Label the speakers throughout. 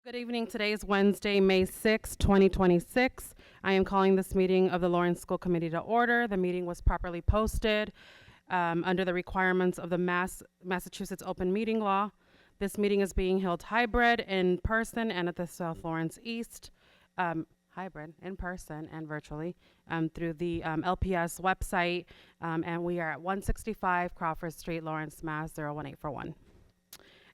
Speaker 1: Good evening. Today is Wednesday, May 6, 2026. I am calling this meeting of the Lawrence School Committee to order. The meeting was properly posted under the requirements of the Massachusetts Open Meeting Law. This meeting is being held hybrid, in person, and at the South Lawrence East, hybrid, in person and virtually, through the LPS website, and we are at 165 Crawford Street, Lawrence, Mass. 01841.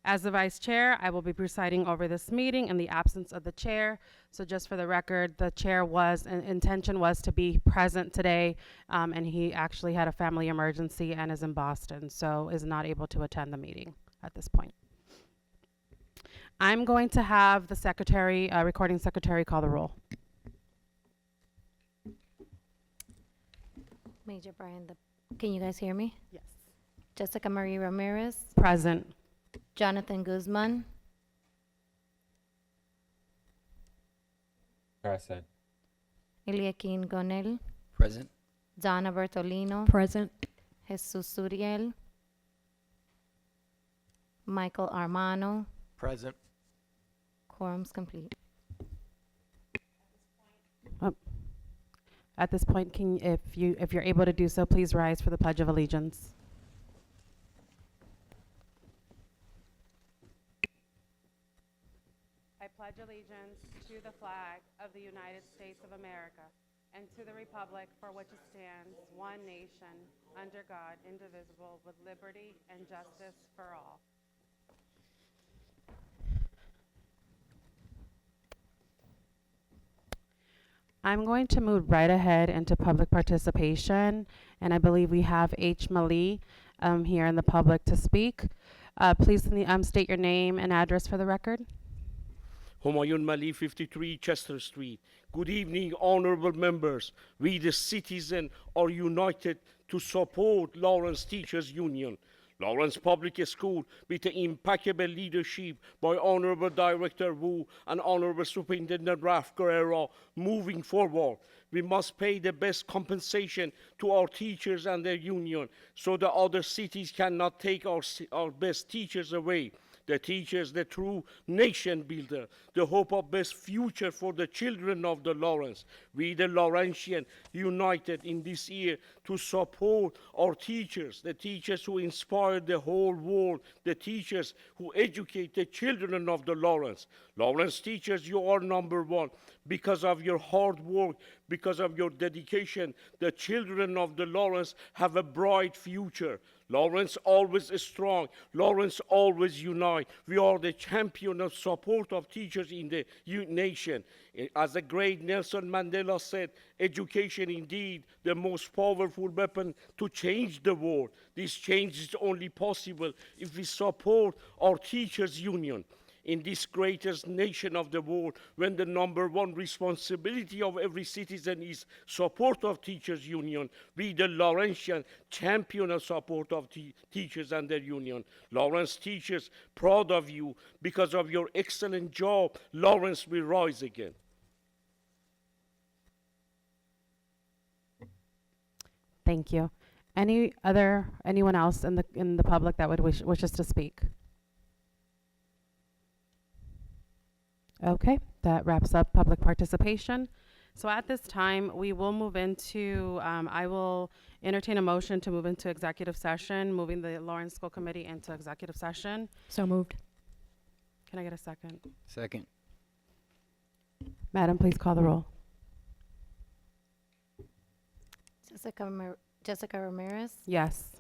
Speaker 1: As the vice chair, I will be presiding over this meeting in the absence of the chair. So just for the record, the chair intention was to be present today, and he actually had a family emergency and is in Boston, so is not able to attend the meeting at this point. I'm going to have the secretary, recording secretary, call the roll.
Speaker 2: Major Brian, can you guys hear me?
Speaker 1: Yes.
Speaker 2: Jessica Marie Ramirez,
Speaker 1: Present.
Speaker 2: Jonathan Guzman,
Speaker 3: Present.
Speaker 2: Eliakim Gonel,
Speaker 4: Present.
Speaker 2: Donna Bertolino,
Speaker 5: Present.
Speaker 2: Jesus Suriel, Michael Armano.
Speaker 4: Present.
Speaker 2: Quorum's complete.
Speaker 1: At this point, if you're able to do so, please rise for the Pledge of Allegiance. I pledge allegiance to the flag of the United States of America and to the republic for which it stands, one nation, under God, indivisible, with liberty and justice for all. I'm going to move right ahead into public participation, and I believe we have H. Mali here in the public to speak. Please state your name and address for the record.
Speaker 6: Humayun Mali, 53 Chester Street. Good evening, honorable members. We, the citizens, are united to support Lawrence Teachers Union. Lawrence Public School, with the impeccable leadership by Honorable Director Wu and Honorable Superintendent Ralph Guerrero, moving forward. We must pay the best compensation to our teachers and their union so the other cities cannot take our best teachers away. The teachers, the true nation builder, the hope of best future for the children of the Lawrence. We, the Laurentian, united in this year to support our teachers, the teachers who inspire the whole world, the teachers who educate the children of the Lawrence. Lawrence teachers, you are number one. Because of your hard work, because of your dedication, the children of the Lawrence have a bright future. Lawrence always is strong. Lawrence always unite. We are the champion of support of teachers in the nation. As the great Nelson Mandela said, education indeed the most powerful weapon to change the world. This change is only possible if we support our teachers union. In this greatest nation of the world, when the number one responsibility of every citizen is support of teachers union, we the Laurentian champion of support of teachers and their union. Lawrence teachers, proud of you. Because of your excellent job, Lawrence will rise again.
Speaker 1: Thank you. Anyone else in the public that would wishes to speak? Okay, that wraps up public participation. So at this time, we will move into, I will entertain a motion to move into executive session, moving the Lawrence School Committee into executive session.
Speaker 5: So moved.
Speaker 1: Can I get a second?
Speaker 4: Second.
Speaker 1: Madam, please call the roll.
Speaker 2: Jessica Ramirez,
Speaker 1: Yes.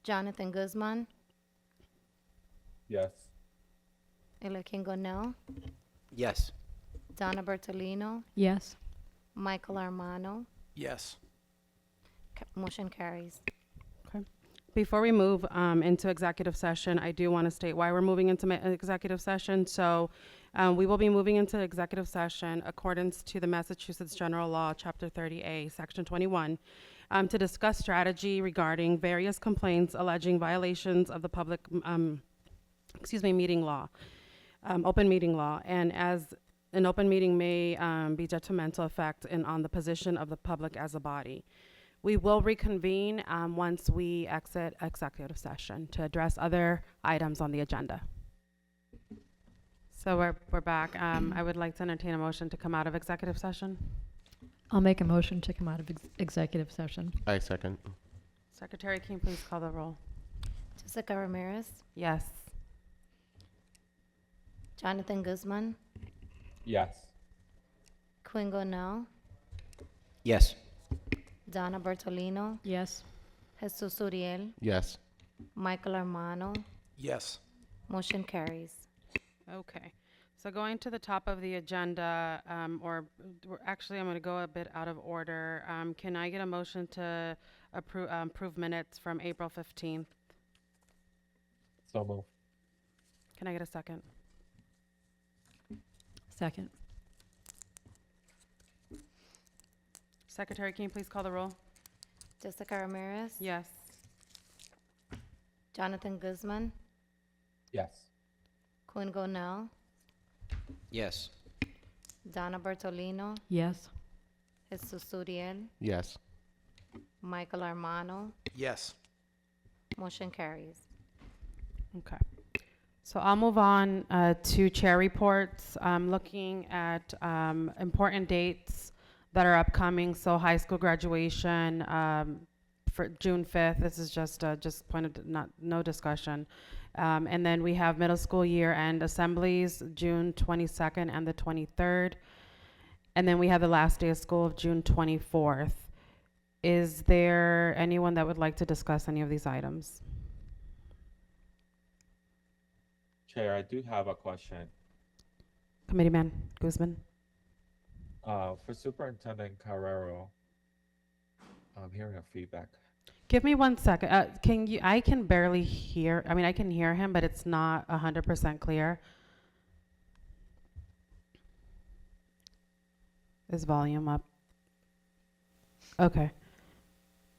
Speaker 2: Jonathan Guzman,
Speaker 3: Yes.
Speaker 2: Eliakim Gonel,
Speaker 4: Yes.
Speaker 2: Donna Bertolino,
Speaker 5: Yes.
Speaker 2: Michael Armano.
Speaker 4: Yes.
Speaker 2: Motion carries.
Speaker 1: Before we move into executive session, I do want to state why we're moving into executive session. So we will be moving into executive session accordance to the Massachusetts General Law, Chapter 30A, Section 21, to discuss strategy regarding various complaints alleging violations of the public, meeting law, open meeting law, and as an open meeting may be detrimental effect on the position of the public as a body. We will reconvene once we exit executive session to address other items on the agenda. So we're back. I would like to entertain a motion to come out of executive session.
Speaker 4: I'll make a motion to come out of executive session.
Speaker 5: I second.
Speaker 1: Secretary, can you please call the roll?
Speaker 2: Jessica Ramirez,
Speaker 1: Yes.
Speaker 2: Jonathan Guzman,
Speaker 3: Yes.
Speaker 2: Quingo No,
Speaker 7: Yes.
Speaker 2: Donna Bertolino,
Speaker 4: Yes.
Speaker 2: Jesus Uriel,
Speaker 5: Yes.
Speaker 2: Michael Armano.
Speaker 7: Yes.
Speaker 2: Motion carries.
Speaker 1: Okay. So going to the top of the agenda, actually, I'm going to go a bit out of order. Can I get a motion to approve minutes from April 15th?
Speaker 3: So move.
Speaker 1: Can I get a second?
Speaker 4: Second.
Speaker 1: Secretary, can you please call the roll?
Speaker 2: Jessica Ramirez,
Speaker 1: Yes.
Speaker 2: Jonathan Guzman,
Speaker 3: Yes.
Speaker 2: Quingo No,
Speaker 7: Yes.
Speaker 2: Donna Bertolino,
Speaker 4: Yes.
Speaker 2: Jesus Uriel,
Speaker 5: Yes.
Speaker 2: Michael Armano.
Speaker 7: Yes.
Speaker 2: Motion carries.
Speaker 1: Okay. So I'll move on to chair reports. Looking at important dates that are upcoming. So high school graduation for June 5th. This is just point of no discussion. And then we have middle school year-end assemblies, June 22nd and the 23rd. And then we have the last day of school of June 24th. Is there anyone that would like to discuss any of these items?
Speaker 3: Chair, I do have a question.
Speaker 1: Committeeman Guzman?
Speaker 3: For Superintendent Carrero, I'm hearing a feedback.
Speaker 1: Give me 1 second. I can barely hear, I can hear him, but it's not 100% clear. Is volume up? Okay.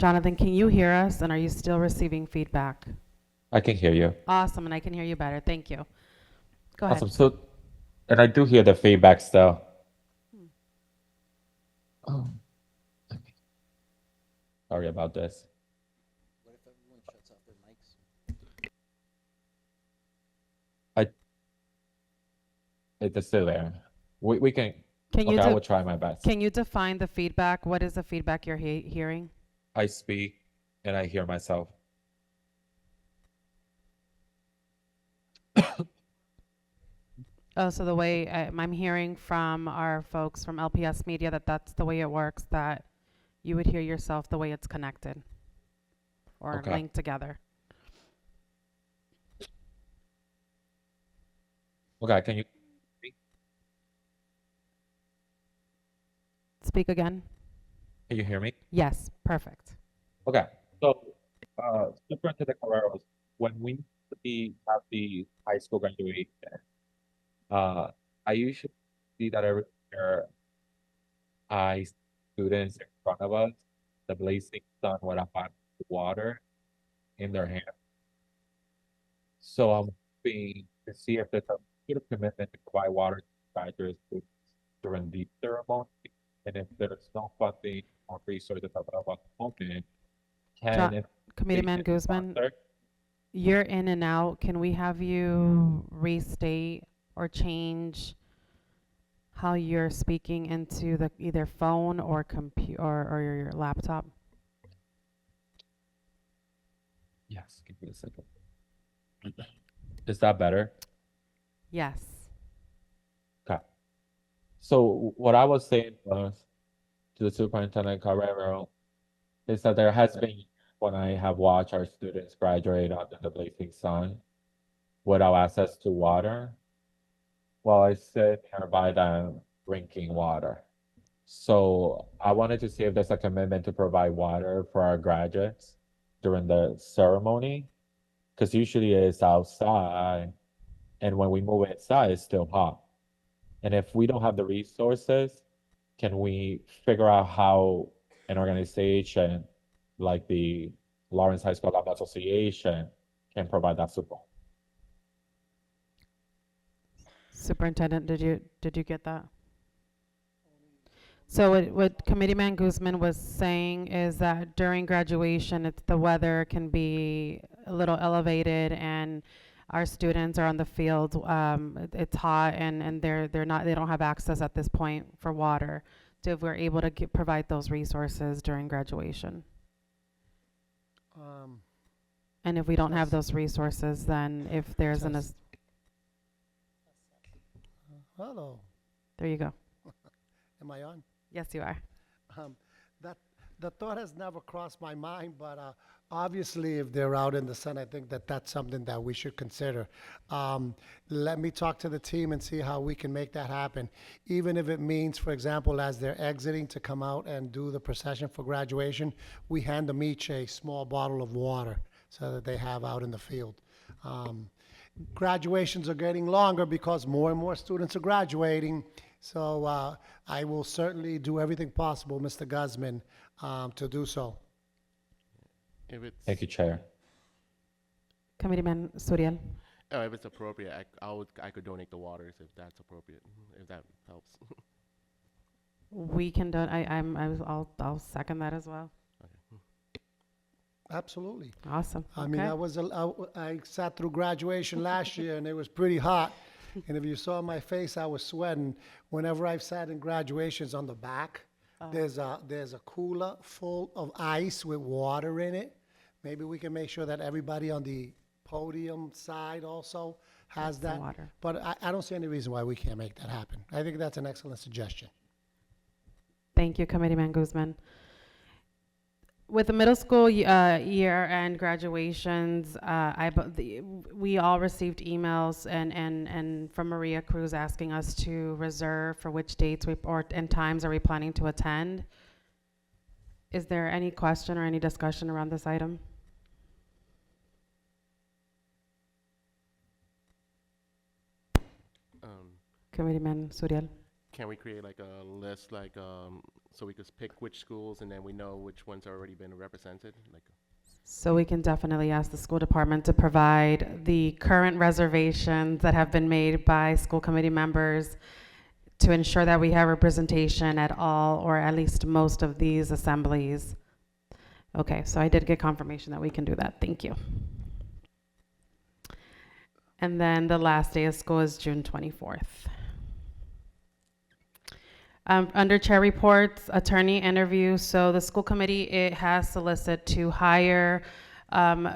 Speaker 1: Jonathan, can you hear us, and are you still receiving feedback?
Speaker 3: I can hear you.
Speaker 1: Awesome, and I can hear you better. Thank you. Go ahead.
Speaker 3: Awesome. So, and I do hear the feedback still. Oh. Okay. Sorry about this.
Speaker 7: What if everyone shuts off their mics?
Speaker 3: It's still there. We can.
Speaker 1: Can you
Speaker 3: Okay, I will try my best.
Speaker 1: can you define the feedback? What is the feedback you're hearing?
Speaker 3: I speak and I hear myself.
Speaker 1: Oh, so the way I'm hearing from our folks from LPS Media that's the way it works, that you would hear yourself the way it's connected or
Speaker 3: Okay.
Speaker 1: linked together.
Speaker 3: Okay, can you?
Speaker 1: Speak again.
Speaker 3: Can you hear me?
Speaker 1: Yes, perfect.
Speaker 3: Okay, so Superintendent Carreros, when we have the high school graduation, I usually see that every year I students in front of us, the blazing sun with a hot water in their hand. So I'm hoping to see if there's a bit of commitment to provide water to graduates during the ceremony, and if there's no funding or resources available at the moment,
Speaker 1: Jo-
Speaker 3: can
Speaker 1: Committeeman Guzman,
Speaker 3: sponsor?
Speaker 1: you're in and out. Can we have you restate or change how you're speaking into the either phone or or your laptop?
Speaker 3: Yes, give me a second. Is that better?
Speaker 1: Yes.
Speaker 3: Okay. So what I was saying was to the Superintendent Carrero is that there has been when I have watched our students graduate under the blazing sun without access to water, while I sit nearby them drinking water. So I wanted to see if there's a commitment to provide water for our graduates during the ceremony, because usually it's outside, and when we move inside, it's still hot. And if we don't have the resources, can we figure out how an organization like the Lawrence High School Alumni Association can provide that support?
Speaker 1: Superintendent, did you get that? So what Committeeman Guzman was saying is that during graduation, the weather can be a little elevated, and our students are on the field. It's hot and they don't have access at this point for water. So if we're able to provide those resources during graduation. And if we don't have those resources, then if there's
Speaker 5: Test. Hello,
Speaker 1: there you go.
Speaker 5: am I on?
Speaker 1: Yes, you are.
Speaker 5: That the thought has never crossed my mind, but obviously, if they're out in the sun, I think that that's something that we should consider. Let me talk to the team and see how we can make that happen. Even if it means, for example, as they're exiting to come out and do the procession for graduation, we hand them each a small bottle of water so that they have out in the field. Graduations are getting longer because more and more students are graduating. So I will certainly do everything possible, Mr. Guzman, to do so.
Speaker 8: If it's
Speaker 3: Thank you, Chair.
Speaker 1: Committeeman Suriel.
Speaker 8: if it's appropriate, I could donate the waters if that's appropriate, if that helps.
Speaker 1: We can do, I'll second that as well.
Speaker 5: Absolutely.
Speaker 1: Awesome.
Speaker 5: I mean, I sat through graduation last year and it was pretty hot. And if you saw my face, I was sweating. Whenever I've sat in graduations on the back, there's a cooler full of ice with water in it. Maybe we can make sure that everybody on the podium side also has
Speaker 1: Some
Speaker 5: that.
Speaker 1: water.
Speaker 5: But I don't see any reason why we can't make that happen. I think that's an excellent suggestion.
Speaker 1: Thank you, Committeeman Guzman. With the middle school year and graduations, we all received emails and from Maria Cruz asking us to reserve for which dates and times are we planning to attend. Is there any question or any discussion around this item? Committeeman Suriel.
Speaker 8: Can we create like a list, so we could pick which schools and then we know which ones have already been represented?
Speaker 1: So we can definitely ask the school department to provide the current reservations that have been made by school committee members to ensure that we have representation at all or at least most of these assemblies. Okay, so I did get confirmation that we can do that. Thank you. And then the last day of school is June 24th. Under chair reports, attorney interview. So the school committee, it has solicited to hire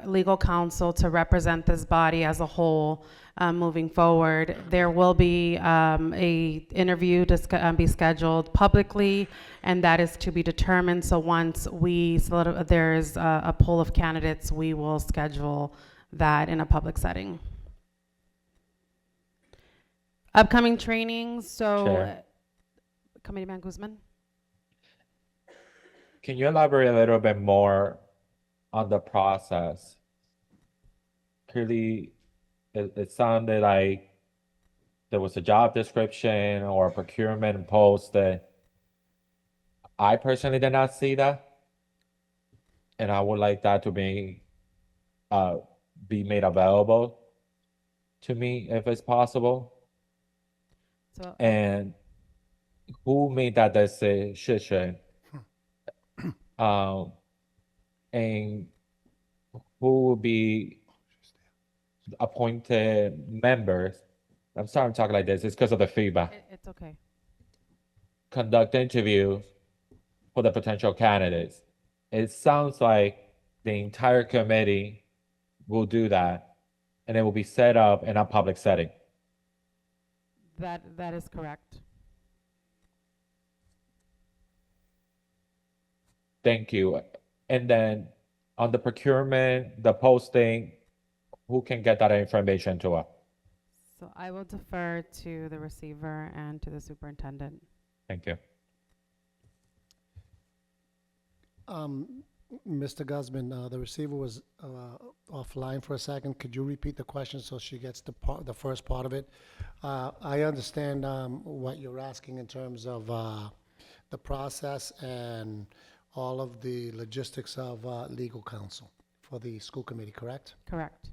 Speaker 1: legal counsel to represent this body as a whole moving forward. There will be a interview to be scheduled publicly, and that is to be determined. So once there's a pool of candidates, we will schedule that in a public setting. Upcoming trainings. So.
Speaker 3: Chair.
Speaker 1: Committeeman Guzman.
Speaker 3: Can you elaborate a little bit more on the process? Clearly, it sounded like there was a job description or a procurement post that I personally did not see that. And I would like that to be made available to me if it's possible.
Speaker 1: So
Speaker 3: And who made that decision? And who will be appointed members? I'm sorry I'm talking like this. It's because of the feedback.
Speaker 1: it's okay.
Speaker 3: Conduct interviews for the potential candidates. It sounds like the entire committee will do that, and it will be set up in a public setting.
Speaker 1: That is correct.
Speaker 3: Thank you. And then on the procurement, the posting, who can get that information to us?
Speaker 1: So I will defer to the receiver and to the superintendent.
Speaker 3: Thank you.
Speaker 5: Mr. Guzman, the receiver was offline for a second. Could you repeat the question so she gets the first part of it? I understand what you're asking in terms of the process and all of the logistics of legal counsel for the school committee, correct?
Speaker 1: Correct.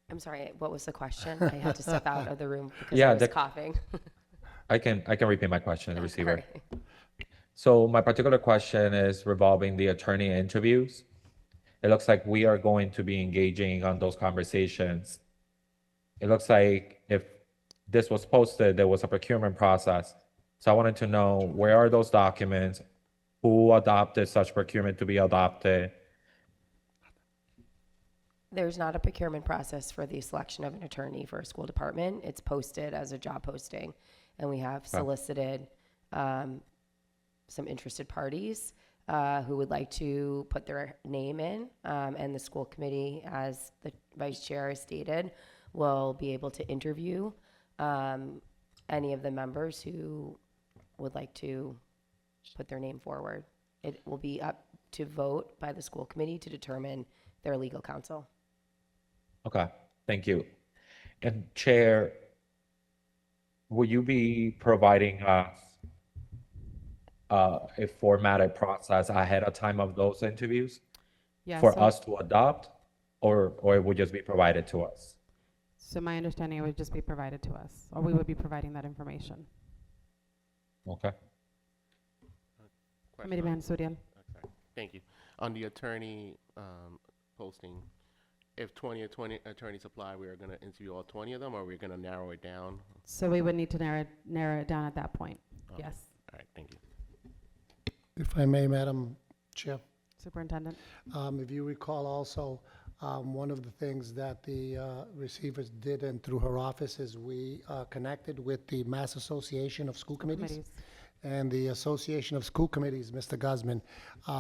Speaker 9: I'm sorry, what was the question? I had to step out of the room because
Speaker 3: Yeah,
Speaker 9: I was
Speaker 3: the-
Speaker 9: coughing.
Speaker 3: I can repeat my question to the receiver.
Speaker 9: Sorry.
Speaker 3: So my particular question is revolving the attorney interviews. it looks like we are going to be engaging on those conversations. It looks like if this was posted, there was a procurement process. So I wanted to know, where are those documents? Who adopted such procurement to be adopted?
Speaker 9: There's not a procurement process for the selection of an attorney for a school department. It's posted as a job posting, and we have solicited some interested parties who would like to put their name in, and the school committee, as the vice chair has stated, will be able to interview any of the members who would like to put their name forward. It will be up to vote by the school committee to determine their legal counsel.
Speaker 3: Okay, thank you. And Chair, will you be providing us a formatted process ahead of time of those interviews
Speaker 1: Yeah,
Speaker 3: for
Speaker 1: so,
Speaker 3: us to adopt, or it would just be provided to us?
Speaker 1: so my understanding, it would just be provided to us, or we would be providing that information.
Speaker 3: Okay.
Speaker 8: Question
Speaker 1: Committeeman
Speaker 8: on-
Speaker 1: Suriel.
Speaker 8: okay, thank you. On the attorney posting, if 20 attorneys apply, we are going to interview all 20 of them, or we're going to narrow it down?
Speaker 1: So we would need to narrow it down at that point.
Speaker 8: Okay.
Speaker 1: Yes,
Speaker 8: All right, thank you.
Speaker 5: If I may, Madam Chair.
Speaker 1: Superintendent.
Speaker 5: If you recall also, one of the things that the receivers did and through her office is we connected with the Mass Association of School Committees. And the Association of School Committees, Mr. Guzman,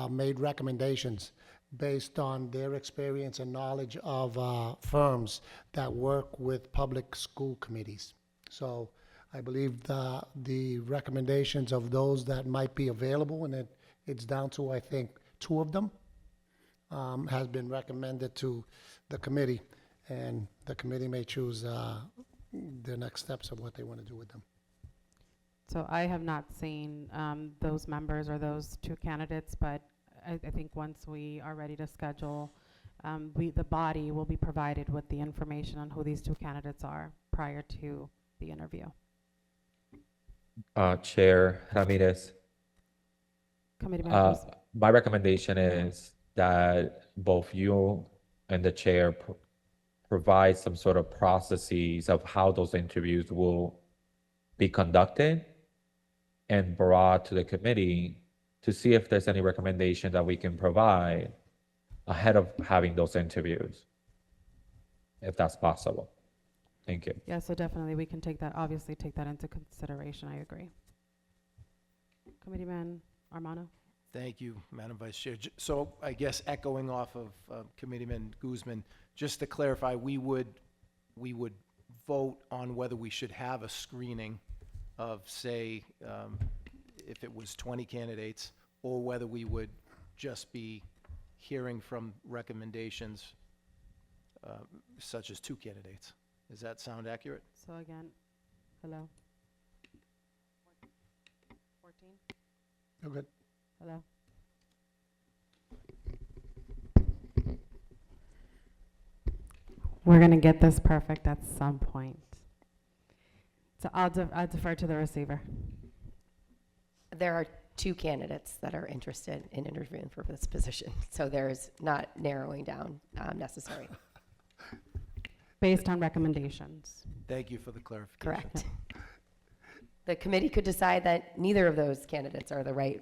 Speaker 5: made recommendations based on their experience and knowledge of firms that work with public school committees. So I believe the recommendations of those that might be available, and it's down to, I think, 2 of them, has been recommended to the committee, and the committee may choose the next steps of what they want to do with them.
Speaker 1: So I have not seen those members or those 2 candidates, but I think once we are ready to schedule, the body will be provided with the information on who these 2 candidates are prior to the interview.
Speaker 3: Chair Ramirez,
Speaker 1: Committee members.
Speaker 3: my recommendation is that both you and the chair provide some sort of processes of how those interviews will be conducted and brought to the committee to see if there's any recommendation that we can provide ahead of having those interviews, if that's possible. Thank you.
Speaker 1: Yeah, so definitely we can obviously take that into consideration. I agree. Committeeman Armano.
Speaker 10: Thank you, Madam Vice Chair. So I guess echoing off of Committeeman Guzman, just to clarify, we would vote on whether we should have a screening of, say, if it was 20 candidates, or whether we would just be hearing from recommendations such as 2 candidates. Does that sound accurate?
Speaker 1: So again, hello? 14?
Speaker 5: You're good.
Speaker 1: Hello? We're going to get this perfect at some point. So I'll defer to the receiver.
Speaker 9: There are 2 candidates that are interested in interviewing for this position, so there's not narrowing down necessary.
Speaker 1: Based on recommendations.
Speaker 10: Thank you for the clarification.
Speaker 9: Correct. The committee could decide that neither of those candidates are the right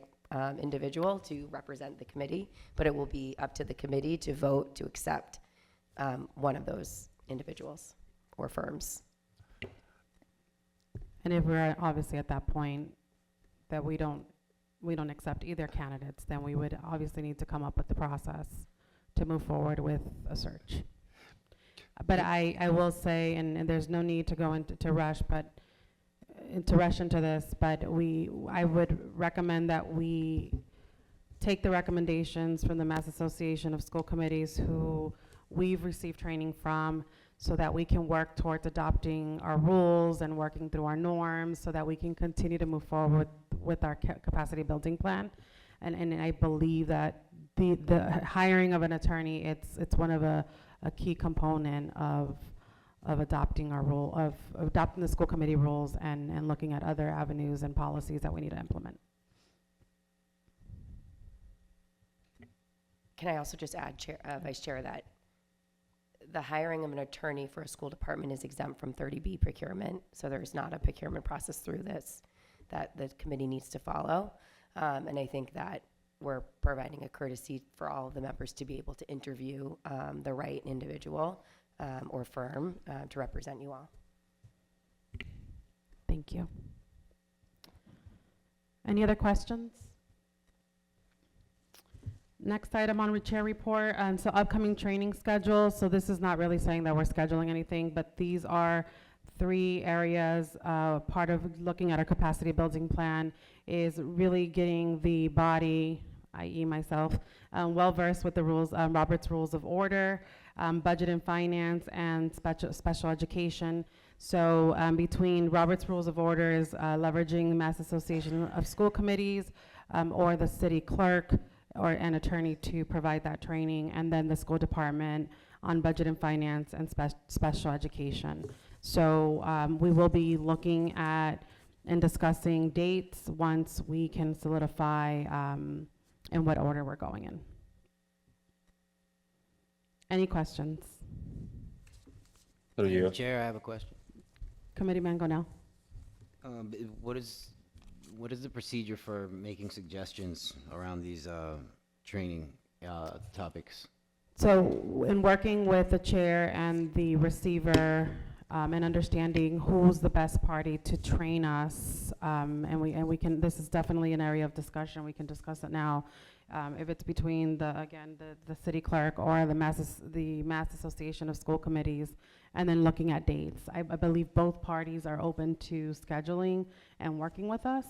Speaker 9: individual to represent the committee, but it will be up to the committee to vote to accept one of those individuals or firms.
Speaker 1: And if we're obviously at that point that we don't accept either candidates, then we would obviously need to come up with the process to move forward with a search. But I will say, and there's no need to go into rush into this, but I would recommend that we take the recommendations from the Mass Association of School Committees who we've received training from, so that we can work towards adopting our rules and working through our norms so that we can continue to move forward with our capacity building plan. And I believe that the hiring of an attorney, it's one of a key component of adopting our rule, of adopting the school committee rules and looking at other avenues and policies that we need to implement.
Speaker 9: Can I also just add, Chair, Vice Chair, that the hiring of an attorney for a school department is exempt from 30B procurement, so there's not a procurement process through this that the committee needs to follow. And I think that we're providing a courtesy for all of the members to be able to interview the right individual or firm to represent you all.
Speaker 1: Thank you. Any other questions? Next item on chair report, so upcoming training schedule. So this is not really saying that we're scheduling anything, but these are 3 areas. Part of looking at our capacity building plan is really getting the body, i.e. myself, well-versed with the rules, Robert's Rules of Order, budget and finance, and special education. So between Robert's Rules of Order is leveraging the Mass Association of School Committees or the city clerk or an attorney to provide that training, and then the school department on budget and finance and special education. So we will be looking at and discussing dates once we can solidify in what order we're going in. Any questions?
Speaker 3: Through you.
Speaker 7: Chair, I have a question.
Speaker 1: Committeeman Gonell.
Speaker 7: What is the procedure for making suggestions around these training topics?
Speaker 1: So in working with the chair and the receiver and understanding who's the best party to train us, and we can, this is definitely an area of discussion. We can discuss it now. If it's between the city clerk or the Mass Association of School Committees, and then looking at dates. I believe both parties are open to scheduling and working with us.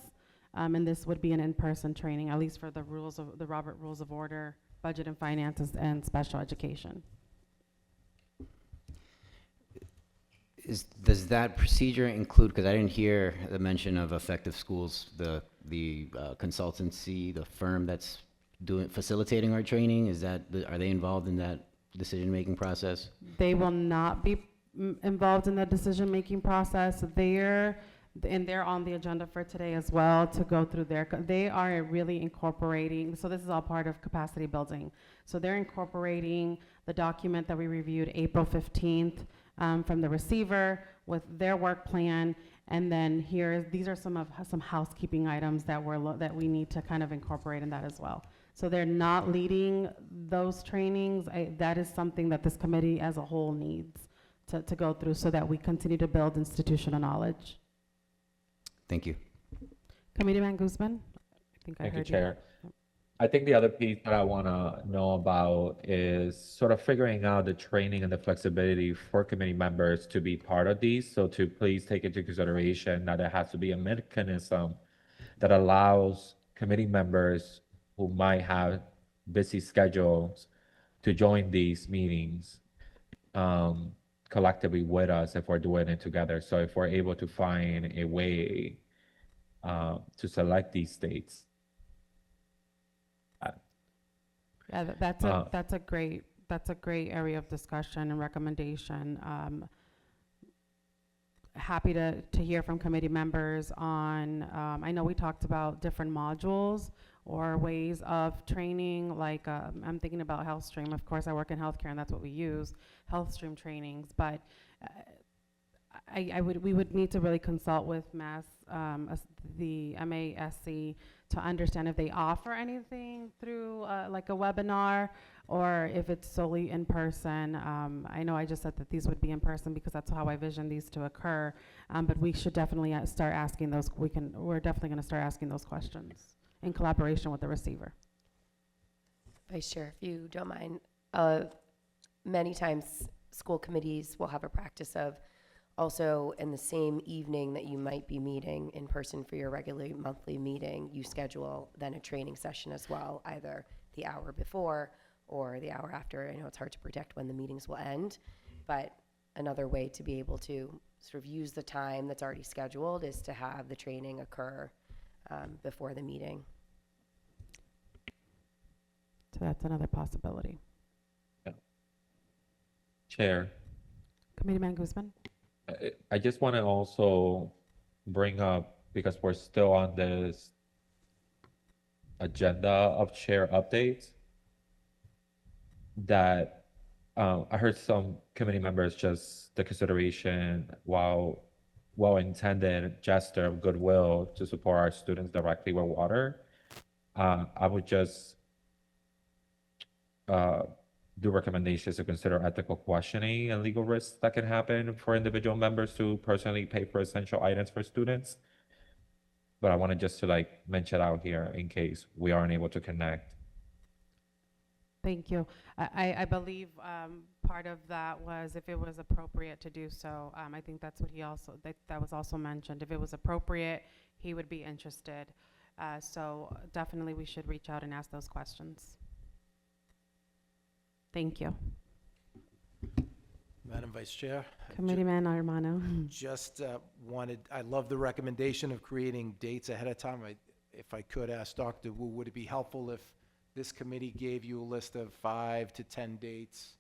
Speaker 1: And this would be an in-person training, at least for the Robert Rules of Order, budget and finances, and special education.
Speaker 7: Does that procedure include, because I didn't hear the mention of Effective Schools, the consultancy, the firm that's facilitating our training, are they involved in that decision-making process?
Speaker 1: They will not be involved in the decision-making process. They're on the agenda for today as well to go through they are really incorporating, so this is all part of capacity building. So they're incorporating the document that we reviewed April 15th from the receiver with their work plan, and then these are some housekeeping items that we need to kind of incorporate in that as well. So they're not leading those trainings. That is something that this committee as a whole needs to go through so that we continue to build institutional knowledge.
Speaker 7: Thank you.
Speaker 1: Committeeman Guzman? I think I
Speaker 3: Thank you,
Speaker 1: heard
Speaker 3: Chair. I think the other piece that I want to know about is sort of figuring out the training and the flexibility for committee members to be part of these. So to please take into consideration that there has to be a mechanism that allows committee members who might have busy schedules to join these meetings collectively with us if we're doing it together. So if we're able to find a way to select these dates.
Speaker 1: Yeah, that's a great area of discussion and recommendation. Happy to hear from committee members on, I know we talked about different modules or ways of training, like I'm thinking about HealthStream. Of course, I work in healthcare and that's what we use, HealthStream trainings, but we would need to really consult with the MASC to understand if they offer anything through like a webinar or if it's solely in person. I know I just said that these would be in person because that's how I vision these to occur, but we should definitely start asking those. We're definitely going to start asking those questions in collaboration with the receiver.
Speaker 9: Vice Chair, if you don't mind, many times school committees will have a practice of also in the same evening that you might be meeting in person for your regular monthly meeting, you schedule then a training session as well, either the hour before or the hour after. I know it's hard to predict when the meetings will end, but another way to be able to sort of use the time that's already scheduled is to have the training occur before the meeting.
Speaker 1: So that's another possibility.
Speaker 3: Yeah. Chair.
Speaker 1: Committeeman Guzman?
Speaker 3: I just want to also bring up, because we're still on this agenda of chair updates, that I heard some committee members just the consideration while well-intended gesture of goodwill to support our students directly with water. I would just uh, do recommendations to consider ethical questioning and legal risks that can happen for individual members to personally pay for essential items for students. But I wanted just to like mention out here in case we aren't able to connect.
Speaker 1: Thank you. I believe part of that was if it was appropriate to do so. I think that's what he also, that was also mentioned. If it was appropriate, he would be interested. So definitely we should reach out and ask those questions. Thank you.
Speaker 10: Madam Vice Chair?
Speaker 1: Committeeman Armano.
Speaker 10: Just I love the recommendation of creating dates ahead of time. If I could ask Dr. Wu, would it be helpful if this committee gave you a list of 5 to 10 dates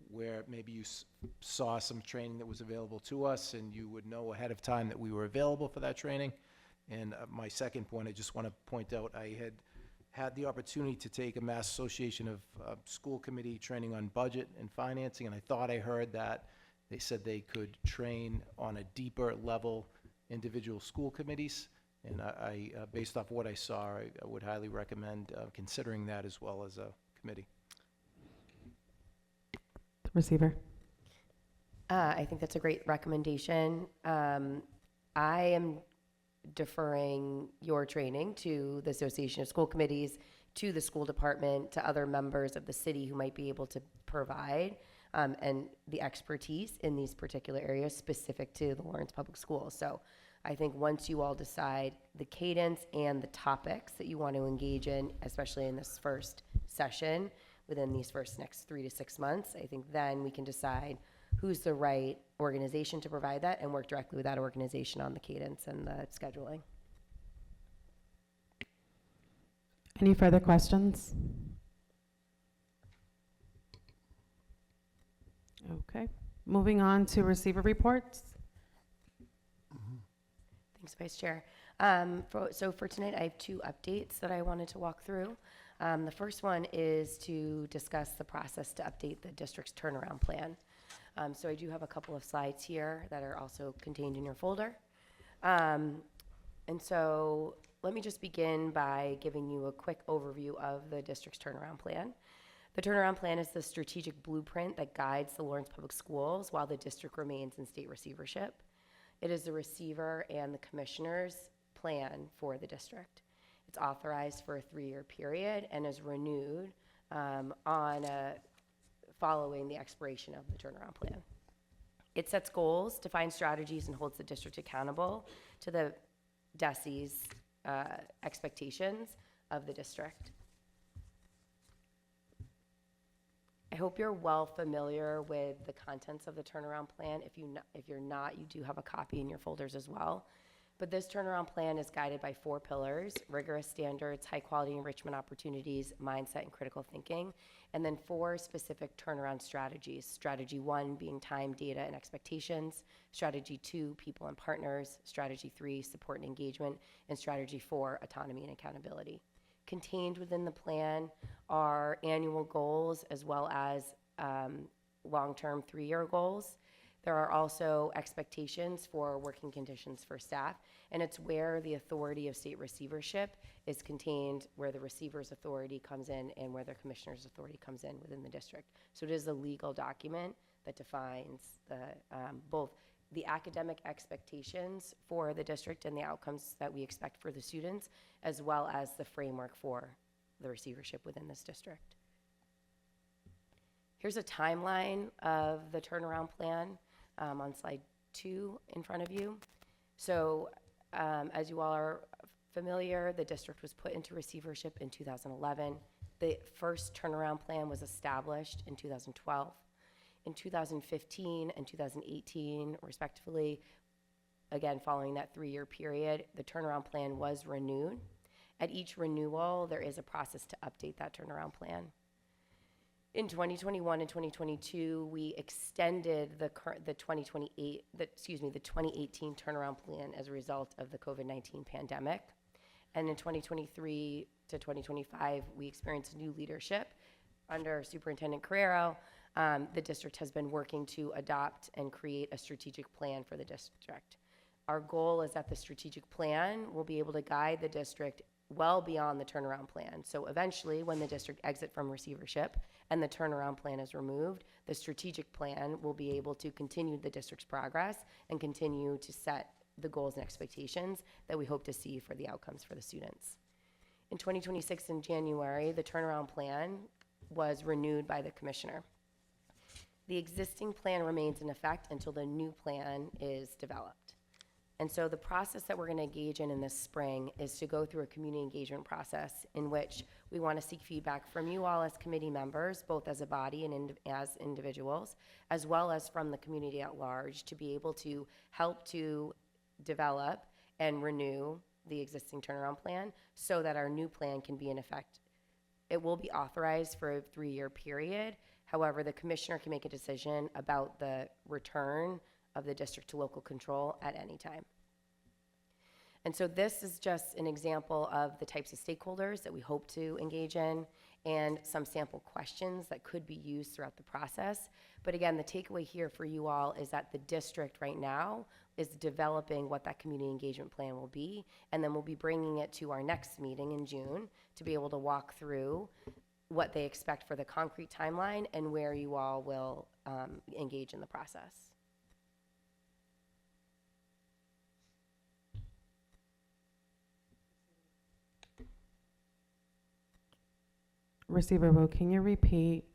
Speaker 10: where maybe you saw some training that was available to us and you would know ahead of time that we were available for that training? And my second point, I just want to point out, I had the opportunity to take a Mass Association of School Committee training on budget and financing, and I thought I heard that they said they could train on a deeper level individual school committees. And I based off what I saw, I would highly recommend considering that as well as a committee.
Speaker 1: Receiver.
Speaker 9: I think that's a great recommendation. I am deferring your training to the Association of School Committees, to the school department, to other members of the city who might be able to provide and the expertise in these particular areas specific to the Lawrence Public Schools. So I think once you all decide the cadence and the topics that you want to engage in, especially in this first session, within these next 3 to 6 months, I think then we can decide who's the right organization to provide that and work directly with that organization on the cadence and the scheduling.
Speaker 1: Any further questions? Okay. Moving on to receiver reports.
Speaker 9: Thanks, Vice Chair. So for tonight, I have 2 updates that I wanted to walk through. The first one is to discuss the process to update the district's turnaround plan. So I do have a couple of slides here that are also contained in your folder. And so let me just begin by giving you a quick overview of the district's turnaround plan. The turnaround plan is the strategic blueprint that guides the Lawrence Public Schools while the district remains in state receivership. It is the receiver and the commissioner's plan for the district. It's authorized for a 3-year period and is renewed following the expiration of the turnaround plan. It sets goals, defines strategies, and holds the district accountable to the DESE's expectations of the district. I hope you're well familiar with the contents of the turnaround plan. If you're not, you do have a copy in your folders as well. But this turnaround plan is guided by 4 pillars: rigorous standards, high quality enrichment opportunities, mindset, and critical thinking, and then 4 specific turnaround strategies. Strategy 1 being time, data, and expectations. Strategy 2, people and partners. Strategy 3, support and engagement. And strategy 4, autonomy and accountability. Contained within the plan are annual goals as well as long-term 3-year goals. There are also expectations for working conditions for staff, and it's where the authority of state receivership is contained, where the receiver's authority comes in and where the commissioner's authority comes in within the district. So it is a legal document that defines both the academic expectations for the district and the outcomes that we expect for the students, as well as the framework for the receivership within this district. Here's a timeline of the turnaround plan on slide 2 in front of you. So as you all are familiar, the district was put into receivership in 2011. The first turnaround plan was established in 2012. In 2015 and 2018, respectively, again, following that 3-year period, the turnaround plan was renewed. At each renewal, there is a process to update that turnaround plan. In 2021 and 2022, we extended the 2018 turnaround plan as a result of the COVID-19 pandemic. And in 2023 to 2025, we experienced new leadership under Superintendent Carrero, the district has been working to adopt and create a strategic plan for the district. Our goal is that the strategic plan will be able to guide the district well beyond the turnaround plan. So eventually, when the district exits from receivership and the turnaround plan is removed, the strategic plan will be able to continue the district's progress and continue to set the goals and expectations that we hope to see for the outcomes for the students. In 2026, in January, the turnaround plan was renewed by the commissioner. The existing plan remains in effect until the new plan is developed. And so the process that we're going to engage in this spring is to go through a community engagement process in which we want to seek feedback from you all as committee members, both as a body and as individuals, as well as from the community at large, to be able to help to develop and renew the existing turnaround plan so that our new plan can be in effect. It will be authorized for a 3-year period. However, the commissioner can make a decision about the return of the district to local control at any time. And so this is just an example of the types of stakeholders that we hope to engage in and some sample questions that could be used throughout the process. But again, the takeaway here for you all is that the district right now is developing what that community engagement plan will be, and then we'll be bringing it to our next meeting in June to be able to walk through what they expect for the concrete timeline and where you all will engage in the process.
Speaker 1: Receiver Wu, can you repeat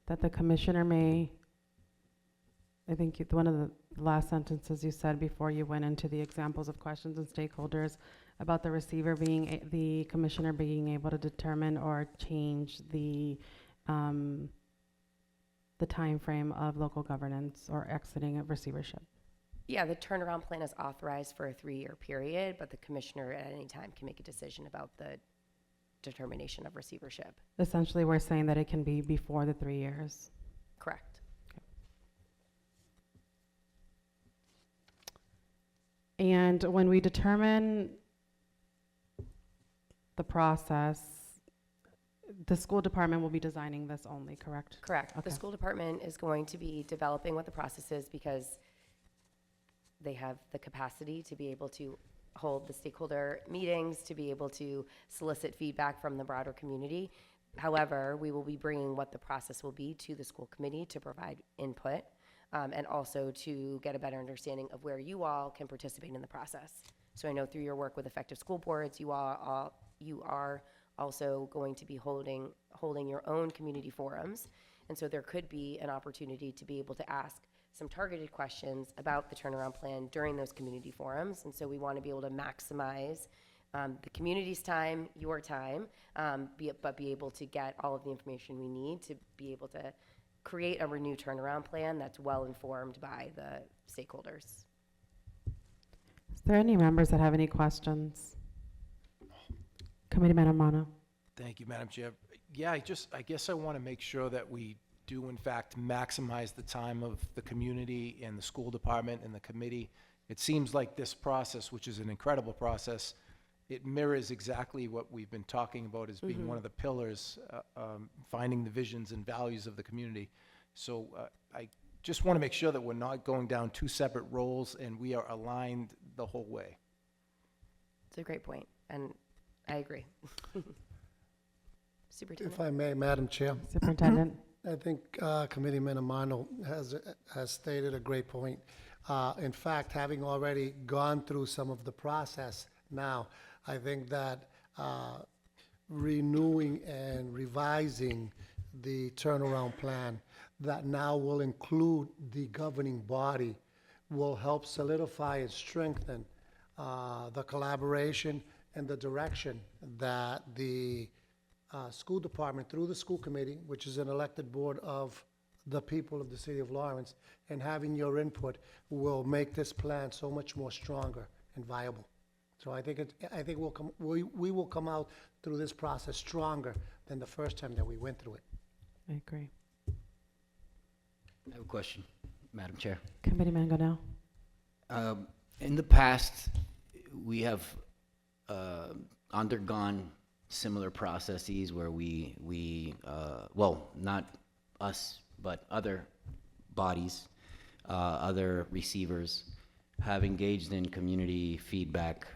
Speaker 1: that the commissioner may, I think one of the last sentences you said before you went into the examples of questions and stakeholders about the receiver being, the commissioner being able to determine or change the time frame of local governance or exiting a receivership?
Speaker 9: Yeah, the turnaround plan is authorized for a 3-year period, but the commissioner at any time can make a decision about the determination of receivership.
Speaker 1: Essentially, we're saying that it can be before the 3 years.
Speaker 9: Correct.
Speaker 1: And when we determine the process, the school department will be designing this only, correct?
Speaker 9: Correct.
Speaker 1: Okay.
Speaker 9: The school department is going to be developing what the process is because they have the capacity to be able to hold the stakeholder meetings, to be able to solicit feedback from the broader community. However, we will be bringing what the process will be to the school committee to provide input and also to get a better understanding of where you all can participate in the process. So I know through your work with effective school boards, you are also going to be holding your own community forums. And so there could be an opportunity to be able to ask some targeted questions about the turnaround plan during those community forums. And so we want to be able to maximize the community's time, your time, but be able to get all of the information we need to be able to create a renewed turnaround plan that's well informed by the stakeholders.
Speaker 1: Is there any members that have any questions? Committeeman Amano.
Speaker 10: Thank you, Madam Chair. Yeah, I guess I want to make sure that we do in fact maximize the time of the community and the school department and the committee. It seems like this process, which is an incredible process, it mirrors exactly what we've been talking about as being one of the pillars, finding the visions and values of the community. So I just want to make sure that we're not going down two separate roles and we are aligned the whole way.
Speaker 9: It's a great point, and I agree. Superintendent.
Speaker 5: If I may, Madam Chair,
Speaker 1: Superintendent.
Speaker 5: I think Committeeman Amano has stated a great point. In fact, having already gone through some of the process now, I think that renewing and revising the turnaround plan that now will include the governing body will help solidify and strengthen the collaboration and the direction that the school department, through the school committee, which is an elected board of the people of the city of Lawrence, and having your input will make this plan so much more stronger and viable. So I think we will come out through this process stronger than the first time that we went through it.
Speaker 1: I agree.
Speaker 7: I have a question, Madam Chair.
Speaker 1: Committeeman Goodell.
Speaker 7: In the past, we have undergone similar processes where well, not us, but other bodies, other receivers have engaged in community feedback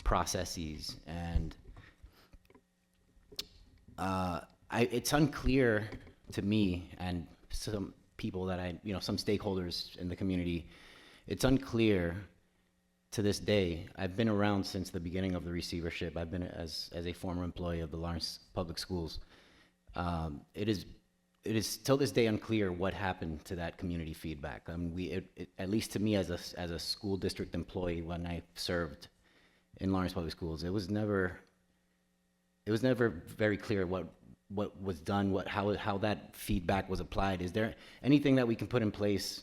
Speaker 7: processes, and it's unclear to me and some people that some stakeholders in the community, it's unclear to this day. I've been around since the beginning of the receivership. I've been as a former employee of the Lawrence Public Schools. It is till this day unclear what happened to that community feedback. At least to me as a school district employee when I served in Lawrence Public Schools, it was never very clear what was done, how that feedback was applied. Is there anything that we can put in place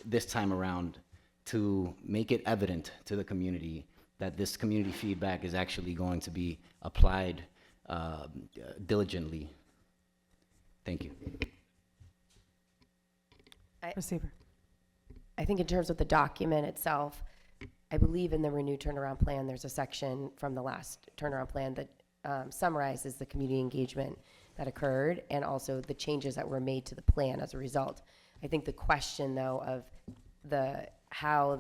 Speaker 7: this time around to make it evident to the community that this community feedback is actually going to be applied diligently? Thank you.
Speaker 1: Receiver.
Speaker 9: I think in terms of the document itself, I believe in the renewed turnaround plan, there's a section from the last turnaround plan that summarizes the community engagement that occurred and also the changes that were made to the plan as a result. I think the question, though, of how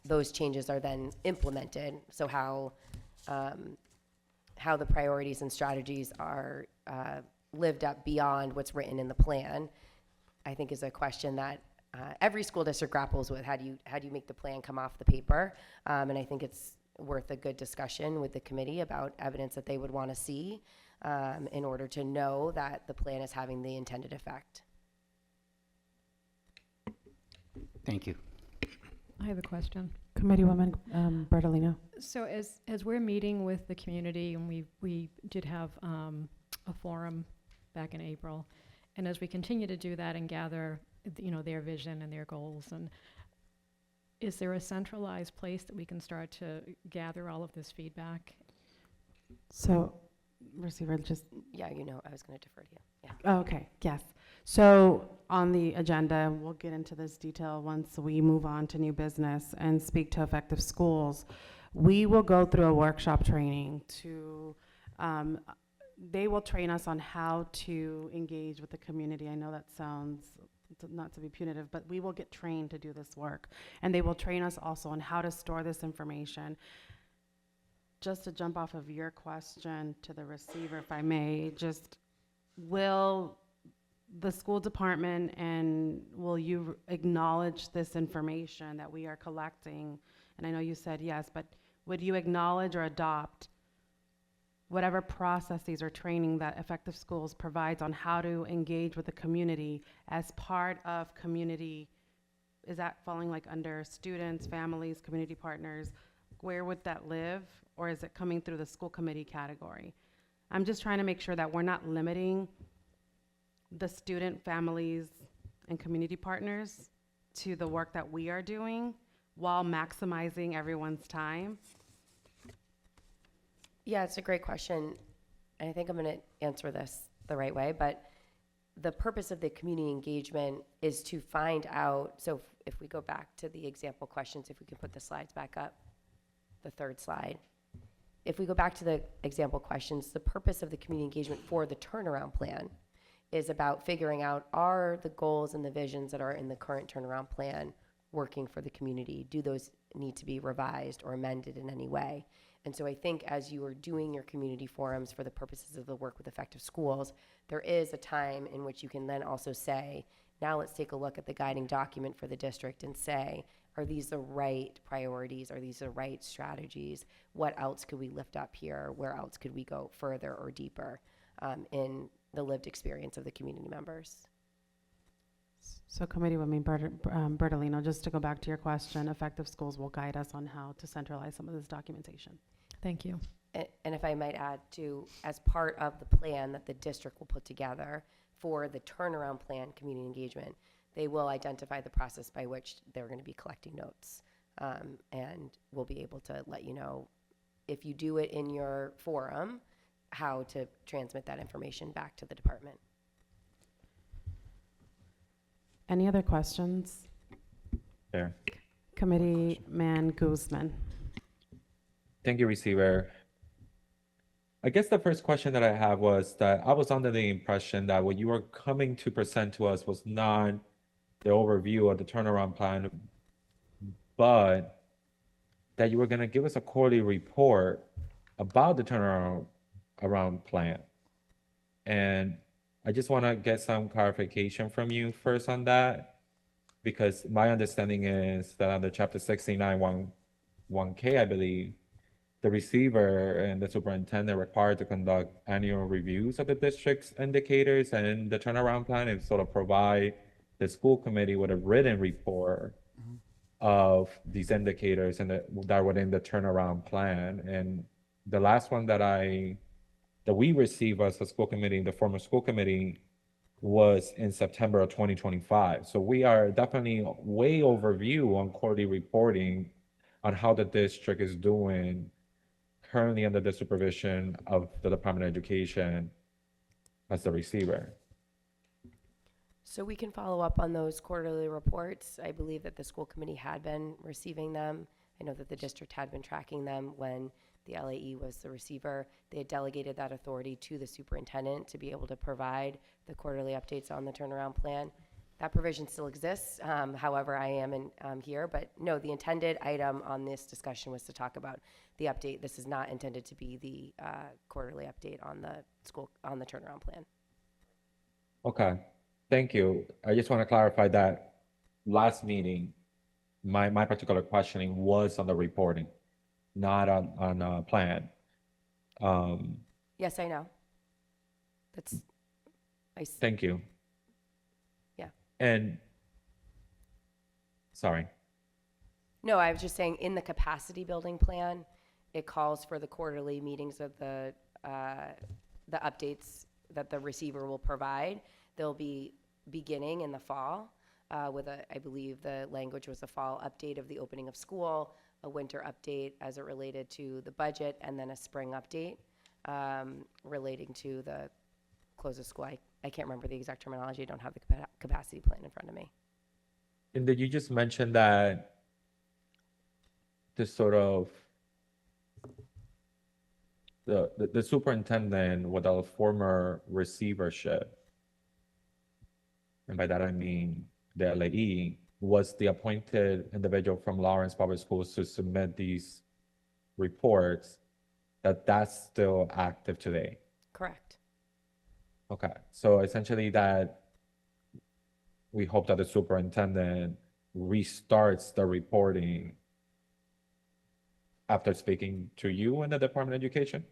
Speaker 9: those changes are then implemented, so how the priorities and strategies are lived up beyond what's written in the plan, I think is a question that every school district grapples with. How do you make the plan come off the paper? And I think it's worth a good discussion with the committee about evidence that they would want to see in order to know that the plan is having the intended effect.
Speaker 7: Thank you.
Speaker 4: I have a question.
Speaker 1: Committeewoman Bertolino.
Speaker 4: So as we're meeting with the community, and we did have a forum back in April, and as we continue to do that and gather, their vision and their goals, and is there a centralized place that we can start to gather all of this feedback?
Speaker 1: So, Receiver, just.
Speaker 9: Yeah, I was going to defer to you. Yeah.
Speaker 1: Oh, okay, yes. So on the agenda, we'll get into this detail once we move on to new business and speak to effective schools. We will go through a workshop training to, they will train us on how to engage with the community. I know that sounds not to be punitive, but we will get trained to do this work. And they will train us also on how to store this information. Just to jump off of your question to the receiver, if I may, just will the school department and will you acknowledge this information that we are collecting? And I know you said yes, but would you acknowledge or adopt whatever processes or training that Effective Schools provides on how to engage with the community as part of community? Is that falling like under students, families, community partners? Where would that live? Or is it coming through the school committee category? I'm just trying to make sure that we're not limiting the student, families, and community partners to the work that we are doing while maximizing everyone's time.
Speaker 9: Yeah, it's a great question. And I think I'm going to answer this the right way. But the purpose of the community engagement is to find out. So if we go back to the example questions, if we can put the slides back up, the third slide. If we go back to the example questions, the purpose of the community engagement for the turnaround plan is about figuring out, are the goals and the visions that are in the current turnaround plan working for the community? Do those need to be revised or amended in any way? And so I think as you are doing your community forums for the purposes of the work with effective schools, there is a time in which you can then also say, now let's take a look at the guiding document for the district and say, are these the right priorities? Are these the right strategies? What else could we lift up here? Where else could we go further or deeper in the lived experience of the community members?
Speaker 1: So Committeewoman Bertolino, just to go back to your question, Effective Schools will guide us on how to centralize some of this documentation.
Speaker 4: Thank you.
Speaker 9: And if I might add too, as part of the plan that the district will put together for the turnaround plan community engagement, they will identify the process by which they're going to be collecting notes. And we'll be able to let you know, if you do it in your forum, how to transmit that information back to the department.
Speaker 1: Any other questions?
Speaker 3: There.
Speaker 1: Committeeman Guzman.
Speaker 3: Thank you, Receiver. I guess the first question that I have was that I was under the impression that what you were coming to present to us was not the overview of the turnaround plan, but that you were gonna give us a quarterly report about the turnaround plan. And I just wanna get some clarification from you first on that, because my understanding is that under chapter 69(1)(k), I believe, the receiver and the superintendent are required to conduct annual reviews of the district's indicators and the turnaround plan and sort of provide the school committee with a written report of these indicators and that were in the turnaround plan. And the last one that we received as a school committee, the former school committee, was in September of 2025. So we are definitely way overview on quarterly reporting on how the district is doing currently under the supervision of the Department of Education as the receiver.
Speaker 9: So we can follow up on those quarterly reports. I believe that the school committee had been receiving them. I know that the district had been tracking them when the LAE was the receiver. They had delegated that authority to the superintendent to be able to provide the quarterly updates on the turnaround plan. That provision still exists. However, I am here, but no, the intended item on this discussion was to talk about the update. This is not intended to be the quarterly update on the turnaround plan.
Speaker 3: Okay, thank you. I just want to clarify that last meeting, my particular questioning was on the reporting, not on a plan.
Speaker 9: Yes, I know.
Speaker 3: Thank you.
Speaker 9: Yeah.
Speaker 3: And, sorry.
Speaker 9: No, I was just saying in the capacity building plan, it calls for the quarterly meetings of the updates that the receiver will provide. They'll be beginning in the fall with I believe the language was a fall update of the opening of school, a winter update as it related to the budget, and then a spring update relating to the close of school. I can't remember the exact terminology. I don't have the capacity plan in front of me.
Speaker 3: And did you just mention that this sort of the superintendent with a former receivership, and by that I mean the LAE, was the appointed individual from Lawrence Public Schools to submit these reports, that's still active today?
Speaker 9: Correct.
Speaker 3: Okay, so essentially that we hope that the superintendent restarts the reporting after speaking to you in the Department of Education?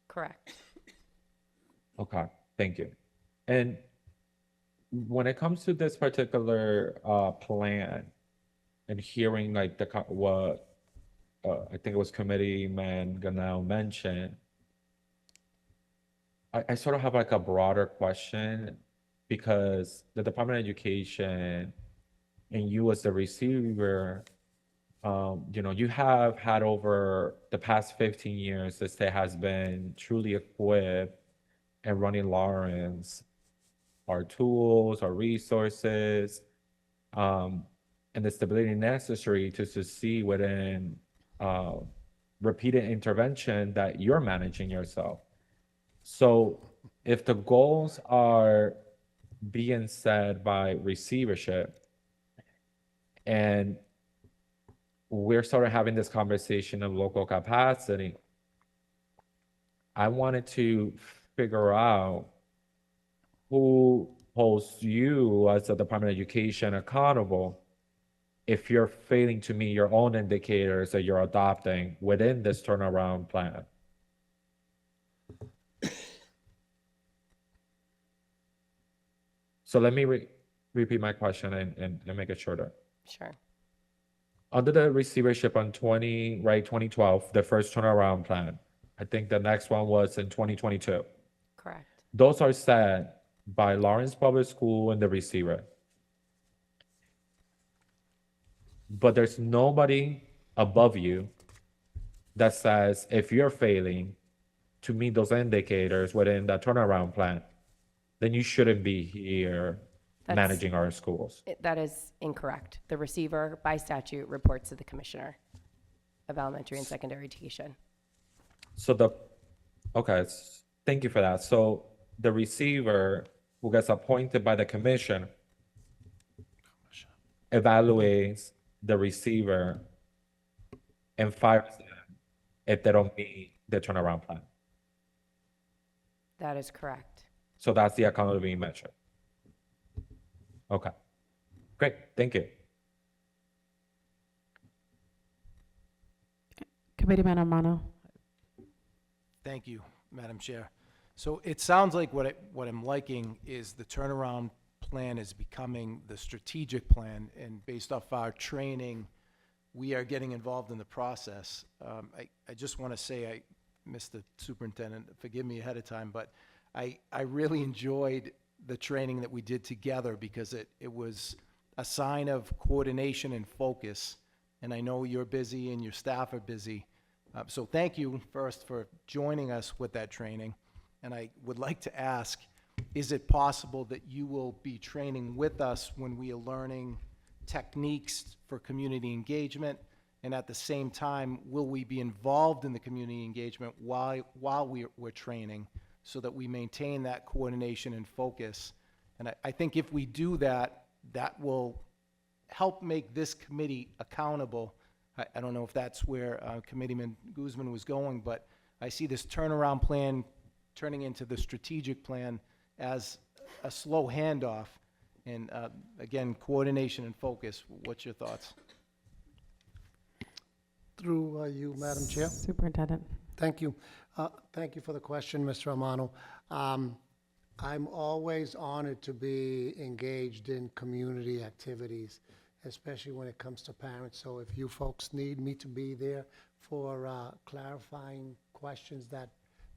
Speaker 9: Correct.
Speaker 3: Okay, thank you. And when it comes to this particular plan and hearing like what I think it was Committeeman Ganel mentioned, I sort of have like a broader question, because the Department of Education and you as the receiver, you have had over the past 15 years, the state has been truly equipped and running Lawrence, our tools, our resources, and the stability necessary to succeed within repeated intervention that you're managing yourself. So if the goals are being set by receivership, and we're sort of having this conversation of local capacity, I wanted to figure out who holds you as the Department of Education accountable if you're failing to meet your own indicators that you're adopting within this turnaround plan. So let me repeat my question and make it shorter.
Speaker 9: Sure.
Speaker 3: Under the receivership on 2012, the first turnaround plan, I think the next one was in 2022.
Speaker 9: Correct.
Speaker 3: Those are set by Lawrence Public School and the receiver. But there's nobody above you that says if you're failing to meet those indicators within the turnaround plan, then you shouldn't be here managing our schools.
Speaker 9: That is incorrect. The receiver, by statute, reports to the Commissioner of Elementary and Secondary Education.
Speaker 3: So Okay, thank you for that. So the receiver who gets appointed by the commission evaluates the receiver and fires them if they don't meet the turnaround plan.
Speaker 9: That is correct.
Speaker 3: So that's the accountability measure. Okay, great, thank you.
Speaker 1: Committeeman Armano.
Speaker 10: Thank you, Madam Chair. So it sounds like what I'm liking is the turnaround plan is becoming the strategic plan, and based off our training, we are getting involved in the process. I just want to say, Mr. Superintendent, forgive me ahead of time, but I really enjoyed the training that we did together because it was a sign of coordination and focus, and I know you're busy and your staff are busy. So thank you first for joining us with that training. And I would like to ask, is it possible that you will be training with us when we are learning techniques for community engagement? And at the same time, will we be involved in the community engagement while we're training so that we maintain that coordination and focus? And I think if we do that, that will help make this committee accountable. I don't know if that's where Committeeman Guzman was going, but I see this turnaround plan turning into the strategic plan as a slow handoff. And again, coordination and focus. What's your thoughts?
Speaker 5: Through you, Madam Chair.
Speaker 1: Superintendent.
Speaker 5: Thank you. Thank you for the question, Mr. Amano. I'm always honored to be engaged in community activities, especially when it comes to parents. So if you folks need me to be there for clarifying questions that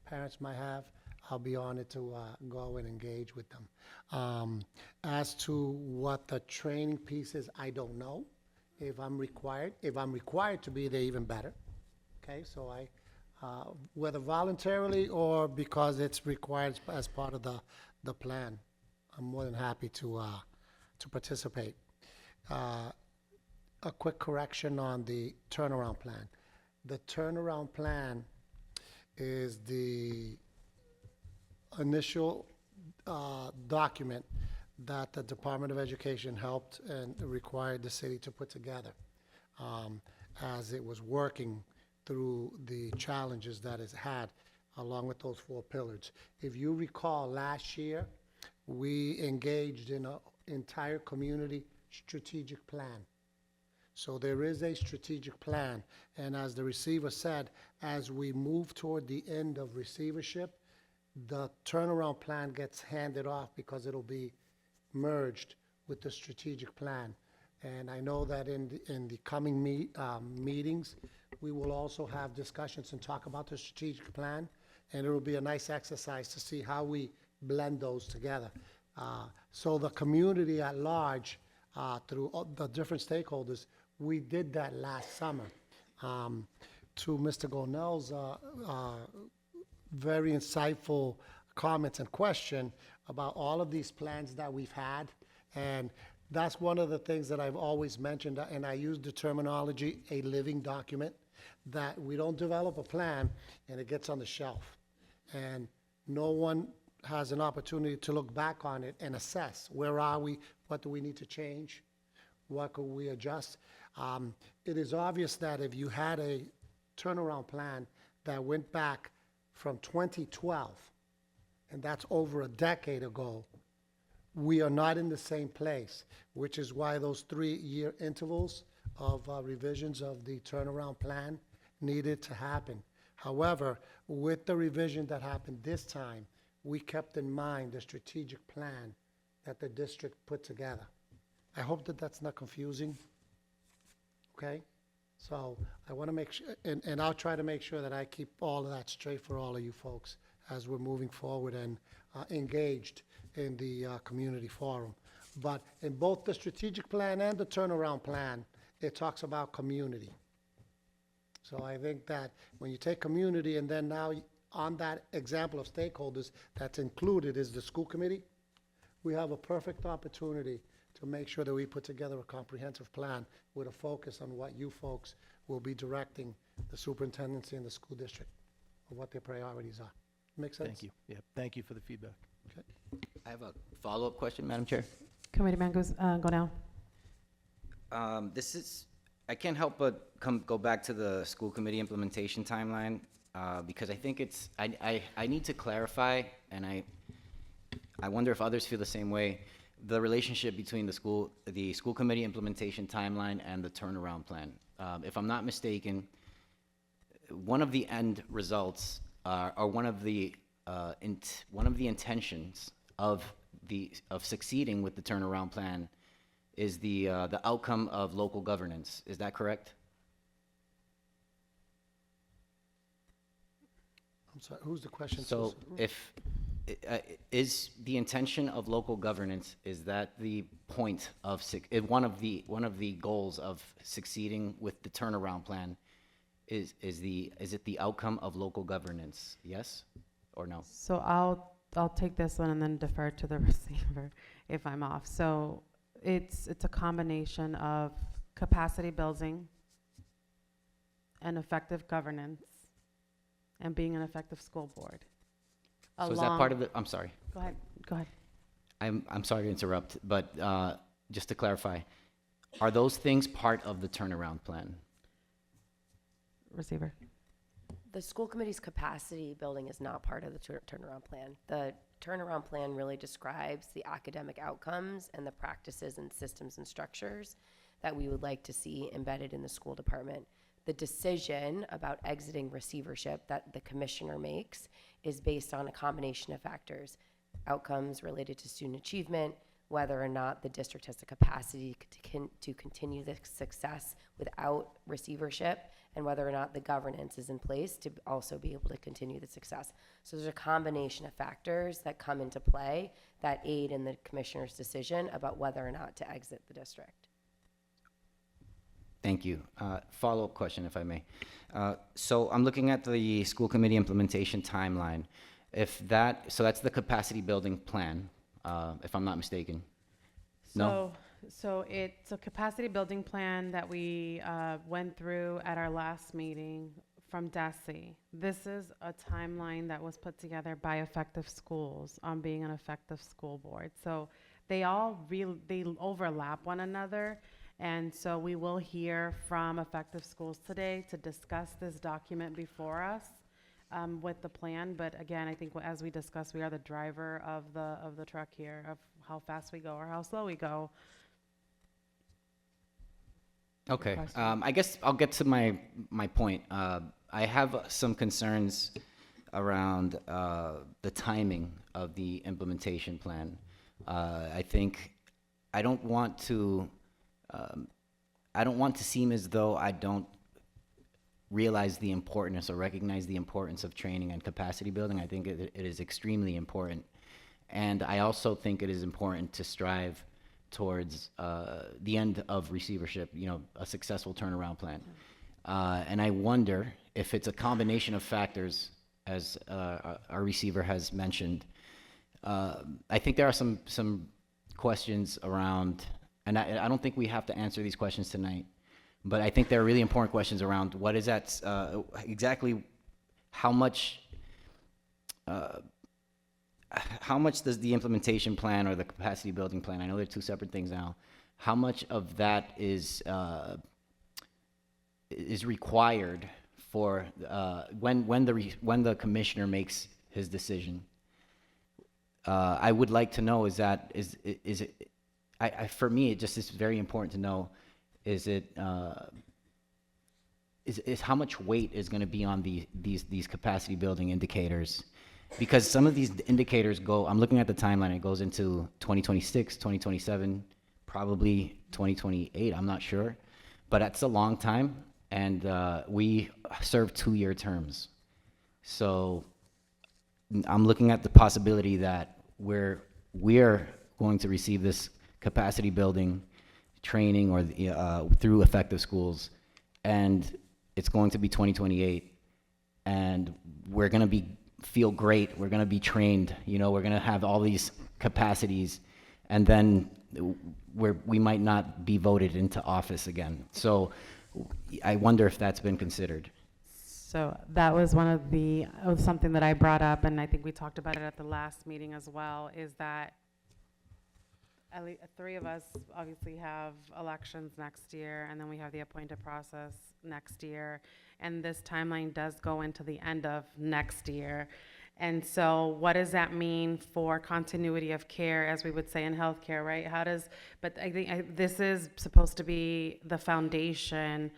Speaker 5: parents might have, I'll be honored to go and engage with them. As to what the training piece is, I don't know if I'm required. If I'm required to be there, even better. Okay, so whether voluntarily or because it's required as part of the plan, I'm more than happy to participate. A quick correction on the turnaround plan. The turnaround plan is the initial document that the Department of Education helped and required the city to put together as it was working through the challenges that it's had along with those 4 pillars. If you recall, last year, we engaged in an entire community strategic plan. So there is a strategic plan, and as the receiver said, as we move toward the end of receivership, the turnaround plan gets handed off because it'll be merged with the strategic plan. And I know that in the coming meetings, we will also have discussions and talk about the strategic plan, and it will be a nice exercise to see how we blend those together. So the community at large, through all the different stakeholders, we did that last summer. To Mr. Gonell's very insightful comments and question about all of these plans that we've had, and that's one of the things that I've always mentioned, and I use the terminology, a living document, that we don't develop a plan and it gets on the shelf. And no one has an opportunity to look back on it and assess, where are we, what do we need to change, what could we adjust? It is obvious that if you had a turnaround plan that went back from 2012, and that's over a decade ago, we are not in the same place, which is why those 3-year intervals of revisions of the turnaround plan needed to happen. However, with the revision that happened this time, we kept in mind the strategic plan that the district put together. I hope that that's not confusing, okay? So I want to make sure, and I'll try to make sure that I keep all of that straight for all of you folks as we're moving forward and engaged in the community forum. But in both the strategic plan and the turnaround plan, it talks about community. So I think that when you take community and then now on that example of stakeholders that's included is the school committee, we have a perfect opportunity to make sure that we put together a comprehensive plan with a focus on what you folks will be directing the superintendency and the school district, or what their priorities are. Make sense?
Speaker 10: Thank you. Yeah, thank you for the feedback.
Speaker 7: I have a follow-up question, Madam Chair.
Speaker 1: Committeeman go down.
Speaker 7: I can't help but go back to the school committee implementation timeline, because I think I need to clarify, and I wonder if others feel the same way, the relationship between the school committee implementation timeline and the turnaround plan. If I'm not mistaken, one of the end results, or one of the intentions of succeeding with the turnaround plan is the outcome of local governance. Is that correct?
Speaker 5: I'm sorry, who's the question?
Speaker 7: So if, is the intention of local governance, is that the point of, one of the goals of succeeding with the turnaround plan, is it the outcome of local governance? Yes or no?
Speaker 1: So I'll take this one and then defer to the receiver if I'm off. So it's a combination of capacity building and effective governance and being an effective school board.
Speaker 7: So is that part of the, I'm sorry.
Speaker 1: Go ahead.
Speaker 7: I'm sorry to interrupt, but just to clarify, are those things part of the turnaround plan?
Speaker 1: Receiver.
Speaker 9: The school committee's capacity building is not part of the turnaround plan. The turnaround plan really describes the academic outcomes and the practices and systems and structures that we would like to see embedded in the school department. The decision about exiting receivership that the commissioner makes is based on a combination of factors: outcomes related to student achievement, whether or not the district has the capacity to continue the success without receivership, and whether or not the governance is in place to also be able to continue the success. So there's a combination of factors that come into play that aid in the commissioner's decision about whether or not to exit the district.
Speaker 7: Thank you. Follow-up question, if I may. So I'm looking at the school committee implementation timeline. So that's the capacity building plan, if I'm not mistaken. No?
Speaker 1: So it's a capacity building plan that we went through at our last meeting from DESE. This is a timeline that was put together by Effective Schools on being an effective school board. So they overlap one another. And so we will hear from Effective Schools today to discuss this document before us with the plan. But again, I think as we discussed, we are the driver of the truck here, of how fast we go or how slow we go.
Speaker 7: Okay.
Speaker 1: Question.
Speaker 7: I guess I'll get to my point. I have some concerns around the timing of the implementation plan. I think I don't want to seem as though I don't realize the importance or recognize the importance of training and capacity building. I think it is extremely important. And I also think it is important to strive towards the end of receivership, a successful turnaround plan. And I wonder if it's a combination of factors, as our receiver has mentioned. I think there are some questions around, and I don't think we have to answer these questions tonight, but I think there are really important questions around what is that, exactly how much does the implementation plan or the capacity building plan, I know they're two separate things now, how much of that is required for when the commissioner makes his decision? I would like to know, for me, it just is very important to know, is how much weight is going to be on these capacity building indicators? Because some of these indicators I'm looking at the timeline, it goes into 2026, 2027, probably 2028, I'm not sure. But that's a long time, and we serve 2-year terms. So I'm looking at the possibility that we're going to receive this capacity building training or through Effective Schools, and it's going to be 2028, and we're going to feel great, we're going to be trained, we're going to have all these capacities, and then we might not be voted into office again. So I wonder if that's been considered.
Speaker 1: So that was something that I brought up, and I think we talked about it at the last meeting as well, is that at least three of us obviously have elections next year, and then we have the appointed process next year. And this timeline does go into the end of next year. And so what does that mean for continuity of care, as we would say in healthcare, right? But I think this is supposed to be the foundation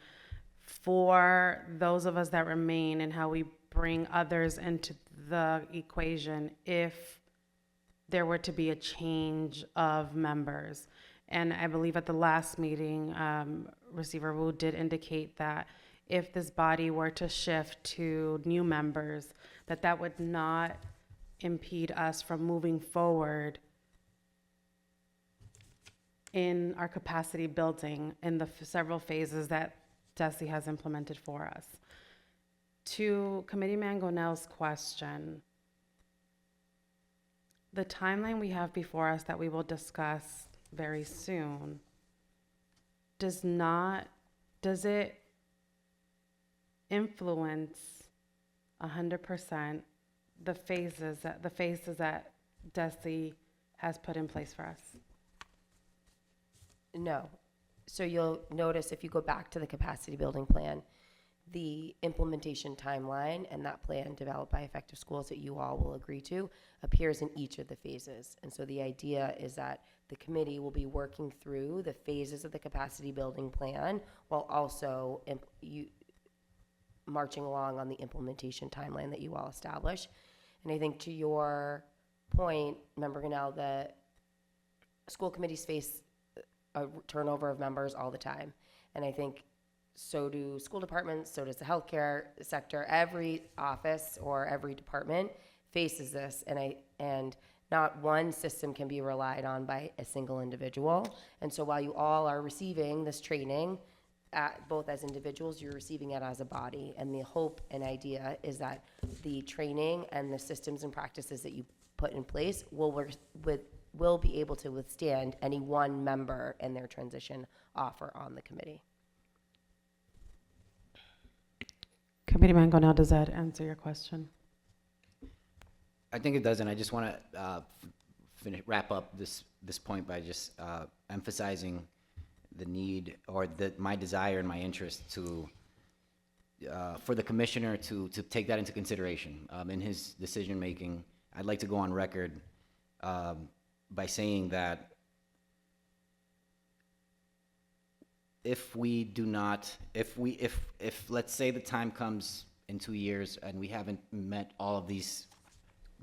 Speaker 1: for those of us that remain, and how we bring others into the equation if there were to be a change of members. And I believe at the last meeting, Receiver Wu did indicate that if this body were to shift to new members, that would not impede us from moving forward in our capacity building in the several phases that DESI has implemented for us. To Committeeman Gonell's question, the timeline we have before us that we will discuss very soon does it influence 100% the phases that DESI has put in place for us?
Speaker 9: No. So you'll notice if you go back to the capacity building plan, the implementation timeline and that plan developed by Effective Schools that you all will agree to appears in each of the phases. And so the idea is that the committee will be working through the phases of the capacity building plan while also marching along on the implementation timeline that you all establish. And I think to your point, Member Gonell, the school committees face a turnover of members all the time. And I think so do school departments, so does the healthcare sector. Every office or every department faces this, and not one system can be relied on by a single individual. And so while you all are receiving this training, both as individuals, you're receiving it as a body. And the hope and idea is that the training and the systems and practices that you put in place will be able to withstand any one member and their transition offer on the committee.
Speaker 1: Committeeman Gonell, does that answer your question?
Speaker 7: I think it does, and I just want to wrap up this point by just emphasizing the need, or my desire and my interest to for the commissioner to take that into consideration in his decision making. I'd like to go on record by saying that if let's say the time comes in 2 years and we haven't met all of these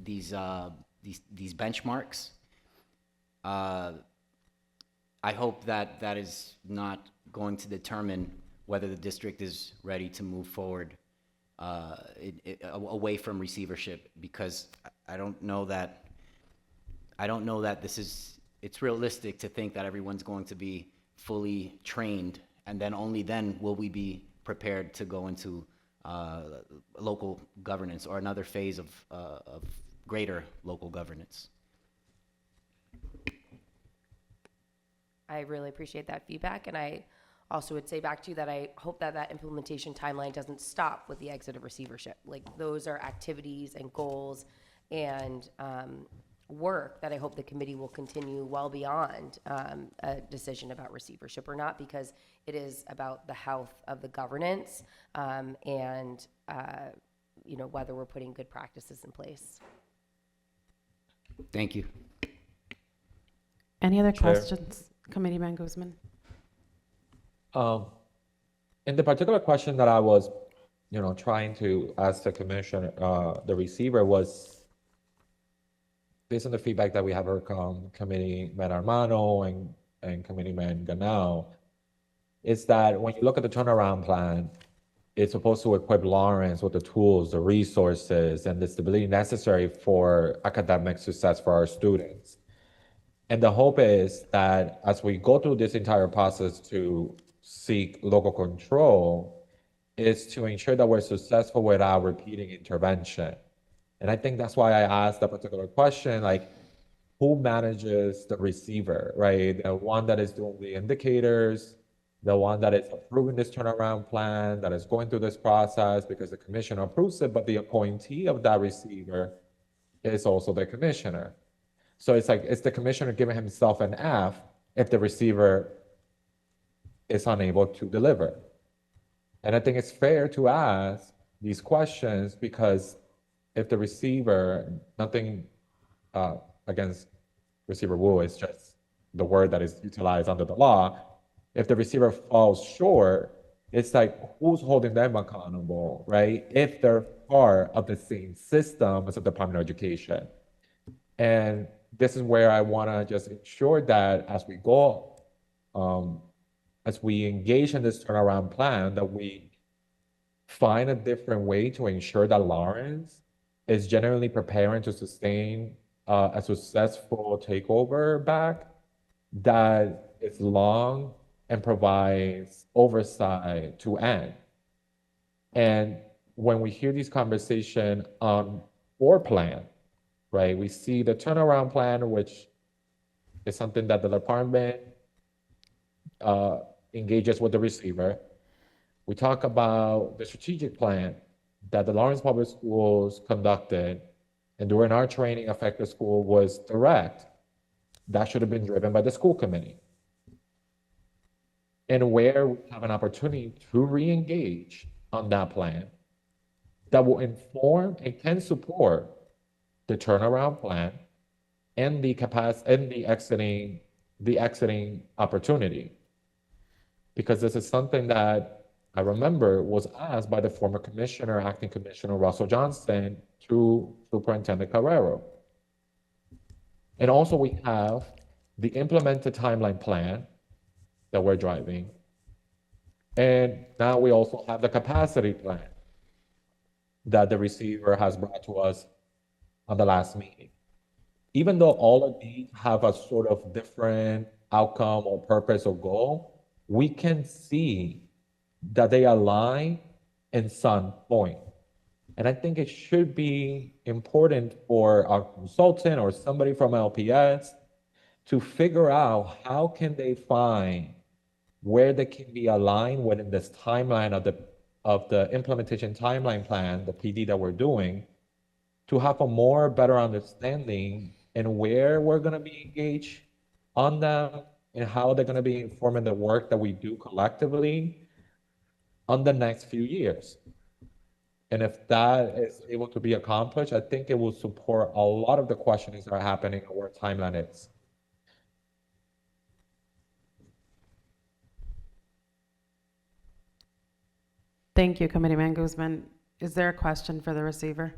Speaker 7: benchmarks, I hope that is not going to determine whether the district is ready to move forward away from receivership, because I don't know that it's realistic to think that everyone's going to be fully trained, and then only then will we be prepared to go into local governance or another phase of greater local governance.
Speaker 9: I really appreciate that feedback, and I also would say back to you that I hope that implementation timeline doesn't stop with the exit of receivership. Like, those are activities and goals and work that I hope the committee will continue well beyond a decision about receivership or not, because it is about the health of the governance and whether we're putting good practices in place.
Speaker 7: Thank you.
Speaker 1: Any other
Speaker 3: Chair.
Speaker 1: questions, Committeeman Guzman?
Speaker 3: In the particular question that I was, trying to ask the commission, the receiver, was based on the feedback that we have heard from Committeeman Armano and Committeeman Ganao, is that when you look at the turnaround plan, it's supposed to equip Lawrence with the tools, the resources, and the stability necessary for academic success for our students. And the hope is that as we go through this entire process to seek local control, is to ensure that we're successful without repeating intervention. And I think that's why I asked that particular question, like, who manages the receiver, right? The one that is doing the indicators, the one that is approving this turnaround plan, that is going through this process because the commissioner approves it, but the appointee of that receiver is also the commissioner. So it's like, it's the commissioner giving himself an F if the receiver is unable to deliver. And I think it's fair to ask these questions because if the receiver, nothing against receiver Wu, is just the word that is utilized under the law. If the receiver falls short, it's like, who's holding them accountable, right? If they're part of the same system as the Department of Education. And this is where I want to just ensure that as we go, as we engage in this turnaround plan, that we find a different way to ensure that Lawrence is genuinely preparing to sustain a successful takeover back that is long and provides oversight to end. And when we hear these conversations on our plan, right, we see the turnaround plan, which is something that the department engages with the receiver. We talk about the strategic plan that the Lawrence Public Schools conducted, and during our training, Effective School was direct. That should have been driven by the school committee. And where we have an opportunity to re-engage on that plan that will inform and can support the turnaround plan and the capacity and the exiting opportunity. Because this is something that I remember was asked by the former commissioner, acting commissioner Russell Johnston, to Superintendent Carrero. And also we have the implemented timeline plan that we're driving. And now we also have the capacity plan that the receiver has brought to us on the last meeting. Even though all of these have a sort of different outcome or purpose or goal, we can see that they align in some point. And I think it should be important for our consultant or somebody from LPS to figure out how can they find where they can be aligned within this timeline of the implementation timeline plan, the PD that we're doing, to have a more better understanding and where we're going to be engaged on them and how they're going to be informing the work that we do collectively on the next few years. And if that is able to be accomplished, I think it will support a lot of the questionings that are happening and where timeline is.
Speaker 1: Thank you, Committeeman Guzman. Is there a question for the receiver?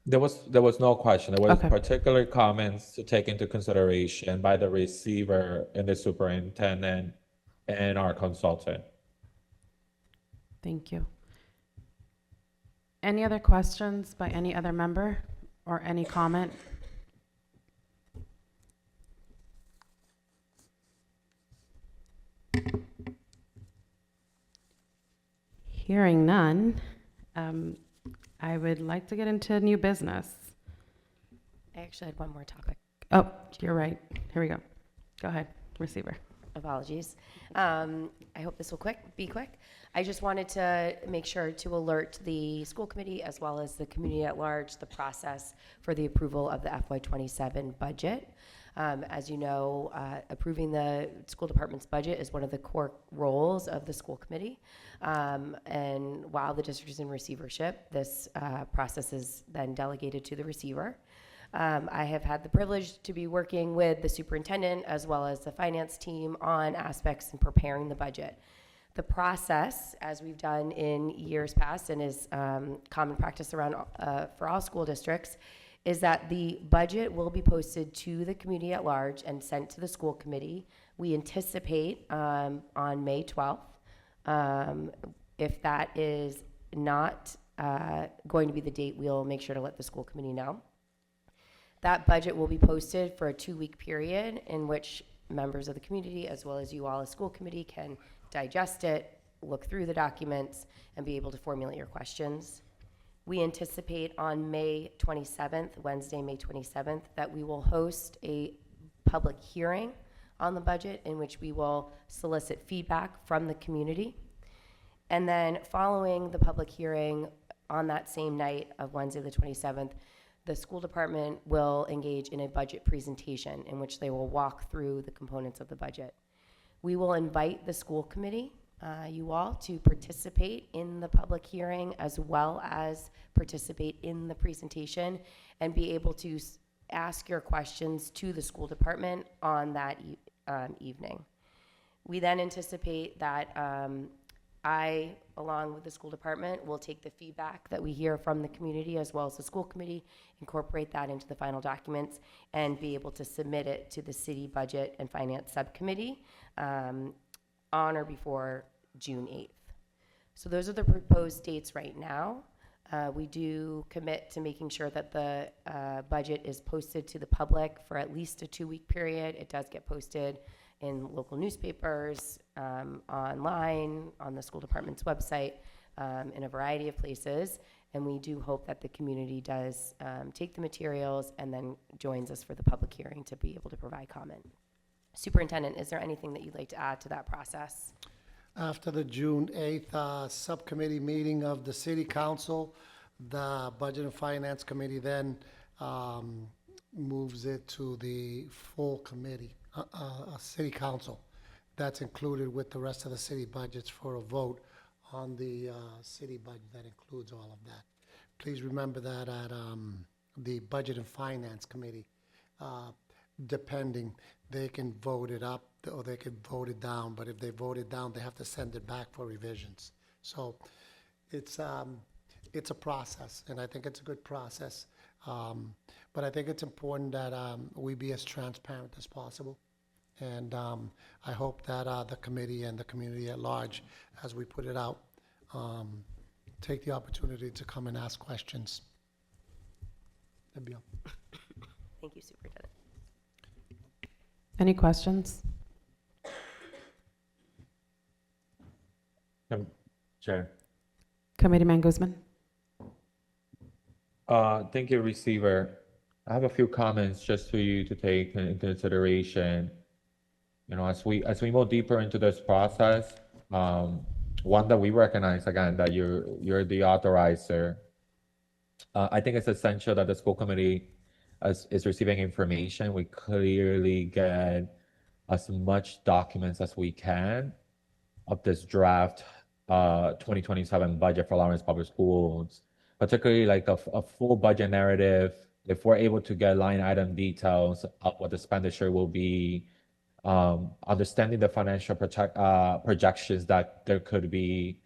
Speaker 3: There was no question. There was
Speaker 1: Okay.
Speaker 3: particular comments to take into consideration by the receiver and the superintendent and our consultant.
Speaker 1: Thank you. Any other questions by any other member or any comment? Hearing none, I would like to get into new business.
Speaker 9: I actually had one more topic.
Speaker 1: Oh, you're right. Here we go. Go ahead, receiver.
Speaker 9: Apologies. I hope this will be quick. I just wanted to make sure to alert the school committee as well as the community at large the process for the approval of the FY27 budget. As you know, approving the school department's budget is one of the core roles of the school committee. And while the district is in receivership, this process is then delegated to the receiver. I have had the privilege to be working with the superintendent as well as the finance team on aspects in preparing the budget. The process, as we've done in years past and is common practice around for all school districts, is that the budget will be posted to the community at large and sent to the school committee. We anticipate on May 12th. If that is not going to be the date, we'll make sure to let the school committee know. That budget will be posted for a 2-week period in which members of the community, as well as you all as school committee, can digest it, look through the documents, and be able to formulate your questions. We anticipate on May 27th, Wednesday, May 27th, that we will host a public hearing on the budget in which we will solicit feedback from the community. And then following the public hearing on that same night of Wednesday, the 27th, the school department will engage in a budget presentation in which they will walk through the components of the budget. We will invite the school committee, you all, to participate in the public hearing as well as participate in the presentation and be able to ask your questions to the school department on that evening. We then anticipate that I, along with the school department, will take the feedback that we hear from the community as well as the school committee, incorporate that into the final documents, and be able to submit it to the City Budget and Finance Subcommittee on or before June 8th. So those are the proposed dates right now. We do commit to making sure that the budget is posted to the public for at least a 2-week period. It does get posted in local newspapers, online, on the school department's website, in a variety of places. And we do hope that the community does take the materials and then joins us for the public hearing to be able to provide comment. Superintendent, is there anything that you'd like to add to that process?
Speaker 5: After the June 8th subcommittee meeting of the city council, the Budget and Finance Committee then moves it to the full committee, city council. That's included with the rest of the city budgets for a vote on the city budget that includes all of that. Please remember that at the Budget and Finance Committee, depending, they can vote it up or they can vote it down, but if they vote it down, they have to send it back for revisions. So it's a process, and I think it's a good process. But I think it's important that we be as transparent as possible. And I hope that the committee and the community at large, as we put it out, take the opportunity to come and ask questions. That'd be all.
Speaker 9: Thank you, Superintendent.
Speaker 1: Any questions?
Speaker 3: Chair.
Speaker 1: Committeeman Guzman?
Speaker 3: Thank you, Receiver. I have a few comments just for you to take into consideration. You know, as we move deeper into this process, one that we recognize again that you're the authorizer. I think it's essential that the school committee is receiving information. We clearly get as much documents as we can of this draft 2027 budget for Lawrence Public Schools, particularly like a full budget narrative. If we're able to get line item details of what the expenditure will be, understanding the financial projections that there could be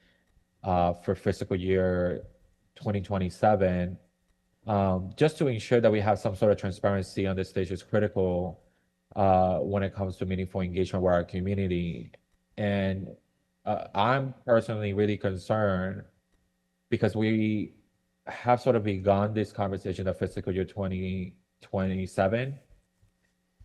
Speaker 3: for fiscal year 2027, just to ensure that we have some sort of transparency on this stage is critical when it comes to meaningful engagement with our community. And I'm personally really concerned because we have sort of begun this conversation of fiscal year 2027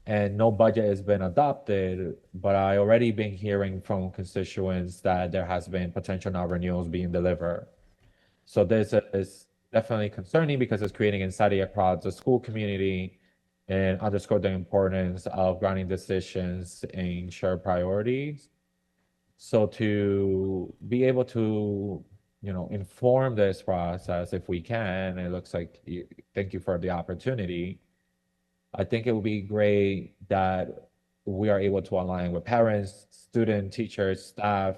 Speaker 3: and no budget has been adopted, but I already been hearing from constituents that there has been potential non-renewals being delivered. So this is definitely concerning because it's creating anxiety across the school community and underscore the importance of grounding decisions in shared priorities. So to be able to, you know, inform this process if we can, it looks like thank you for the opportunity. I think it would be great that we are able to align with parents, students, teachers, staff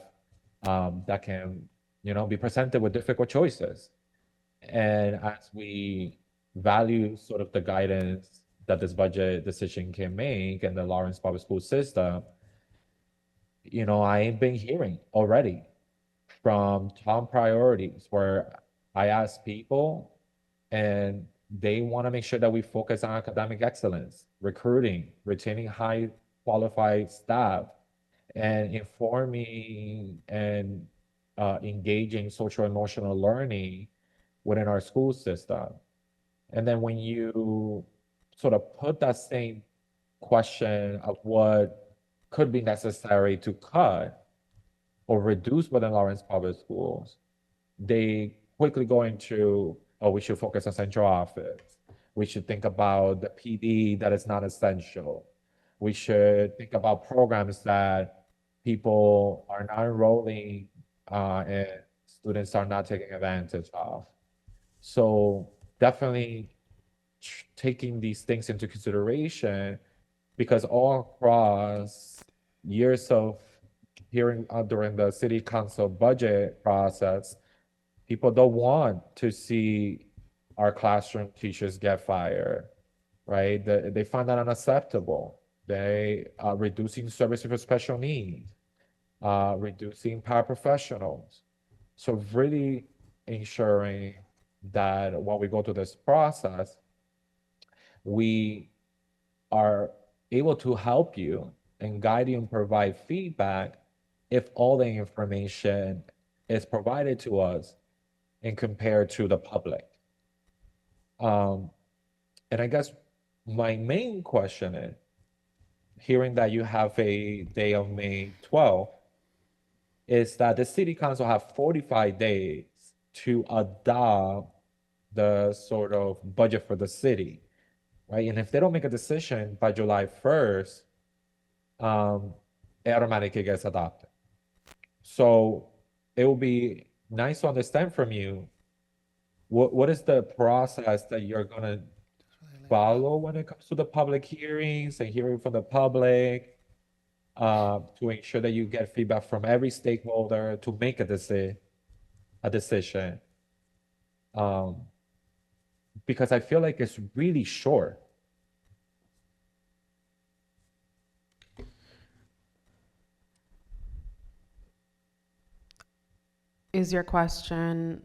Speaker 3: that can, you know, be presented with difficult choices. And as we value sort of the guidance that this budget decision can make in the Lawrence Public School system, you know, I've been hearing already from top priorities where I ask people and they want to make sure that we focus on academic excellence, recruiting, retaining high qualified staff, and informing and engaging social emotional learning within our school system. And then when you sort of put that same question of what could be necessary to cut or reduce within Lawrence Public Schools, they quickly go into oh, we should focus on central office. We should think about the PD that is not essential. We should think about programs that people are not enrolling, and students are not taking advantage of. So definitely taking these things into consideration, because all across years of hearing during the city council budget process, people don't want to see our classroom teachers get fired, right? They find that unacceptable. They are reducing services for special needs, reducing paraprofessionals. So really ensuring that when we go through this process, we are able to help you and guide you and provide feedback if all the information is provided to us and compared to the public. And I guess my main question is, hearing that you have a day of May 12th, is that the city council have 45 days to adopt the sort of budget for the city, right? And if they don't make a decision by July 1st, it automatically gets adopted. So it will be nice to understand from you, what is the process that you're gonna follow when it comes to the public hearings and hearing from the public, to ensure that you get feedback from every stakeholder to make a decision. Because I feel like it's really short.
Speaker 1: Is your question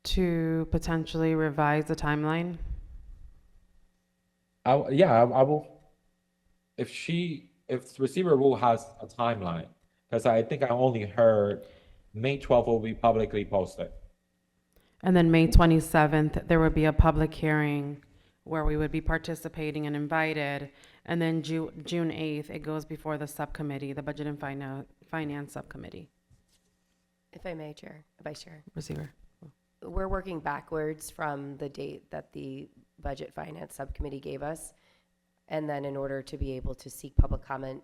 Speaker 1: to potentially revise the timeline?
Speaker 3: I will, if the receiver rule has a timeline, because I think I only heard May 12th will be publicly posted.
Speaker 1: And then May 27th, there would be a public hearing where we would be participating and invited. And then June 8th, it goes before the subcommittee, the Budget and Finance Subcommittee.
Speaker 9: If I may, Vice Chair.
Speaker 1: Receiver.
Speaker 9: We're working backwards from the date that the Budget Finance Subcommittee gave us. And then in order to be able to seek public comment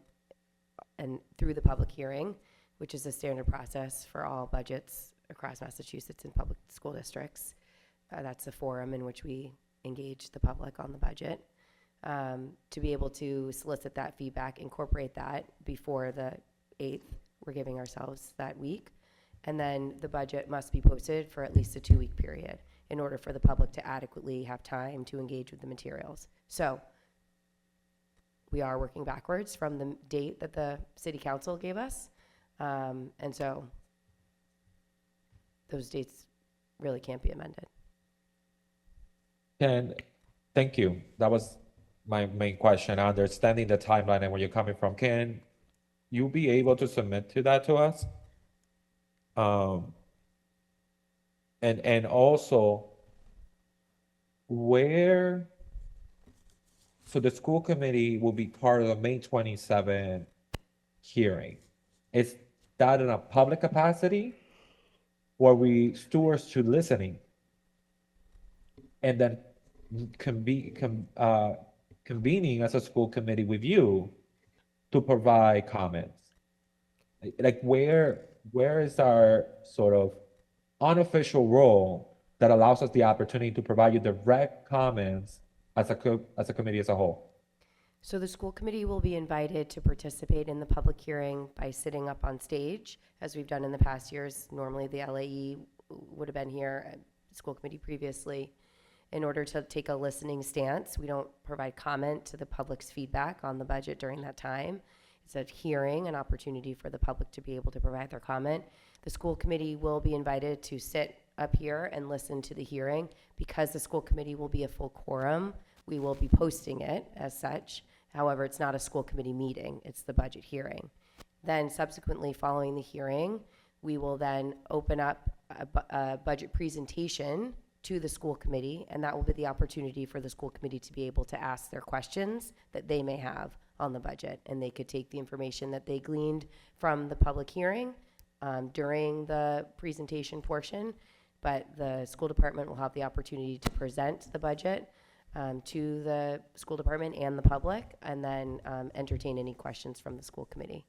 Speaker 9: and through the public hearing, which is a standard process for all budgets across Massachusetts and public school districts, that's a forum in which we engage the public on the budget. To be able to solicit that feedback, incorporate that before the 8th, we're giving ourselves that week. And then the budget must be posted for at least a 2-week period in order for the public to adequately have time to engage with the materials. So we are working backwards from the date that the city council gave us. And so those dates really can't be amended.
Speaker 3: And thank you. That was my main question, understanding the timeline and where you're coming from. Can you be able to submit that to us? And also, so the school committee will be part of the May 27 hearing. Is that in a public capacity, or are we stewards to listening? And then convening as a school committee with you to provide comments? Like where is our sort of unofficial role that allows us the opportunity to provide you direct comments as a committee as a whole?
Speaker 9: So the school committee will be invited to participate in the public hearing by sitting up on stage, as we've done in the past years. Normally, the LAE would have been here at the school committee previously. In order to take a listening stance, we don't provide comment to the public's feedback on the budget during that time. It's a hearing, an opportunity for the public to be able to provide their comment. The school committee will be invited to sit up here and listen to the hearing. Because the school committee will be a full quorum, we will be posting it as such. However, it's not a school committee meeting, it's the budget hearing. Then subsequently following the hearing, we will then open up a budget presentation to the school committee, and that will be the opportunity for the school committee to be able to ask their questions that they may have on the budget. And they could take the information that they gleaned from the public hearing during the presentation portion, but the school department will have the opportunity to present the budget to the school department and the public, and then entertain any questions from the school committee.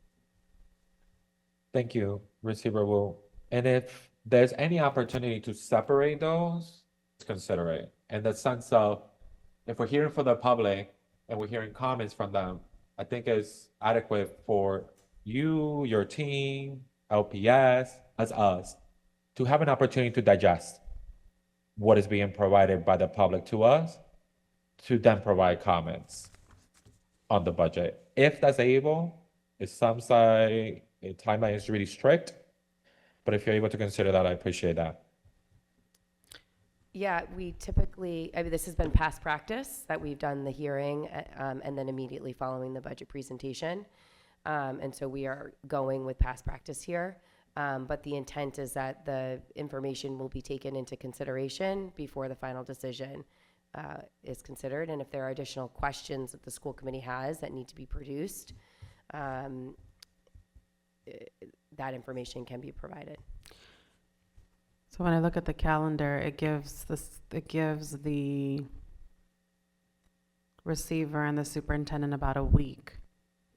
Speaker 3: Thank you, Receiver Wu. And if there's any opportunity to separate those, consider it. In the sense of, if we're hearing from the public and we're hearing comments from them, I think it's adequate for you, your team, LPS, as us, to have an opportunity to digest what is being provided by the public to us, to then provide comments on the budget. If that's able, it sounds like a timeline is really strict, but if you're able to consider that, I appreciate that.
Speaker 9: Yeah, we typically, I mean, this has been past practice that we've done the hearing and then immediately following the budget presentation. And so we are going with past practice here. But the intent is that the information will be taken into consideration before the final decision is considered. And if there are additional questions that the school committee has that need to be produced, that information can be provided.
Speaker 1: So when I look at the calendar, it gives the receiver and the superintendent about a week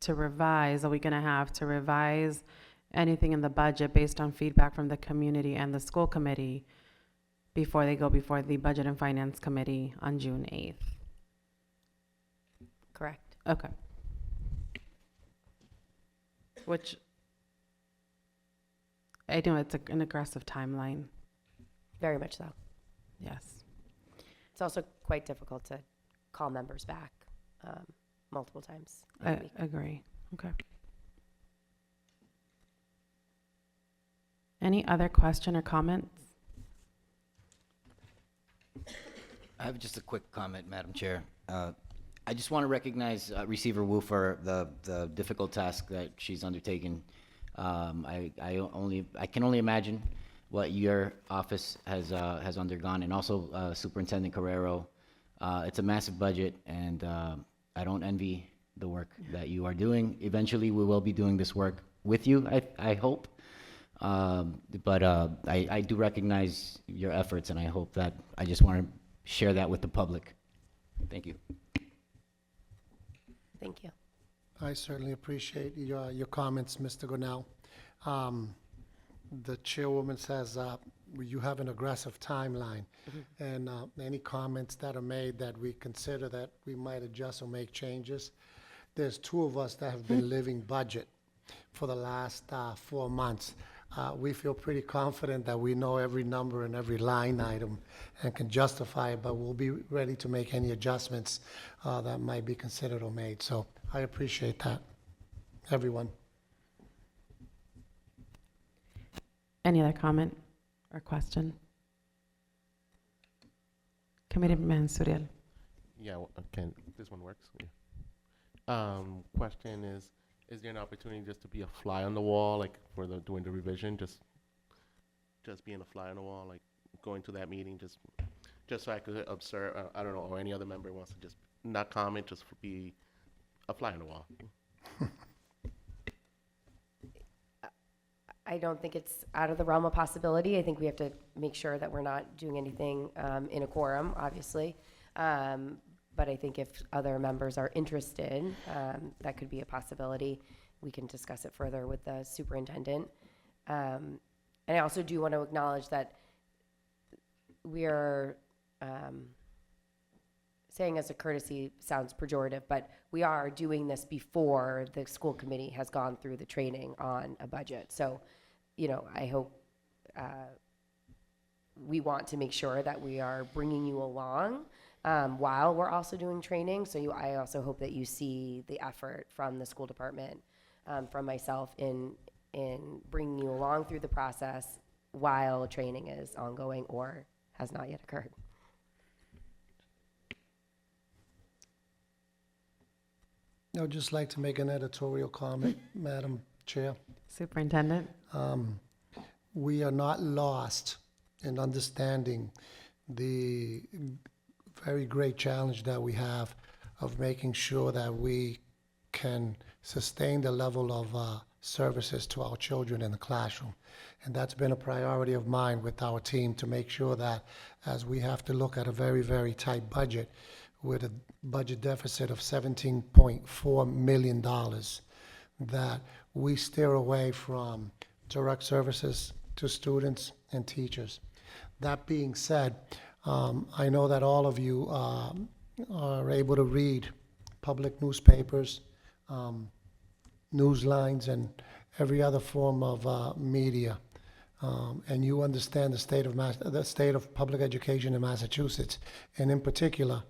Speaker 1: to revise, a week and a half to revise anything in the budget based on feedback from the community and the school committee before they go before the Budget and Finance Committee on June 8th.
Speaker 9: Correct.
Speaker 1: Okay. Which, I know it's an aggressive timeline.
Speaker 9: Very much so.
Speaker 1: Yes.
Speaker 9: It's also quite difficult to call members back multiple times in a
Speaker 1: I
Speaker 9: week.
Speaker 1: agree. Okay. Any other question or comments?
Speaker 7: I have just a quick comment, Madam Chair. I just want to recognize Receiver Wu for the difficult task that she's undertaken. I can only imagine what your office has undergone, and also Superintendent Carrero. It's a massive budget, and I don't envy the work that you are doing. Eventually, we will be doing this work with you, I hope. But I do recognize your efforts, and I hope that I just want to share that with the public. Thank you.
Speaker 9: Thank you.
Speaker 5: I certainly appreciate your comments, Mr. Gonell. The chairwoman says you have an aggressive timeline, and any comments that are made that we consider that we might adjust or make changes. There's two of us that have been living budget for the last 4 months. We feel pretty confident that we know every number and every line item and can justify it, but we'll be ready to make any adjustments that might be considered or made. So I appreciate that, everyone.
Speaker 1: Any other comment or question? Committeeman Suriel.
Speaker 8: Yeah, can this one works? Yeah. Question is there an opportunity just to be a fly on the wall, like for doing the revision, just being a fly on the wall, like going to that meeting, just so I could observe? I don't know, or any other member wants to just not comment, just be a fly on the wall.
Speaker 9: I don't think it's out of the realm of possibility. I think we have to make sure that we're not doing anything in a quorum, obviously. But I think if other members are interested, that could be a possibility. We can discuss it further with the superintendent. And I also do want to acknowledge that we are saying as a courtesy sounds pejorative, but we are doing this before the school committee has gone through the training on a budget. So, I hope we want to make sure that we are bringing you along while we're also doing training. So I also hope that you see the effort from the school department, from myself in bringing you along through the process while training is ongoing or has not yet occurred.
Speaker 5: I would just like to make an editorial comment, Madam Chair.
Speaker 1: Superintendent.
Speaker 5: We are not lost in understanding the very great challenge that we have of making sure that we can sustain the level of services to our children in the classroom. And that's been a priority of mine with our team to make sure that as we have to look at a very, very tight budget with a budget deficit of $17.4 million, that we steer away from direct services to students and teachers. That being said, I know that all of you are able to read public newspapers, news lines, and every other form of media, and you understand the state of public education in Massachusetts, and in particular,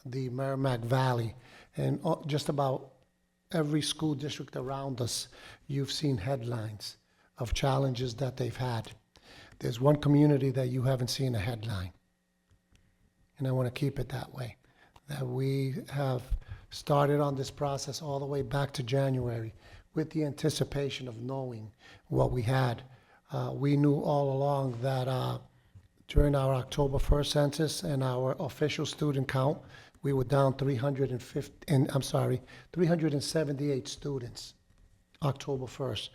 Speaker 5: the Merrimack Valley, and just about every school district around us. You've seen headlines of challenges that they've had. There's one community that you haven't seen a headline, and I want to keep it that way, that we have started on this process all the way back to January with the anticipation of knowing what we had. We knew all along that during our October 1st census and our official student count, we were down 378 students, October 1st.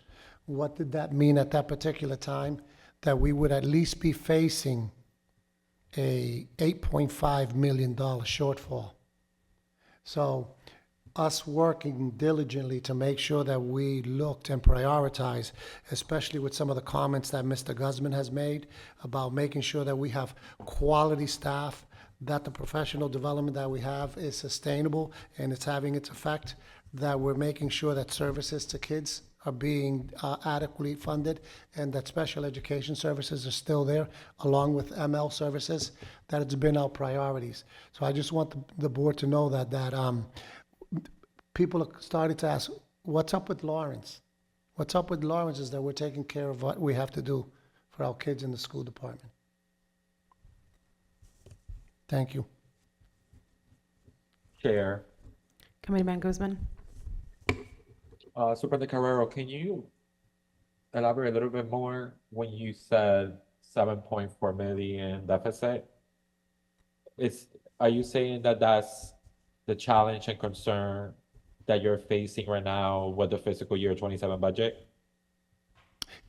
Speaker 5: What did that mean at that particular time? That we would at least be facing a $8.5 million shortfall. So us working diligently to make sure that we looked and prioritized, especially with some of the comments that Mr. Guzman has made about making sure that we have quality staff, that the professional development that we have is sustainable and it's having its effect, that we're making sure that services to kids are being adequately funded, and that special education services are still there, along with ML services, that it's been our priorities. So I just want the board to know that people are starting to ask, what's up with Lawrence? What's up with Lawrence is that we're taking care of what we have to do for our kids in the school department. Thank you.
Speaker 3: Chair.
Speaker 1: Committeeman Guzman.
Speaker 3: Superintendent Carrero, can you elaborate a little bit more when you said 7.4 million deficit? Are you saying that that's the challenge and concern that you're facing right now with the fiscal year 27 budget?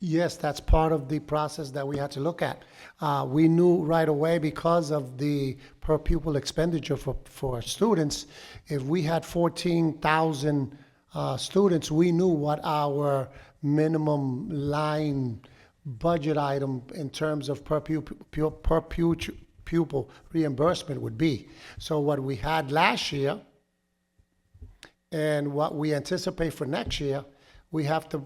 Speaker 5: Yes, that's part of the process that we had to look at. We knew right away, because of the per pupil expenditure for students, if we had 14,000 students, we knew what our minimum line budget item in terms of per pupil reimbursement would be. So what we had last year and what we anticipate for next year, we have to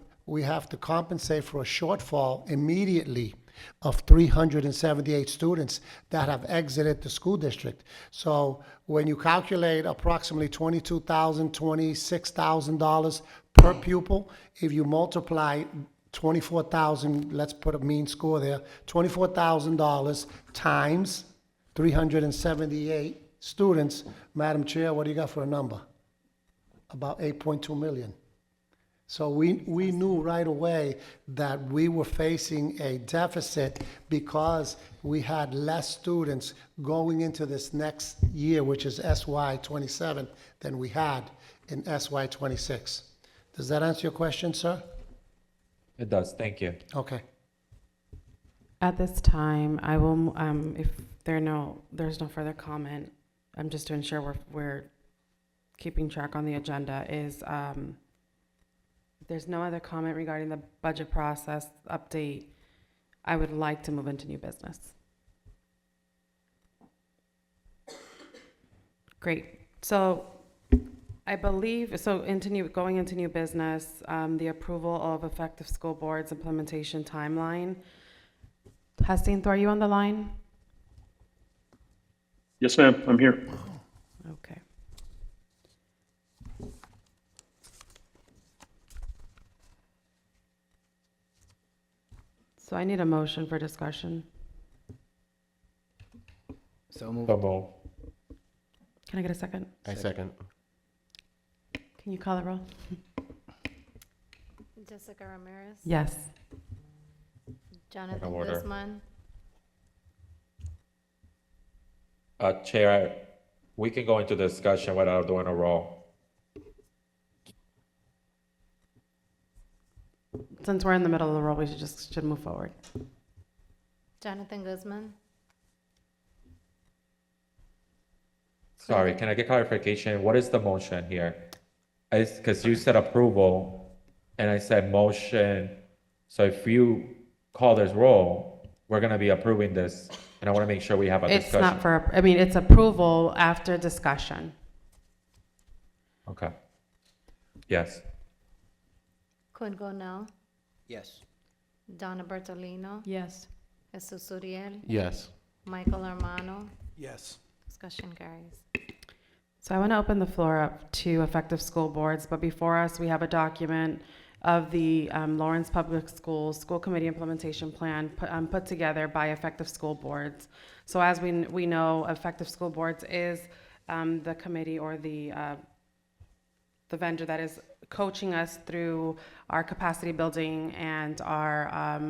Speaker 5: compensate for a shortfall immediately of 378 students that have exited the school district. So when you calculate approximately $22,000, $26,000 per pupil, if you multiply 24,000, let's put a mean score there, $24,000 times 378 students, Madam Chair, what do you got for a number? About 8.2 million. So we knew right away that we were facing a deficit because we had less students going into this next year, which is SY 27, than we had in SY 26. Does that answer your question, sir?
Speaker 3: It does, thank you.
Speaker 5: Okay.
Speaker 1: At this time, I will, if there's no further comment, just to ensure we're keeping track on the agenda, is if there's no other comment regarding the budget process update, I would like to move into new business. Great. So I believe, going into new business, the approval of effective school boards implementation timeline. Hastings, are you on the line?
Speaker 11: Yes, ma'am, I'm here.
Speaker 1: Okay. So I need a motion for discussion.
Speaker 7: So moved.
Speaker 3: So move.
Speaker 1: Can I get a second?
Speaker 8: I second.
Speaker 1: Can you call the roll?
Speaker 2: Jessica Ramirez.
Speaker 1: Yes.
Speaker 2: Jonathan
Speaker 3: order.
Speaker 2: Guzman.
Speaker 3: Chair, we can go into discussion without doing a roll.
Speaker 1: Since we're in the middle of the roll, we should move forward.
Speaker 2: Jonathan Guzman,
Speaker 3: Sorry, can I get clarification? What is the motion here? Because you said approval, and I said motion. So if you call this roll, we're gonna be approving this, and I want to make sure we have a
Speaker 1: It's
Speaker 3: discussion.
Speaker 1: not for, I mean, it's approval after discussion.
Speaker 3: Okay. Yes.
Speaker 2: Quinn Gonell,
Speaker 7: Yes.
Speaker 2: Donna Bertolino,
Speaker 4: Yes.
Speaker 2: Jesus Uriel,
Speaker 8: Yes.
Speaker 2: Michael Armano.
Speaker 10: Yes.
Speaker 2: Discussion carries.
Speaker 1: So I want to open the floor up to effective school boards, but before us, we have a document of the Lawrence Public Schools School Committee Implementation Plan put together by effective school boards. So as we know, effective school boards is the committee or the vendor that is coaching us through our capacity building and our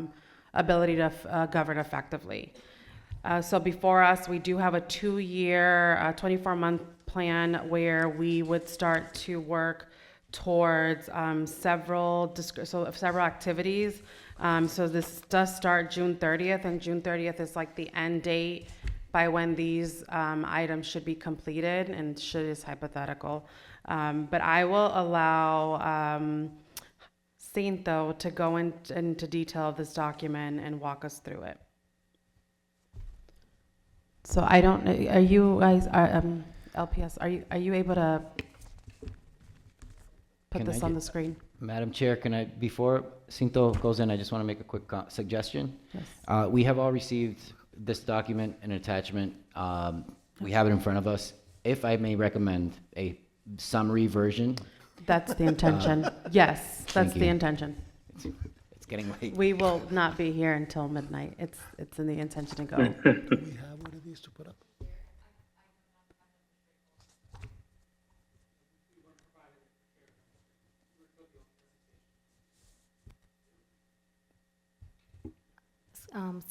Speaker 1: ability to govern effectively. So before us, we do have a 2-year, 24-month plan where we would start to work towards several activities. So this does start June 30th, and June 30th is like the end date by when these items should be completed, and should is hypothetical. But I will allow Cinto to go into detail of this document and walk us through it. So I don't, are you guys, LPS, are you able to put
Speaker 7: Can I
Speaker 1: this on
Speaker 7: get-
Speaker 1: the screen?
Speaker 7: Madam Chair, can I, before Cinto goes in, I just want to make a quick suggestion.
Speaker 1: Yes.
Speaker 7: We have all received this document and attachment. We have it in front of us. If I may recommend a summary version,
Speaker 1: That's the intention. Yes, that's
Speaker 7: Thank
Speaker 1: the
Speaker 7: you.
Speaker 1: intention.
Speaker 7: it's getting late.
Speaker 1: We will not be here until midnight. It's in the intention to go.
Speaker 5: Do we have one of these to put up?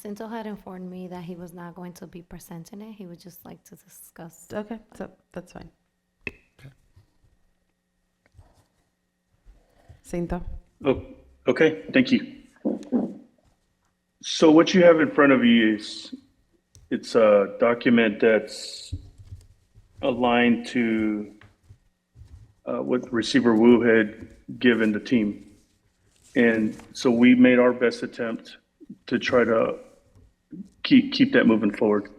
Speaker 2: Cinto had informed me that he was not going to be presenting it. He would just like to discuss.
Speaker 1: Okay, so that's fine. Cinto?
Speaker 11: Oh, okay, thank you. So what you have in front of you is, it's a document that's aligned to what Receiver Wu had given the team. And so we made our best attempt to try to keep that moving forward.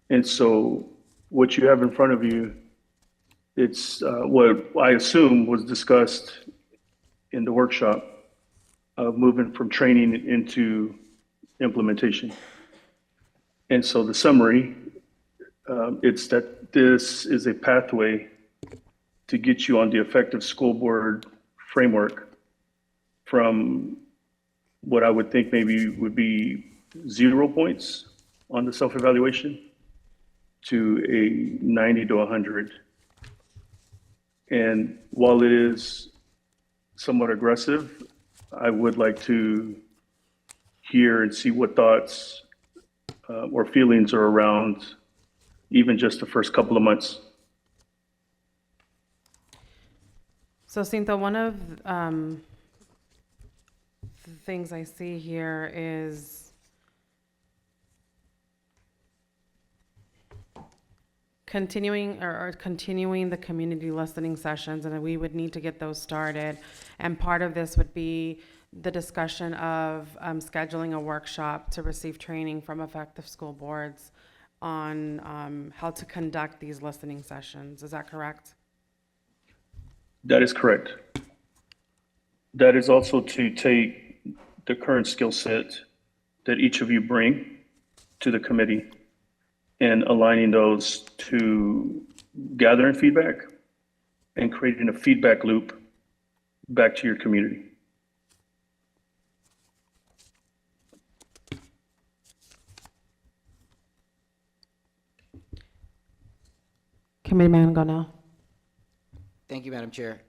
Speaker 11: And so what you have in front of you, it's what I assume was discussed in the workshop of moving from training into implementation. And so the summary, it's that this is a pathway to get you on the effective school board framework from what I would think maybe would be 0 points on the self-evaluation to a 90 to 100. And while it is somewhat aggressive, I would like to hear and see what thoughts or feelings are around even just the first couple of months.
Speaker 1: So Cinto, one of the things I see here is continuing the community listening sessions, and we would need to get those started. And part of this would be the discussion of scheduling a workshop to receive training from effective school boards on how to conduct these listening sessions. Is that correct?
Speaker 11: That is correct. That is also to take the current skill set that each of you bring to the committee and aligning those to gathering feedback and creating a feedback loop back to your community.
Speaker 1: Committeeman Gonell.
Speaker 7: Thank you, Madam Chair.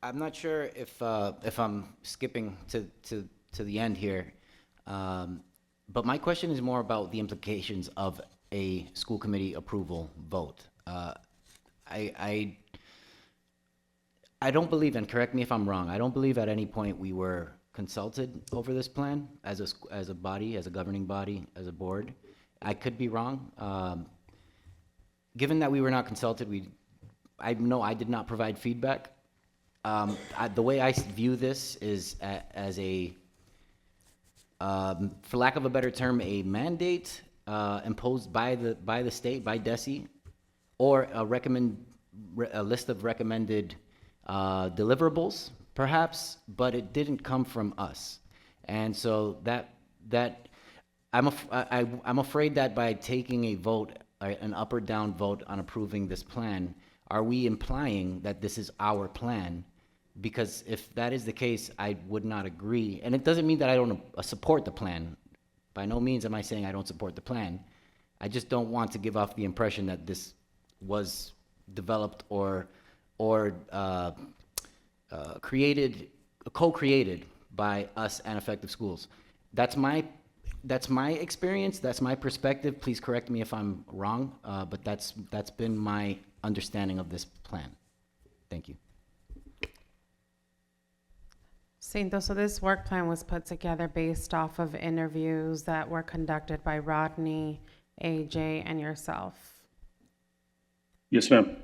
Speaker 7: I'm not sure if I'm skipping to the end here, but my question is more about the implications of a school committee approval vote. I don't believe, and correct me if I'm wrong, I don't believe at any point we were consulted over this plan as as a body, as a governing body, as a board. I could be wrong. Given that we were not consulted, I know I did not provide feedback. The way I view this is as a, for lack of a better term, a mandate imposed by the state, by DESE, or a list of recommended deliverables, perhaps, but it didn't come from us. And so I'm afraid that by taking a vote, an up or down vote on approving this plan, are we implying that this is our plan? Because if that is the case, I would not agree. And it doesn't mean that I don't support the plan. By no means am I saying I don't support the plan. I just don't want to give off the impression that this was developed or co-created by us and Effective Schools. That's my experience. That's my perspective. Please correct me if I'm wrong, but that's been my understanding of this plan. Thank you.
Speaker 1: Cinto, so this work plan was put together based off of interviews that were conducted by Rodney, AJ, and yourself.
Speaker 11: Yes, ma'am.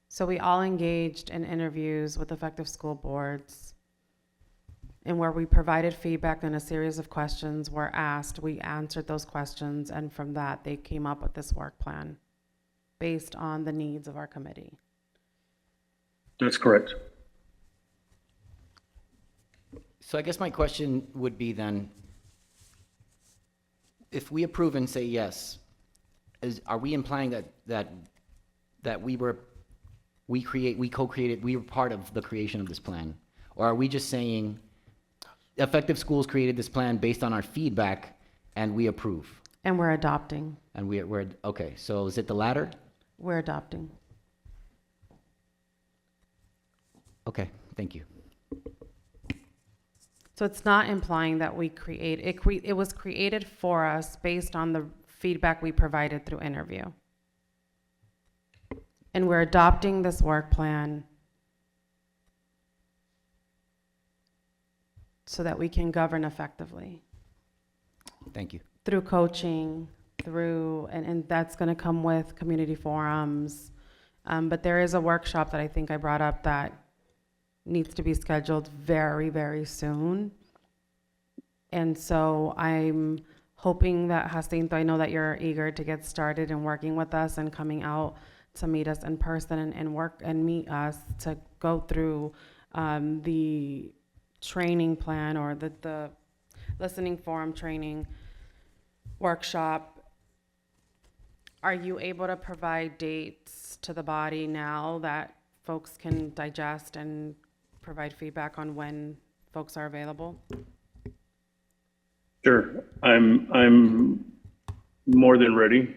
Speaker 1: So we all engaged in interviews with effective school boards, and where we provided feedback and a series of questions were asked, we answered those questions, and from that, they came up with this work plan based on the needs of our committee.
Speaker 11: That's correct.
Speaker 7: So I guess my question would be then, if we approve and say yes, are we implying that we were part of the creation of this plan? Or are we just saying Effective Schools created this plan based on our feedback and we approve?
Speaker 1: And we're adopting.
Speaker 7: And we're okay, so is it the latter?
Speaker 1: We're adopting.
Speaker 7: Okay, thank you.
Speaker 1: So it's not implying that we create, it was created for us based on the feedback we provided through interview. And we're adopting this work plan so that we can govern effectively
Speaker 7: Thank you.
Speaker 1: through coaching, and that's gonna come with community forums. But there is a workshop that I think I brought up that needs to be scheduled very, very soon. And so I'm hoping that, Jacinto, I know that you're eager to get started and working with us and coming out to meet us in person and work and meet us to go through the training plan or the listening forum training workshop. Are you able to provide dates to the body now that folks can digest and provide feedback on when folks are available?
Speaker 11: Sure. I'm more than ready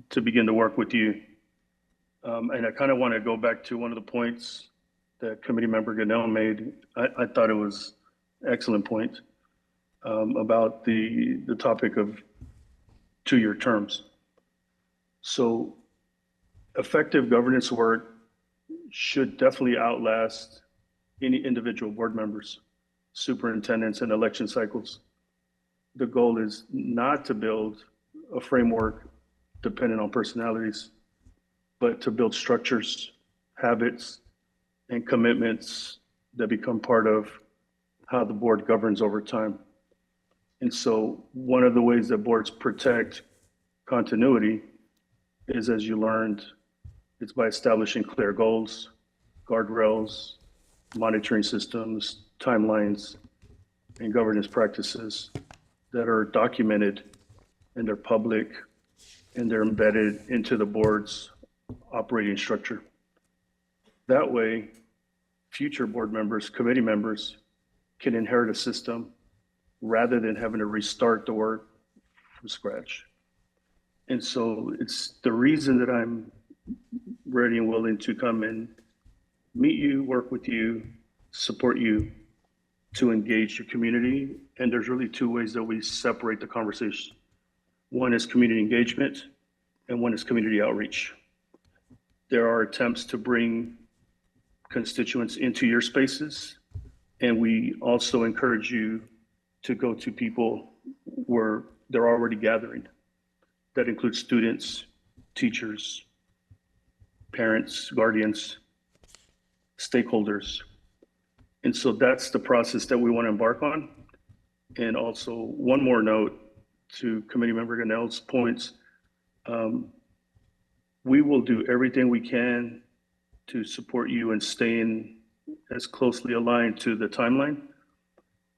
Speaker 11: to begin to work with you. And I kind of want to go back to one of the points that committee member Goodell made. I thought it was excellent point about the topic of 2-year terms. So effective governance work should definitely outlast any individual board members, superintendents, and election cycles. The goal is not to build a framework dependent on personalities, but to build structures, habits, and commitments that become part of how the board governs over time. And so one of the ways that boards protect continuity is, as you learned, it's by establishing clear goals, guardrails, monitoring systems, timelines, and governance practices that are documented and they're public and they're embedded into the board's operating structure. That way, future board members, committee members can inherit a system rather than having to restart the work from scratch. And so it's the reason that I'm ready and willing to come and meet you, work with you, support you to engage your community. And there's really 2 ways that we separate the conversation. One is community engagement and one is community outreach. There are attempts to bring constituents into your spaces. And we also encourage you to go to people where they're already gathering. That includes students, teachers, parents, guardians, stakeholders. And so that's the process that we want to embark on. And also, one more note to Committee Member Ganell's points. We will do everything we can to support you in staying as closely aligned to the timeline.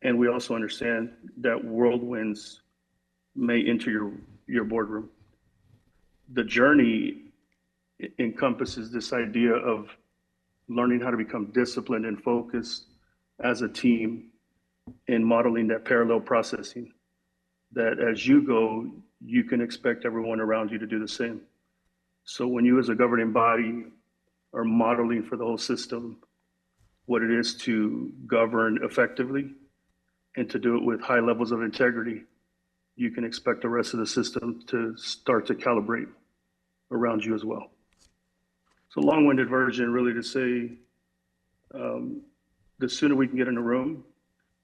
Speaker 11: And we also understand that whirlwinds may enter your boardroom. The journey encompasses this idea of learning how to become disciplined and focused as a team and modeling that parallel processing, that as you go, you can expect everyone around you to do the same. So when you as a governing body are modeling for the whole system what it is to govern effectively and to do it with high levels of integrity, you can expect the rest of the system to start to calibrate around you as well. So long-winded version really to say, the sooner we can get in a room,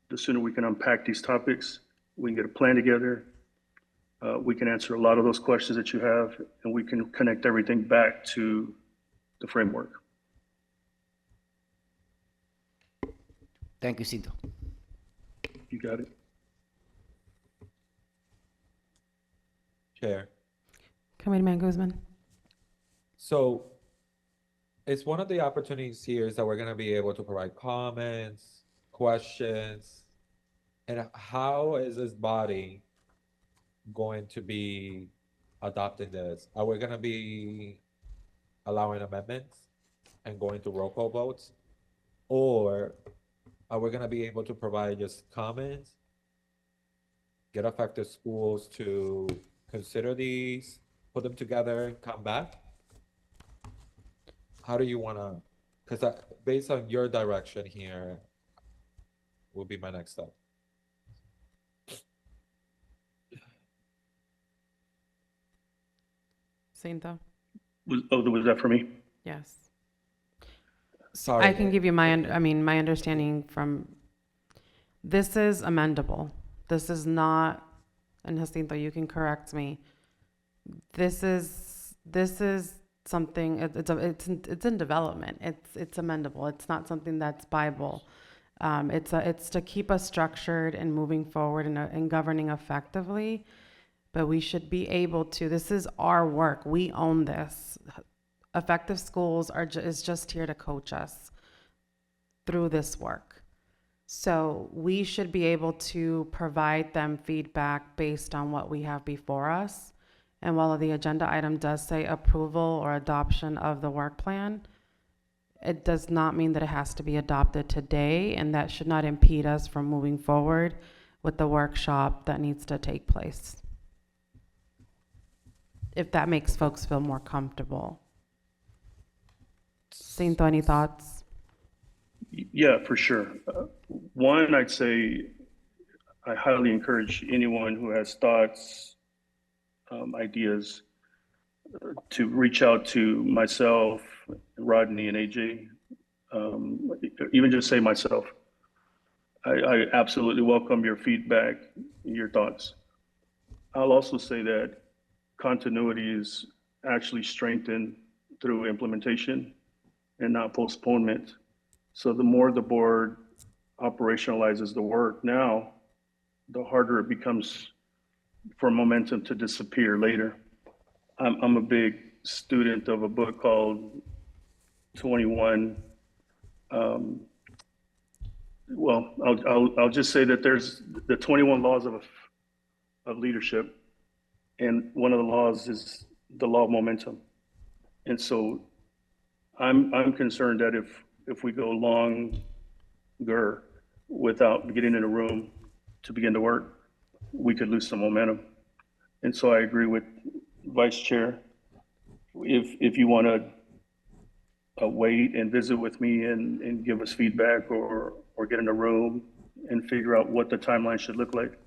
Speaker 11: the sooner we can unpack these topics, we can get a plan together, we can answer a lot of those questions that you have, and we can connect everything back to the framework.
Speaker 7: Thank you, Cinto.
Speaker 11: You got it.
Speaker 3: Chair.
Speaker 1: Committeeman Guzman.
Speaker 3: So it's one of the opportunities here is that we're gonna be able to provide comments, questions, and how is this body going to be adopting this? Are we gonna be allowing amendments and going to roll call votes? Or are we gonna be able to provide just comments, get affected schools to consider these, put them together, and come back? How do you wanna, because based on your direction here, will be my next step.
Speaker 1: Cinto?
Speaker 11: Was that for me?
Speaker 1: Yes.
Speaker 3: Sorry.
Speaker 1: I can give you my understanding from, this is amendable. This is not, and Jacinto, you can correct me. This is something, it's in development. It's amendable. It's not something that's Bible. It's to keep us structured and moving forward and governing effectively. But we should be able to, this is our work. We own this. Effective Schools is just here to coach us through this work. So we should be able to provide them feedback based on what we have before us. And while the agenda item does say approval or adoption of the work plan, it does not mean that it has to be adopted today, and that should not impede us from moving forward with the workshop that needs to take place. If that makes folks feel more comfortable. Cinto, any thoughts?
Speaker 11: Yeah, for sure. One, I'd say I highly encourage anyone who has thoughts, ideas, to reach out to myself, Rodney, and AJ. Even just say myself. I absolutely welcome your feedback, your thoughts. I'll also say that continuity is actually strengthened through implementation and not postponement. So the more the board operationalizes the work now, the harder it becomes for momentum to disappear later. I'm a big student of a book called 21. Well, I'll just say that there's the 21 laws of leadership, and one of the laws is the law of momentum. And so I'm concerned that if we go longer without getting in a room to begin to work, we could lose some momentum. And so I agree with Vice Chair. If you want to wait and visit with me and give us feedback or get in a room and figure out what the timeline should look like,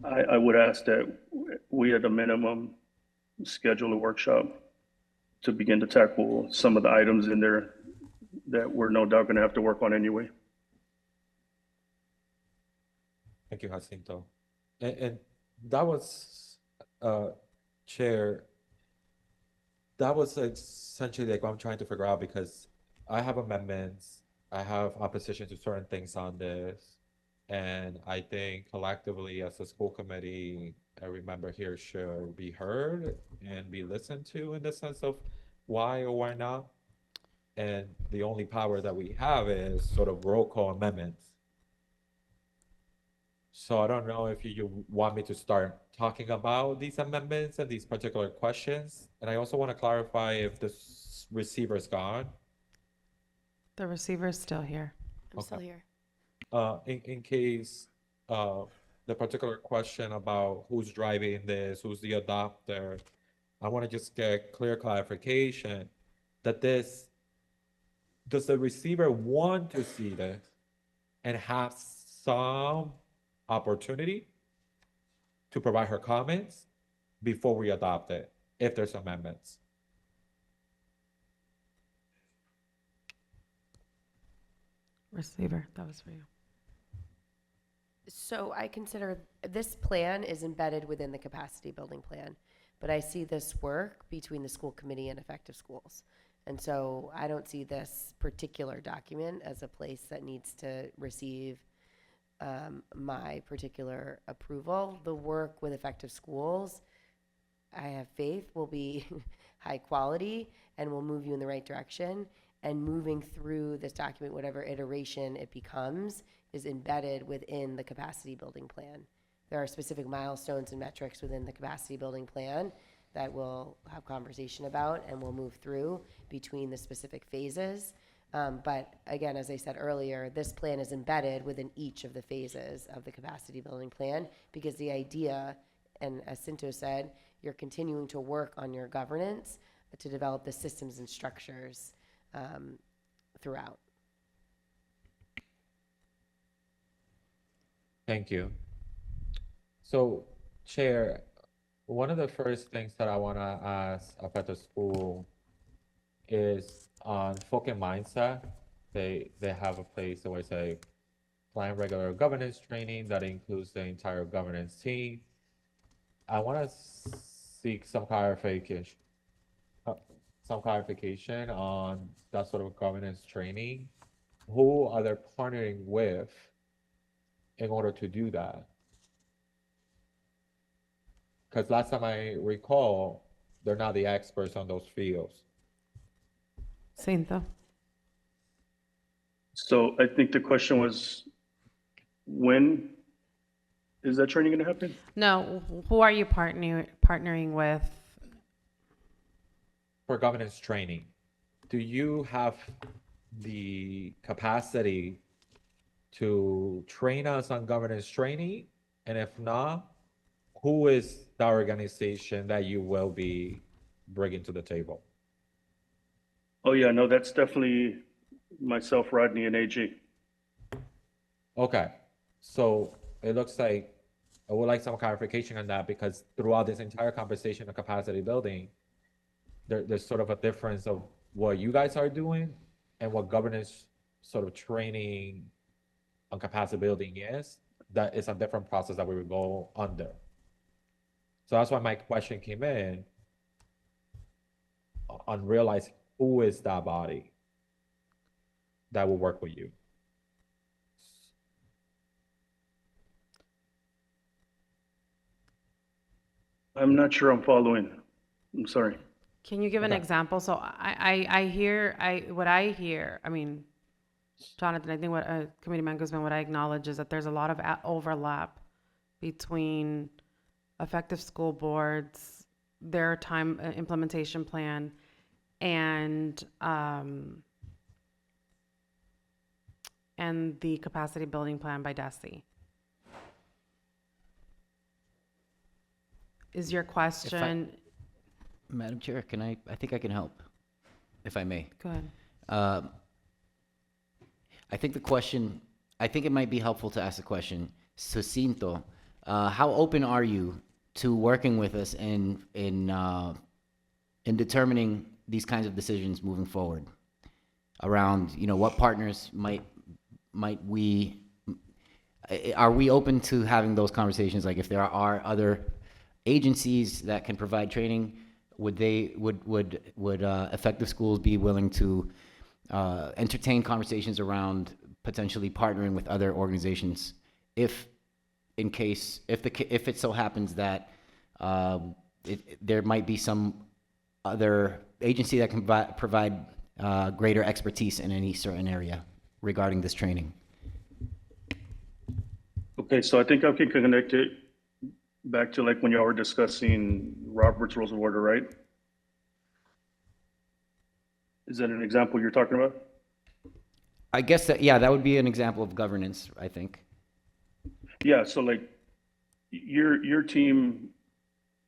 Speaker 11: I would ask that we at a minimum schedule a workshop to begin to tackle some of the items in there that we're no doubt gonna have to work on anyway.
Speaker 3: Thank you, Jacinto. And that was, Chair, that was essentially like what I'm trying to figure out because I have amendments, I have opposition to certain things on this. And I think collectively as a school committee, every member here should be heard and be listened to in the sense of why or why not. And the only power that we have is sort of roll call amendments. So I don't know if you want me to start talking about these amendments and these particular questions. And I also want to clarify if the receiver's gone.
Speaker 1: The receiver's still here.
Speaker 9: I'm still here.
Speaker 3: In case the particular question about who's driving this, who's the adopter, I want to just get clear clarification that does the receiver want to see this and have some opportunity to provide her comments before we adopt it, if there's amendments?
Speaker 1: Receiver, that was for you.
Speaker 9: So I consider this plan is embedded within the capacity building plan, but I see this work between the school committee and Effective Schools. And so I don't see this particular document as a place that needs to receive my particular approval. The work with Effective Schools, I have faith, will be high quality and will move you in the right direction. And moving through this document, whatever iteration it becomes, is embedded within the capacity building plan. There are specific milestones and metrics within the capacity building plan that we'll have conversation about and we'll move through between the specific phases. But again, as I said earlier, this plan is embedded within each of the phases of the capacity building plan because the idea, and as Cinto said, you're continuing to work on your governance to develop the systems and structures throughout.
Speaker 3: Thank you. So, Chair, one of the first things that I want to ask about the school is on folk and mindset. They have a place where it's a plan regular governance training that includes the entire governance team. I want to seek some clarification on that sort of governance training. Who are they partnering with in order to do that? Because last time I recall, they're not the experts on those fields.
Speaker 1: Cinto.
Speaker 11: So I think the question was, when is that training gonna happen?
Speaker 1: No, who are you partnering with?
Speaker 3: For governance training, do you have the capacity to train us on governance training? And if not, who is the organization that you will be bringing to the table?
Speaker 11: Oh, yeah, no, that's definitely myself, Rodney, and AG.
Speaker 3: Okay, so it looks like I would like some clarification on that because throughout this entire conversation of capacity building, there's sort of a difference of what you guys are doing and what governance sort of training on capacity building is. That is a different process that we would go under. So that's why my question came in on realizing who is that body that will work with you.
Speaker 11: I'm not sure I'm following. I'm sorry.
Speaker 1: Can you give an
Speaker 3: Okay.
Speaker 1: example? So what I hear, I mean, Jonathan, I think what Committeeman Guzman, what I acknowledge is that there's a lot of overlap between effective school boards, their time implementation plan, and the capacity building plan by DESI. Is your question,
Speaker 7: Madam Chair, I think I can help, if I may.
Speaker 1: go ahead.
Speaker 7: I think it might be helpful to ask the question, sucinto, how open are you to working with us in determining these kinds of decisions moving forward? around, what partners might we, are we open to having those conversations? Like, if there are other agencies that can provide training, would effective schools be willing to entertain conversations around potentially partnering with other organizations if it so happens that there might be some other agency that can provide greater expertise in any certain area regarding this training?
Speaker 11: Okay, so I think I can connect it back to like when y'all were discussing Robert's Rules of Order, right? Is that an example you're talking about?
Speaker 7: I guess that would be an example of governance, I think.
Speaker 11: Yeah, so like your team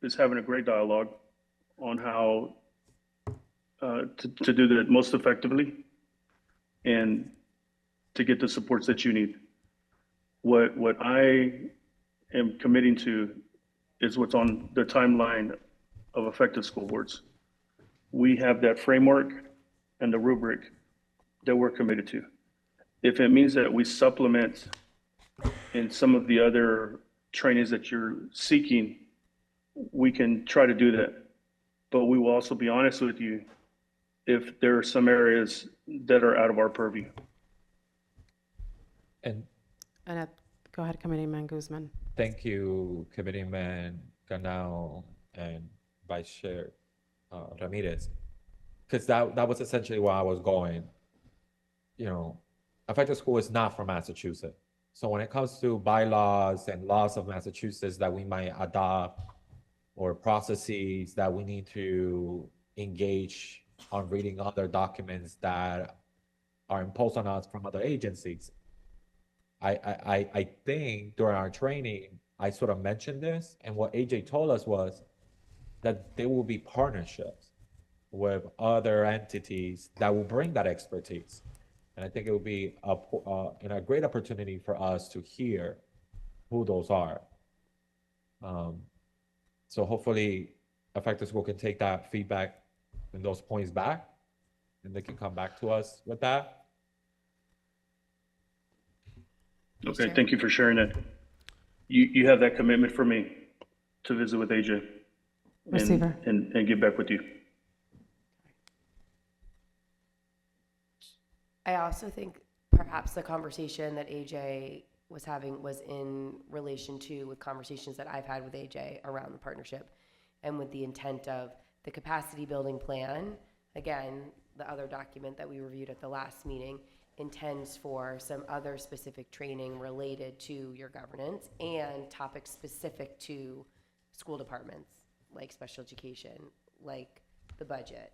Speaker 11: is having a great dialogue on how to do that most effectively and to get the supports that you need. What I am committing to is what's on the timeline of effective school boards. We have that framework and the rubric that we're committed to. If it means that we supplement in some of the other trainings that you're seeking, we can try to do that. But we will also be honest with you if there are some areas that are out of our purview.
Speaker 3: And
Speaker 1: Go ahead, Committeeman Guzman.
Speaker 3: thank you, Committeeman Ganao and Vice Chair Ramirez, because that was essentially where I was going. Effective school is not from Massachusetts. So when it comes to bylaws and laws of Massachusetts that we might adopt or processes that we need to engage on reading other documents that are imposed on us from other agencies, I think during our training, I sort of mentioned this, and what AJ told us was that there will be partnerships with other entities that will bring that expertise. And I think it would be a great opportunity for us to hear who those are. So hopefully Effective School can take that feedback and those points back, and they can come back to us with that.
Speaker 11: Okay, thank you for sharing that. You have that commitment from me to visit with AJ
Speaker 1: Receiver.
Speaker 11: and get back with you.
Speaker 9: I also think perhaps the conversation that AJ was having was in relation to with conversations that I've had with AJ around the partnership and with the intent of the capacity building plan. Again, the other document that we reviewed at the last meeting intends for some other specific training related to your governance and topics specific to school departments, like special education, like the budget,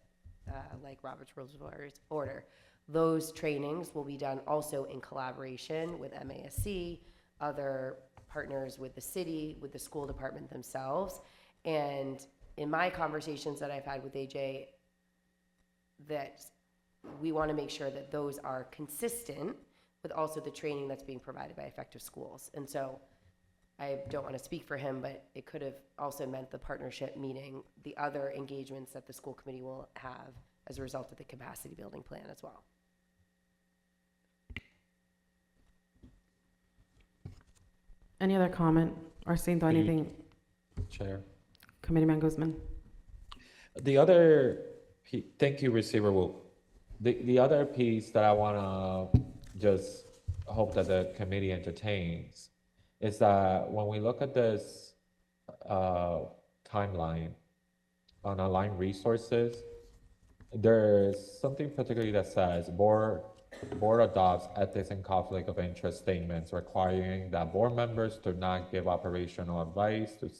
Speaker 9: like Robert's Rules of Order. Those trainings will be done also in collaboration with MASC, other partners with the city, with the school department themselves. And in my conversations that I've had with AJ, that we want to make sure that those are consistent with also the training that's being provided by Effective Schools. And so I don't want to speak for him, but it could have also meant the partnership meeting the other engagements that the school committee will have as a result of the capacity building plan as well.
Speaker 1: Any other comment or seeing anything?
Speaker 3: Chair.
Speaker 1: Committeeman Guzman.
Speaker 3: Thank you, Receiver Wu. The other piece that I want to just hope that the committee entertains is that when we look at this timeline on aligned resources, there's something particularly that says board adopts ethics and conflict of interest statements requiring that board members do not give operational advice to,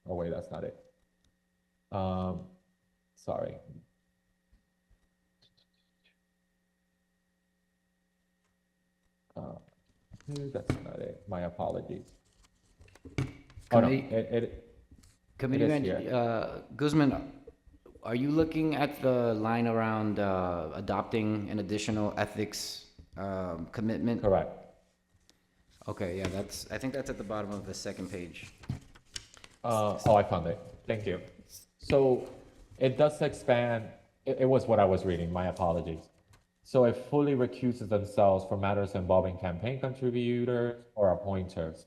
Speaker 3: oh wait, that's not it. Sorry. That's not it. My apologies. Oh no,
Speaker 7: Committeeman Guzman, are you looking at the line around adopting an additional ethics commitment?
Speaker 3: correct.
Speaker 7: Okay, yeah, I think that's at the bottom of the second page.
Speaker 3: I found it. Thank you. So it does expand. It was what I was reading. My apologies. So it fully recuses themselves from matters involving campaign contributors or appointers.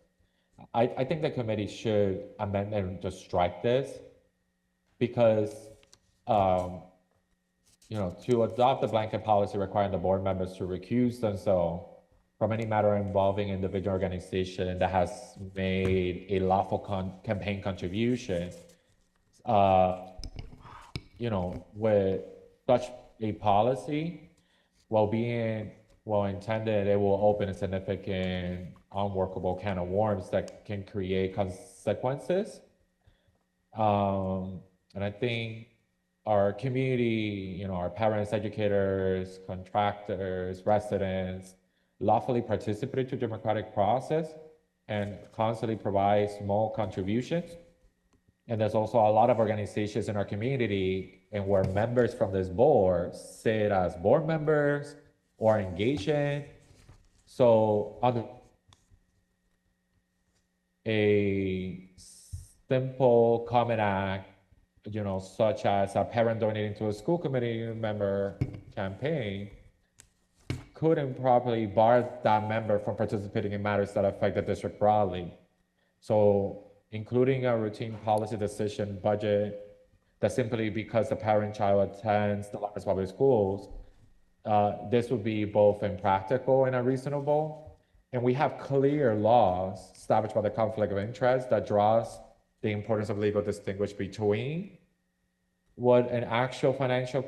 Speaker 3: I think the committee should amend and just strike this because, um, to adopt a blanket policy requiring the board members to recuse themselves from any matter involving individual organization that has made a lawful campaign contribution, with such a policy, while being well intended, it will open a significant unworkable can of worms that can create consequences. And I think our community, our parents, educators, contractors, residents, lawfully participate to democratic process and constantly provide small contributions. And there's also a lot of organizations in our community and where members from this board sit as board members or engage in. So under a simple common act, such as a parent donating to a school committee member campaign, could improperly bar that member from participating in matters that affect the district broadly. So including a routine policy decision budget that simply because the parent child attends the Lawrence Public Schools, this would be both impractical and unreasonable. And we have clear laws established by the conflict of interest that draws the importance of legal distinguish between what an actual financial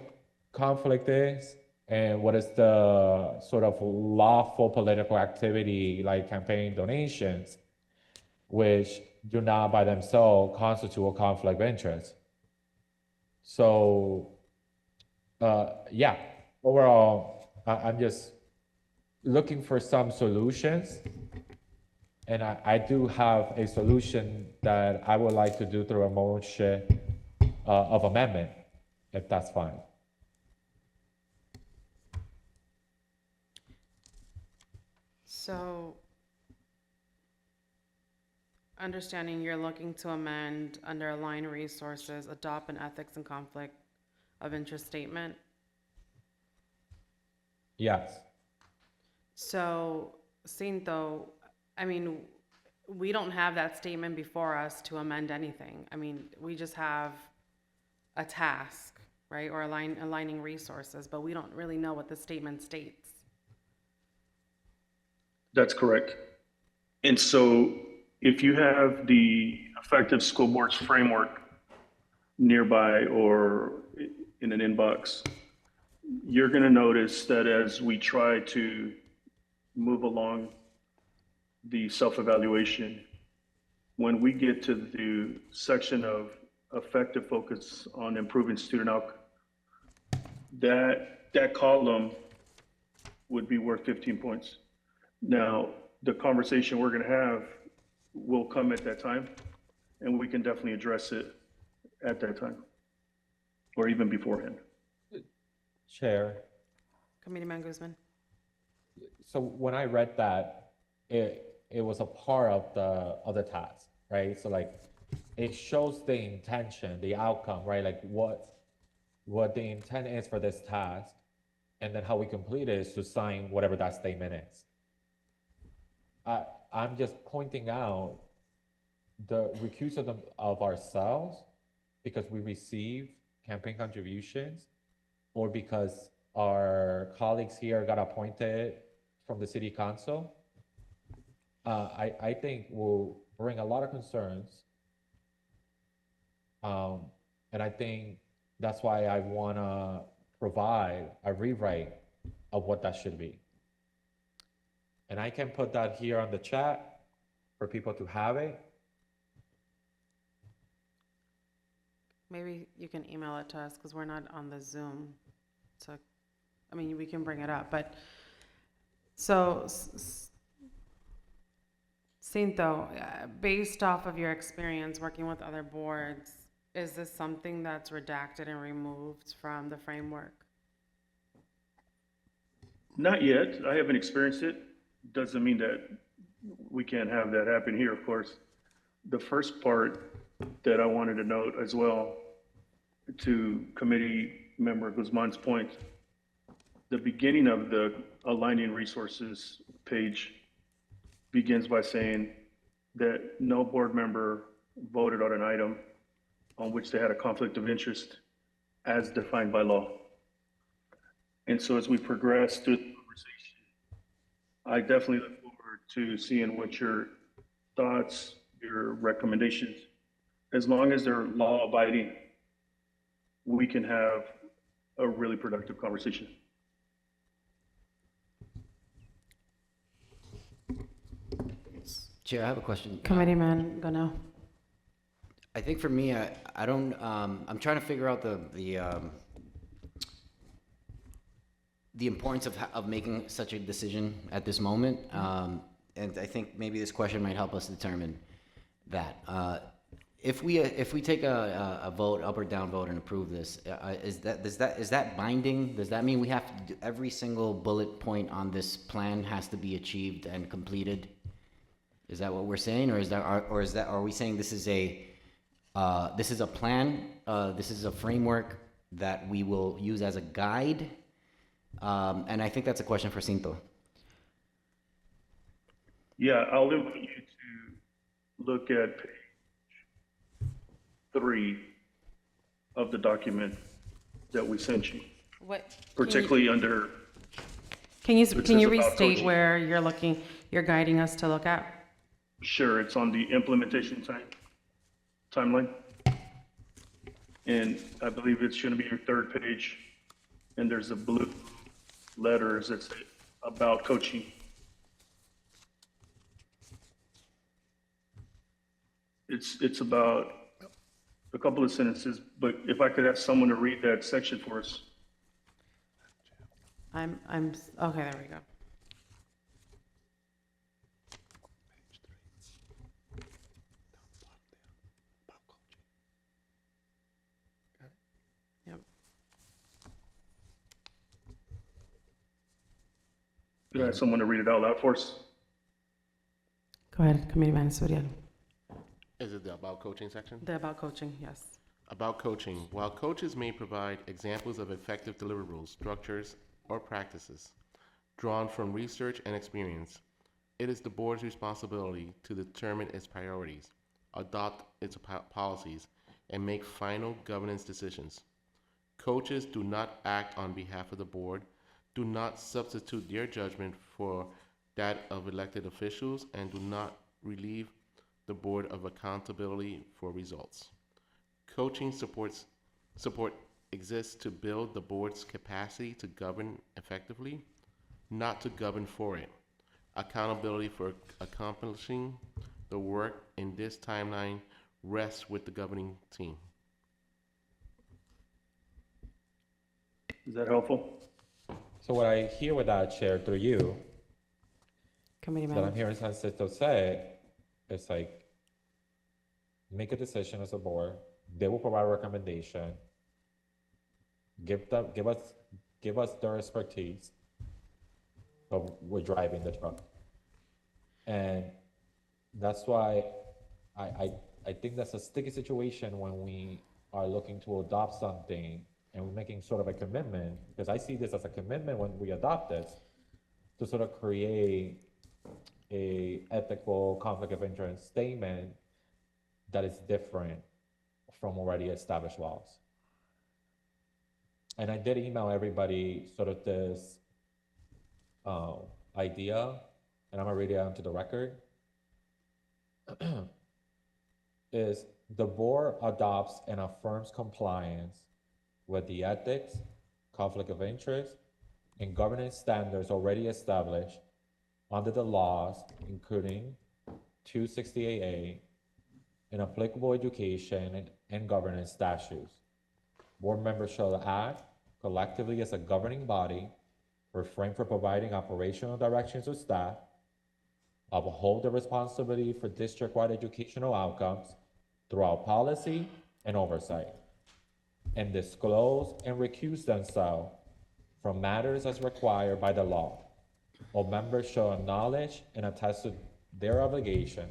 Speaker 3: conflict is and what is the sort of lawful political activity like campaign donations, which do not by themselves constitute a conflict of interest. So, yeah, overall, I'm just looking for some solutions. And I do have a solution that I would like to do through a motion of amendment, if that's fine.
Speaker 1: So, understanding you're looking to amend under align resources, adopt an ethics and conflict of interest statement.
Speaker 3: Yes.
Speaker 1: So, Cinto, I mean, we don't have that statement before us to amend anything. I mean, we just have a task, right? Or aligning resources, but we don't really know what the statement states.
Speaker 11: That's correct. And so if you have the effective school board's framework nearby or in an inbox, you're going to notice that as we try to move along the self-evaluation, when we get to the section of effective focus on improving student outcome, that column would be worth 15 points. Now, the conversation we're going to have will come at that time, and we can definitely address it at that time, or even beforehand.
Speaker 3: Chair.
Speaker 1: Committeeman Guzman.
Speaker 3: So when I read that, it was a part of the task, right? So like it shows the intention, the outcome, right? Like what the intent is for this task, and then how we complete it is to sign whatever that statement is. I'm just pointing out the recusal of ourselves because we receive campaign contributions or because our colleagues here got appointed from the city council, I think will bring a lot of concerns. And I think that's why I want to provide a rewrite of what that should be. And I can put that here on the chat for people to have it.
Speaker 1: Maybe you can email it to us because we're not on the Zoom. So, I mean, we can bring it up, but so, Cinto, based off of your experience working with other boards, is this something that's redacted and removed from the framework?
Speaker 11: Not yet. I haven't experienced it. Doesn't mean that we can't have that happen here, of course. The first part that I wanted to note as well, to committee member Guzman's point, the beginning of the aligning resources page begins by saying that no board member voted on an item on which they had a conflict of interest as defined by law. And so as we progress through the conversation, I definitely look forward to seeing what your thoughts, your recommendations, as long as they're law abiding, we can have a really productive conversation.
Speaker 7: Chair, I have a question.
Speaker 1: Committeeman Gano.
Speaker 7: I think for me, I don't, I'm trying to figure out the importance of making such a decision at this moment. And I think maybe this question might help us determine that. If we take a vote, up or down vote, and approve this, is that binding? Does that mean we have to do every single bullet point on this plan has to be achieved and completed? Is that what we're saying, are we saying this is a plan, this is a framework that we will use as a guide? And I think that's a question for Cinto.
Speaker 11: Yeah, I'll invite you to look at page 3 of the document that we sent you,
Speaker 1: What?
Speaker 11: particularly under,
Speaker 1: Can you
Speaker 11: says about
Speaker 1: restate
Speaker 11: coaching.
Speaker 1: where you're guiding us to look at?
Speaker 11: sure, it's on the implementation timeline. And I believe it's going to be your 3rd page, and there's a blue letters that say about coaching. It's about a couple of sentences, but if I could ask someone to read that section for us.
Speaker 1: Okay, there we go. Yep.
Speaker 11: Could I ask someone to read it out loud for us?
Speaker 1: Go ahead, Committeeman Suriel.
Speaker 8: Is it the about coaching section?
Speaker 1: The about coaching, yes.
Speaker 8: About coaching. While coaches may provide examples of effective deliverables, structures, or practices drawn from research and experience, it is the board's responsibility to determine its priorities, adopt its policies, and make final governance decisions. Coaches do not act on behalf of the board, do not substitute their judgment for that of elected officials, and do not relieve the board of accountability for results. Coaching support exists to build the board's capacity to govern effectively, not to govern for it. Accountability for accomplishing the work in this timeline rests with the governing team.
Speaker 11: Is that helpful?
Speaker 3: So what I hear with that, Chair, through you, that I'm
Speaker 1: Committeeman.
Speaker 3: hearing Santo say, it's like, make a decision as a board, they will provide a recommendation, give us their expertise, but we're driving the truck. And that's why I think that's a sticky situation when we are looking to adopt something and we're making sort of a commitment, because I see this as a commitment when we adopt this, to sort of create a ethical conflict of interest statement that is different from already established laws. And I did email everybody sort of this idea, and I'm gonna read it onto the record. Is the board adopts and affirms compliance with the ethics, conflict of interest, and governance standards already established under the laws, including 268A, and applicable education and governance statutes. Board members shall act collectively as a governing body, refrain from providing operational directions to staff, uphold the responsibility for district-wide educational outcomes throughout policy and oversight, and disclose and recuse themselves from matters as required by the law. All members shall acknowledge and attest to their obligation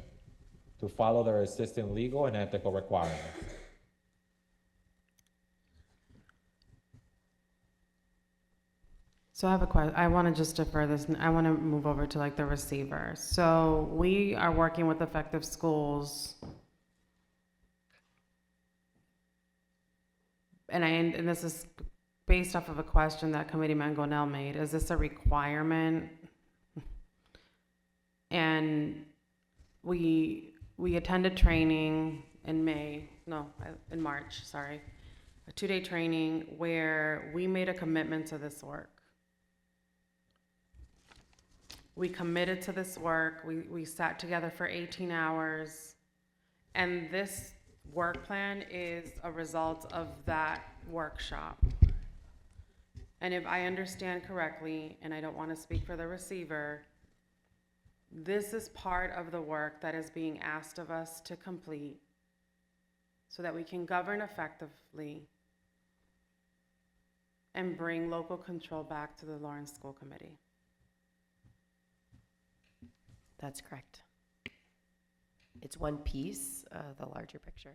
Speaker 3: to follow their existing legal and ethical requirements.
Speaker 1: So I have a question. I want to just defer this. I want to move over to like the receiver. So we are working with Effective Schools. And this is based off of a question that Committeeman Gonell made. Is this a requirement? And we attended training in March, sorry. A 2-day training where we made a commitment to this work. We committed to this work. We sat together for 18 hours. And this work plan is a result of that workshop. And if I understand correctly, and I don't want to speak for the receiver, this is part of the work that is being asked of us to complete so that we can govern effectively and bring local control back to the Lawrence School Committee.
Speaker 9: That's correct. It's one piece of the larger picture.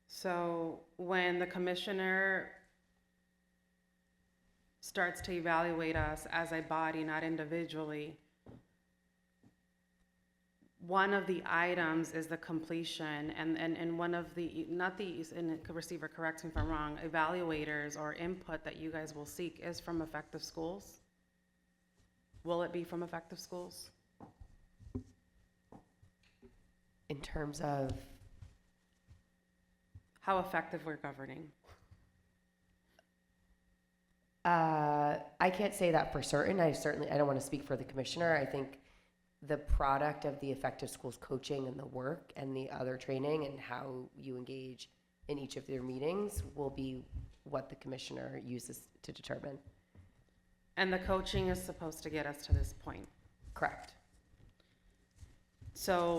Speaker 1: So when the commissioner starts to evaluate us as a body, not individually, one of the items is the completion, and one of the, not the, and the receiver corrects me if I'm wrong, evaluators or input that you guys will seek is from Effective Schools? Will it be from Effective Schools?
Speaker 9: In terms of,
Speaker 1: How effective we're governing?
Speaker 9: I can't say that for certain. I don't want to speak for the commissioner. I think the product of the Effective Schools coaching and the work and the other training and how you engage in each of their meetings will be what the commissioner uses to determine.
Speaker 1: And the coaching is supposed to get us to this point.
Speaker 9: Correct.
Speaker 1: So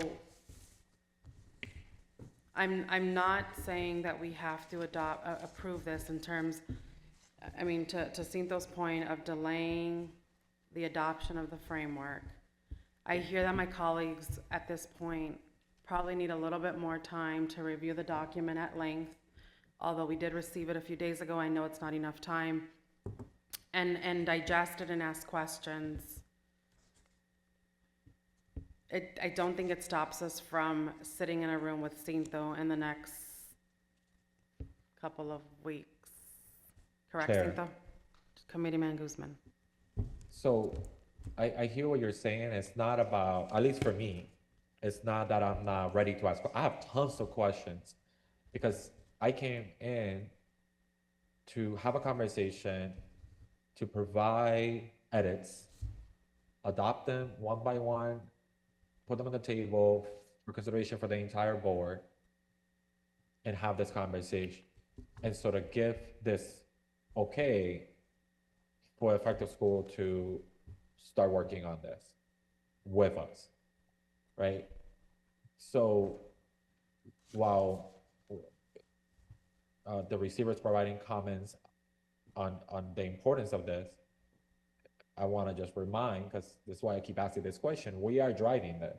Speaker 1: I'm not saying that we have to approve this in terms, I mean, to Cinto's point of delaying the adoption of the framework. I hear that my colleagues at this point probably need a little bit more time to review the document at length. Although we did receive it a few days ago, I know it's not enough time. And digest it and ask questions. I don't think it stops us from sitting in a room with Cinto in the next couple of weeks. Correct,
Speaker 3: Chair.
Speaker 1: Cinto? Committeeman Guzman.
Speaker 3: So I hear what you're saying. It's not about, at least for me, it's not that I'm not ready to ask. I have tons of questions because I came in to have a conversation, to provide edits, adopt them one by one, put them on the table for consideration for the entire board, and have this conversation, and sort of give this okay for Effective School to start working on this with us, right? So while the receiver is providing comments on the importance of this, I want to just remind, because this is why I keep asking this question, we are driving this,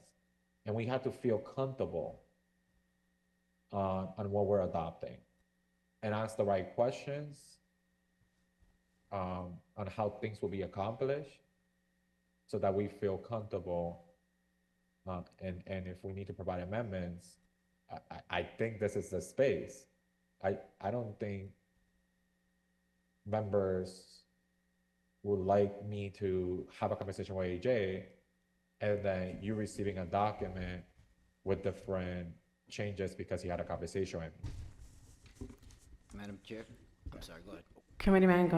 Speaker 3: and we have to feel comfortable on what we're adopting and ask the right questions on how things will be accomplished so that we feel comfortable. And if we need to provide amendments, I think this is the space. I don't think members would like me to have a conversation with AJ and then you receiving a document with different changes because he had a conversation with me.
Speaker 7: Madam Chair, I'm sorry, go ahead.
Speaker 1: Committeeman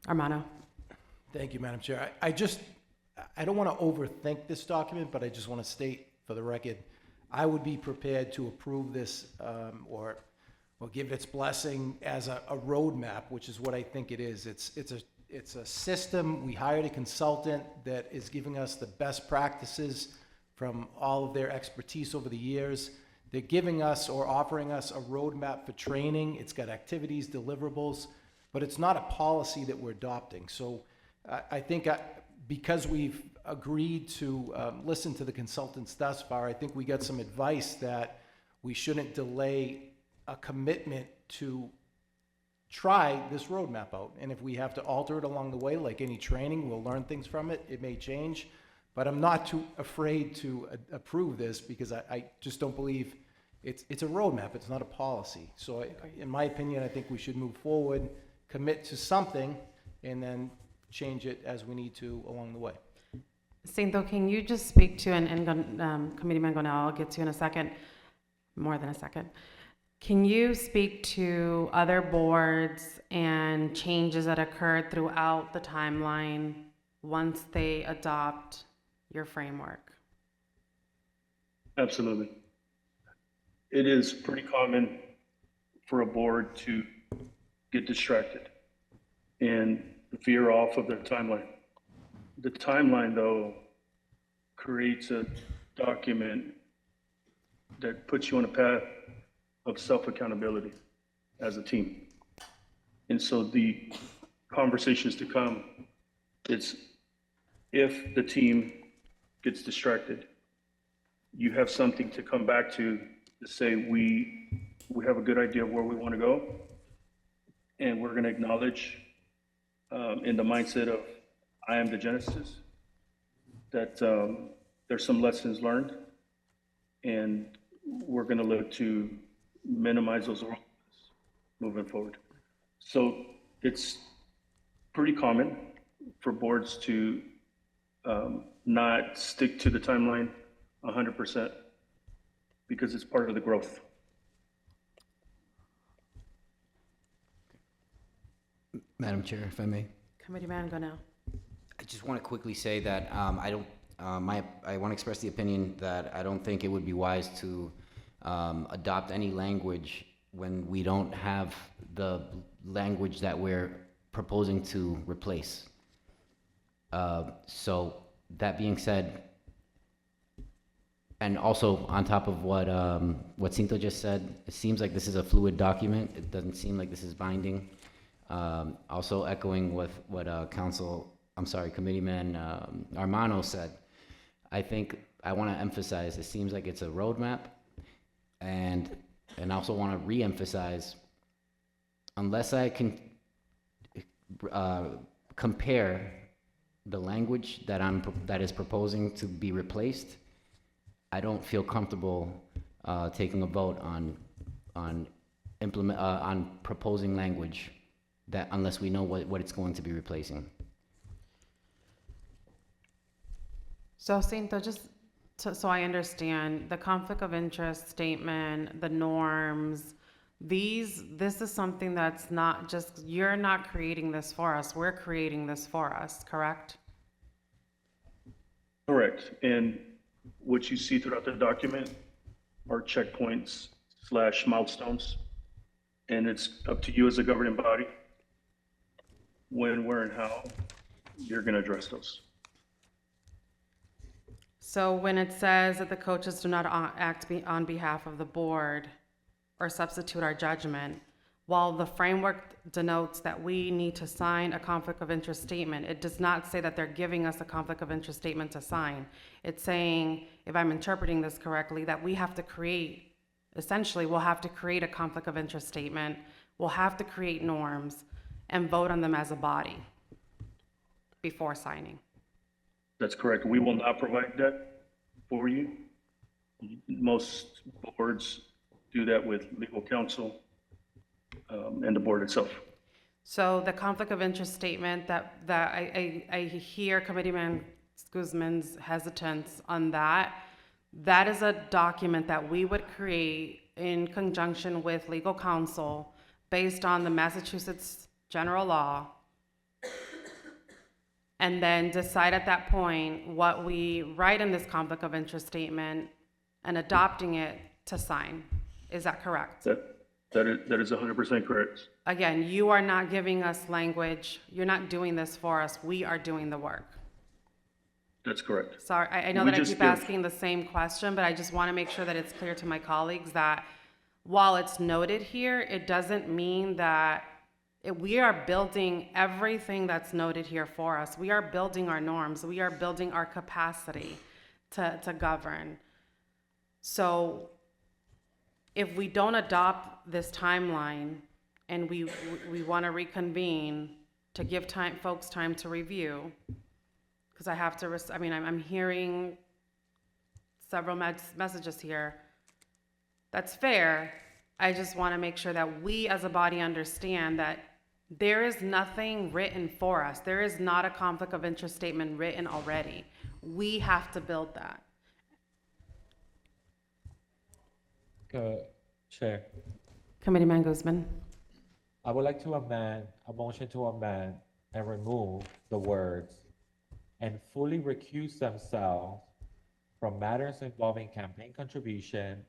Speaker 1: Armano.
Speaker 10: Thank you, Madam Chair. I don't want to overthink this document, but I just want to state for the record, I would be prepared to approve this or give its blessing as a roadmap, which is what I think it is. It's a system. We hired a consultant that is giving us the best practices from all of their expertise over the years. They're giving us or offering us a roadmap for training. It's got activities, deliverables, but it's not a policy that we're adopting. So I think because we've agreed to listen to the consultants thus far, I think we got some advice that we shouldn't delay a commitment to try this roadmap out. And if we have to alter it along the way, like any training, we'll learn things from it. It may change. But I'm not too afraid to approve this because I just don't believe it's a roadmap. It's not a policy. So in my opinion, I think we should move forward, commit to something, and then change it as we need to along the way.
Speaker 1: Cinto, can you just speak to, Committeeman Gonell, I'll get to you in a second, more than a second. Can you speak to other boards and changes that occurred throughout the timeline once they adopt your framework?
Speaker 11: Absolutely. It is pretty common for a board to get distracted and veer off of their timeline. The timeline, though, creates a document that puts you on a path of self-accountability as a team. And so the conversations to come, it's if the team gets distracted, you have something to come back to say we have a good idea of where we want to go, and we're going to acknowledge in the mindset of I am the Genesis, that there's some lessons learned, and we're going to look to minimize those wrongs moving forward. So it's pretty common for boards to not stick to the timeline 100% because it's part of the growth.
Speaker 7: Madam Chair, if I may.
Speaker 1: Committeeman Gonell.
Speaker 7: I just want to quickly say that I want to express the opinion that I don't think it would be wise to adopt any language when we don't have the language that we're proposing to replace. So that being said, and also on top of what Cinto just said, it seems like this is a fluid document. It doesn't seem like this is binding. Also echoing with what Committeeman Armano said, I think I want to emphasize it seems like it's a roadmap, and also want to re-emphasize, unless I can compare the language that is proposing to be replaced, I don't feel comfortable taking a vote on proposing language that unless we know what it's going to be replacing.
Speaker 1: So Cinto, just so I understand, the conflict of interest statement, the norms, this is something that's not just, you're not creating this for us, we're creating this for us, correct?
Speaker 11: Correct. And what you see throughout the document are checkpoints / milestones. And it's up to you as a governing body when, where, and how you're going to address those.
Speaker 1: So when it says that the coaches do not act on behalf of the board or substitute our judgment, while the framework denotes that we need to sign a conflict of interest statement, it does not say that they're giving us a conflict of interest statement to sign. It's saying, if I'm interpreting this correctly, that we have to create, essentially, we'll have to create a conflict of interest statement, we'll have to create norms, and vote on them as a body before signing.
Speaker 11: That's correct. We will not provide that for you. Most boards do that with legal counsel and the board itself.
Speaker 1: So the conflict of interest statement that I hear Committeeman Guzman's hesitance on that is a document that we would create in conjunction with legal counsel based on the Massachusetts general law, and then decide at that point what we write in this conflict of interest statement and adopting it to sign. Is that correct?
Speaker 11: That is 100% correct.
Speaker 1: Again, you are not giving us language. You're not doing this for us. We are doing the work.
Speaker 11: That's correct.
Speaker 1: Sorry, I know
Speaker 11: We
Speaker 1: that I
Speaker 11: just
Speaker 1: keep
Speaker 11: give-
Speaker 1: asking the same question, but I just want to make sure that it's clear to my colleagues that while it's noted here, it doesn't mean that we are building everything that's noted here for us. We are building our norms. We are building our capacity to govern. So if we don't adopt this timeline and we want to reconvene to give folks time to review, because I have to, I mean, I'm hearing several messages here. That's fair. I just want to make sure that we as a body understand that there is nothing written for us. There is not a conflict of interest statement written already. We have to build that.
Speaker 3: Chair,
Speaker 1: Committeeman Guzman.
Speaker 3: I would like to amend, a motion to amend and remove the words "and fully recuse themselves from matters involving campaign contribution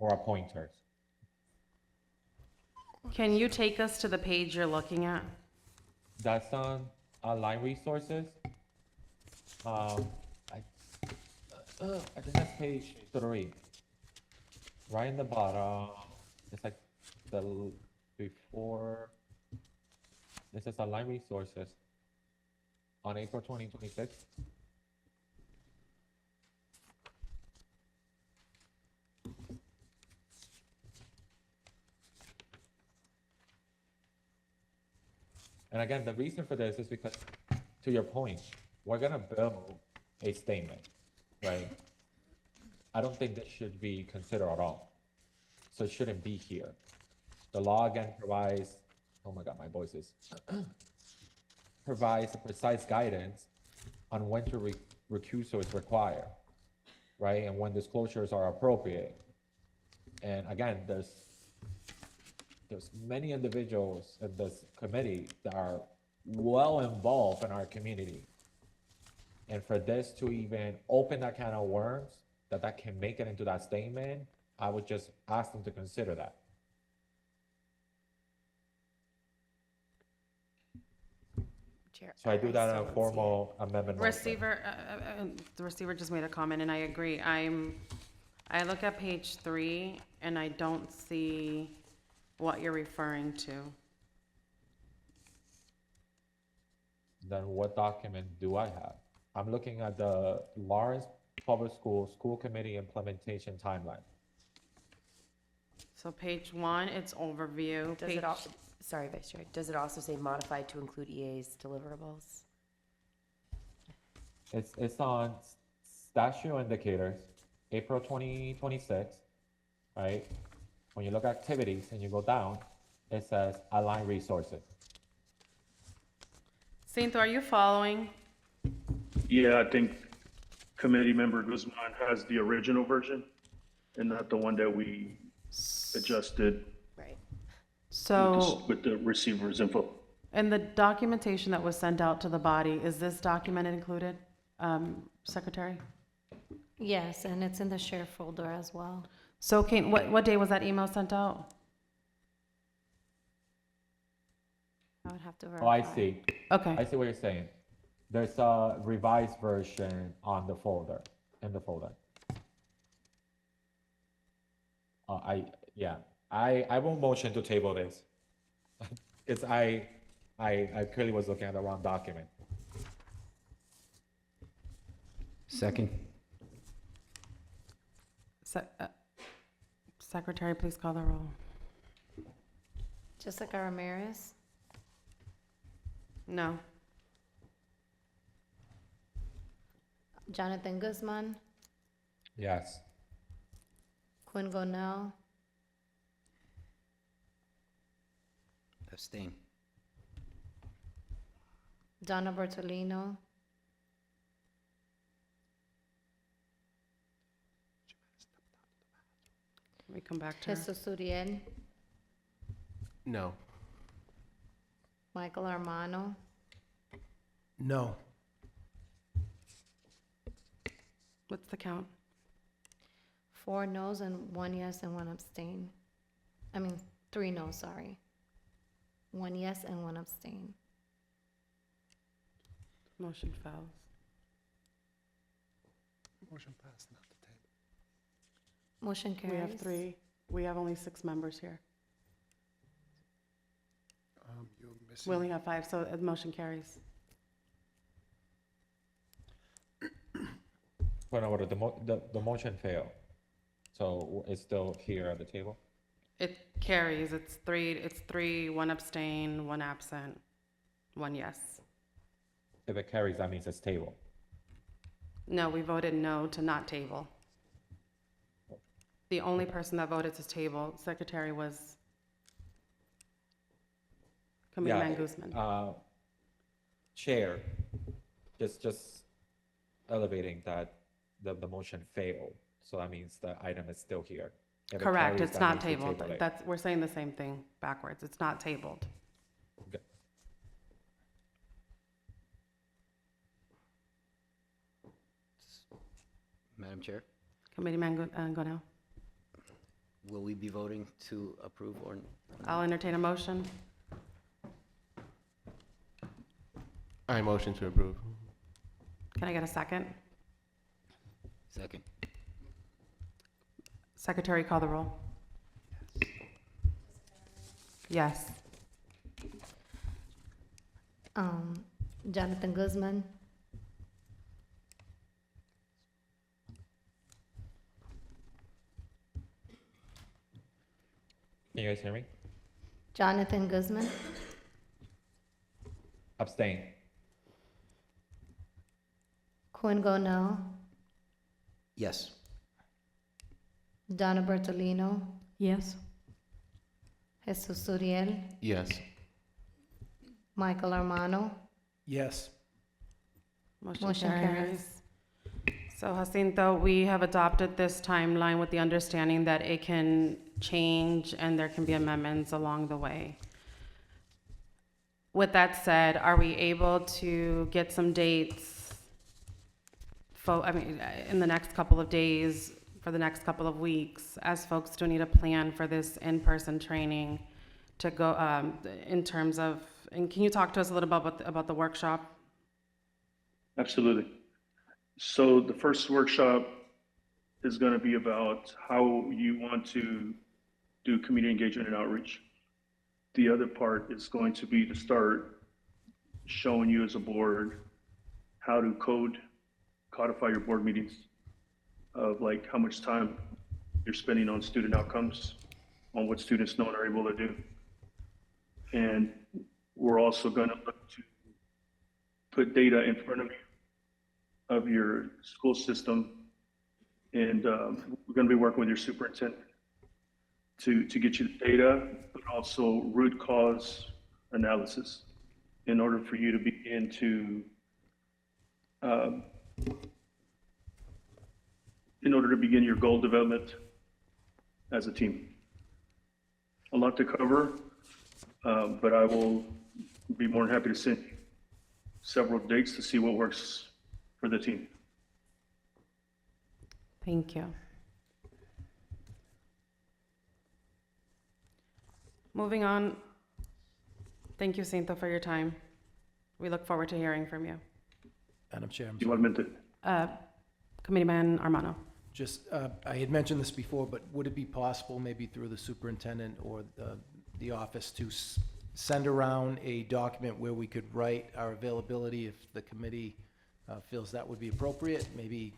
Speaker 3: or appointers."
Speaker 1: Can you take us to the page you're looking at?
Speaker 3: That's on online resources. I think that's page 3. Right in the bottom, it's like before, this is online resources on April 2026. And again, the reason for this is because, to your point, we're gonna build a statement, right? I don't think this should be considered at all. So it shouldn't be here. The law again provides, oh my God, my voice is, provides a precise guidance on when to recusal is required, right? And when disclosures are appropriate. And again, there's many individuals in this committee that are well involved in our community. And for this to even open that can of worms, that can make it into that statement, I would just ask them to consider that.
Speaker 9: Chair,
Speaker 3: So I do that in
Speaker 9: still
Speaker 3: a
Speaker 9: don't see
Speaker 3: formal amendment motion.
Speaker 1: Receiver, the receiver just made a comment, and I agree. I look at page 3, and I don't see what you're referring to.
Speaker 3: Then what document do I have? I'm looking at the Lawrence Public Schools School Committee Implementation Timeline.
Speaker 1: So page 1, it's overview.
Speaker 9: Does
Speaker 1: Page-
Speaker 9: it also, sorry, Vice Chair, does it also say modified to include EA's deliverables?
Speaker 3: It's on statute indicators, April 2026, right? When you look at activities and you go down, it says align resources.
Speaker 1: Cinto, are you following?
Speaker 11: Yeah, I think committee member Guzman has the original version and not the one that we adjusted
Speaker 9: Right.
Speaker 1: So,
Speaker 11: with the receiver's info.
Speaker 1: in the documentation that was sent out to the body, is this document included, Secretary?
Speaker 2: Yes, and it's in the share folder as well.
Speaker 1: So Kate, what day was that email sent out?
Speaker 2: I would have to
Speaker 3: Oh,
Speaker 2: verify.
Speaker 3: I see.
Speaker 1: Okay.
Speaker 3: I see what you're saying. There's a revised version on the folder, in the folder. I won't motion to table this. Because I clearly was looking at the wrong document.
Speaker 7: Second.
Speaker 1: Secretary, please call the roll.
Speaker 2: Jessica Ramirez,
Speaker 1: No.
Speaker 2: Jonathan Guzman,
Speaker 3: Yes.
Speaker 2: Quinn Gonell,
Speaker 7: Abstain.
Speaker 2: Donna Bertolino,
Speaker 1: Let me come back to her.
Speaker 2: Jesus Uriel,
Speaker 8: No.
Speaker 2: Michael Armano,
Speaker 10: No.
Speaker 1: What's the count?
Speaker 2: 4 noes and 1 yes and 1 abstain. 3 noes, sorry. 1 yes and 1 abstain.
Speaker 1: Motion fails.
Speaker 5: Motion passed, not the table.
Speaker 2: Motion carries.
Speaker 1: We have 3. We have only 6 members here.
Speaker 5: You're
Speaker 1: We
Speaker 5: missing.
Speaker 1: only have 5, so the motion carries.
Speaker 3: Point of order, the motion failed. So it's still here at the table?
Speaker 1: It carries, it's three, one abstain, one absent, one yes.
Speaker 3: If it carries, that means it's table.
Speaker 1: No, we voted no to not table. The only person that voted to table, secretary, was Committeeman Guzman.
Speaker 3: Chair, just elevating that the motion failed, so that means the item is still here. If it
Speaker 1: Correct,
Speaker 3: carries,
Speaker 1: it's
Speaker 3: that
Speaker 1: not
Speaker 3: means we
Speaker 1: tabled.
Speaker 3: table it.
Speaker 1: That's, we're saying the same thing backwards. It's not tabled.
Speaker 3: Okay.
Speaker 7: Madam Chair,
Speaker 1: Committeeman Gonell.
Speaker 7: will we be voting to approve or?
Speaker 1: I'll entertain a motion.
Speaker 8: I motion to approve.
Speaker 1: Can I get a second?
Speaker 7: Second.
Speaker 1: Secretary, call the roll. Yes.
Speaker 2: Jonathan Guzman,
Speaker 3: Can you guys hear me?
Speaker 2: Jonathan Guzman,
Speaker 3: Abstain.
Speaker 2: Quinn Gonell,
Speaker 7: Yes.
Speaker 2: Donna Bertolino,
Speaker 4: Yes.
Speaker 2: Jesus Uriel,
Speaker 8: Yes.
Speaker 2: Michael Armano,
Speaker 10: Yes.
Speaker 2: Motion carries.
Speaker 1: So Jacinto, we have adopted this timeline with the understanding that it can change and there can be amendments along the way. With that said, are we able to get some dates in the next couple of days, for the next couple of weeks, as folks do need a plan for this in-person training to go, in terms of, and can you talk to us a little about the workshop?
Speaker 11: Absolutely. So the first workshop is going to be about how you want to do community engagement and outreach. The other part is going to be to start showing you as a board how to codify your board meetings, of like how much time you're spending on student outcomes, on what students know and are able to do. And we're also going to look to put data in front of you, of your school system. And we're going to be working with your superintendent to get you the data, but also root cause analysis in order for you to begin to begin your goal development as a team. A lot to cover, but I will be more than happy to send you several dates to see what works for the team.
Speaker 1: Thank you. Moving on. Thank you, Cinto, for your time. We look forward to hearing from you.
Speaker 10: Madam Chair, I'm
Speaker 11: Igualmente.
Speaker 1: Committeeman Armano.
Speaker 10: just, I had mentioned this before, but would it be possible, maybe through the superintendent or the office, to send around a document where we could write our availability if the committee feels that would be appropriate? Maybe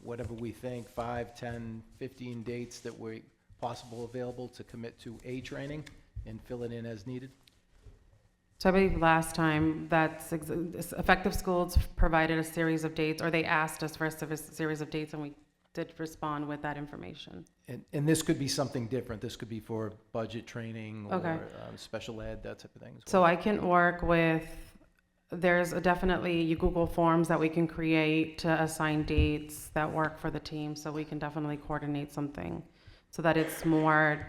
Speaker 10: whatever we think, 5, 10, 15 dates that were possible available to commit to a training and fill it in as needed?
Speaker 1: So I believe last time Effective Schools provided a series of dates, or they asked us for a series of dates, and we did respond with that information.
Speaker 10: And this could be something different. This could be for budget training or
Speaker 1: Okay.
Speaker 10: special ed, that type of thing as
Speaker 1: So
Speaker 10: well.
Speaker 1: I can work with, there's definitely Google Forms that we can create to assign dates that work for the team, so we can definitely coordinate something so that it's more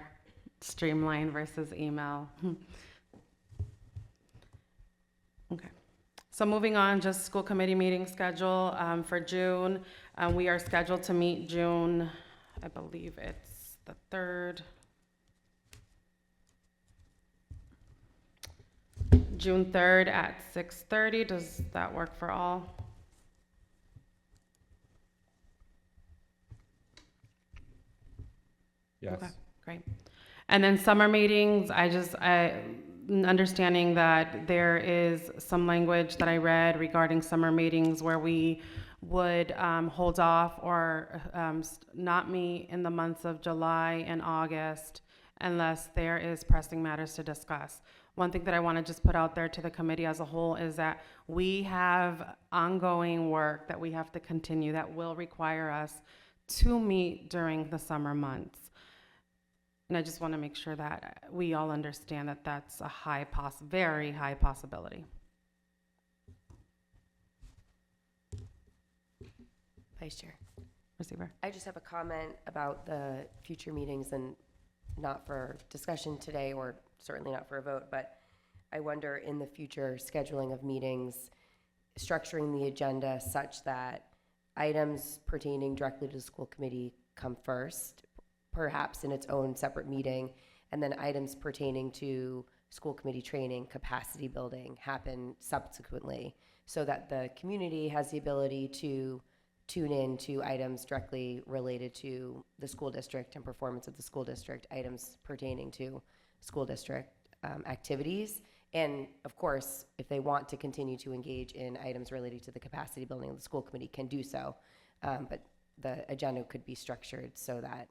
Speaker 1: streamlined versus email. Okay. So moving on, just school committee meeting schedule for June. We are scheduled to meet June, I believe it's the 3rd. June 3rd at 6:30. Does that work for all?
Speaker 3: Yes.
Speaker 1: Okay, great. And then summer meetings, understanding that there is some language that I read regarding summer meetings where we would hold off or not meet in the months of July and August, unless there is pressing matters to discuss. One thing that I want to just put out there to the committee as a whole is that we have ongoing work that we have to continue that will require us to meet during the summer months. And I just want to make sure that we all understand that that's a very high possibility.
Speaker 9: Vice Chair.
Speaker 1: Receiver.
Speaker 9: I just have a comment about the future meetings, and not for discussion today, or certainly not for a vote, but I wonder in the future scheduling of meetings, structuring the agenda such that items pertaining directly to the school committee come first, perhaps in its own separate meeting, and then items pertaining to school committee training, capacity building happen subsequently, so that the community has the ability to tune in to items directly related to the school district and performance of the school district, items pertaining to school district activities. And of course, if they want to continue to engage in items related to the capacity building of the school committee, can do so. But the agenda could be structured so that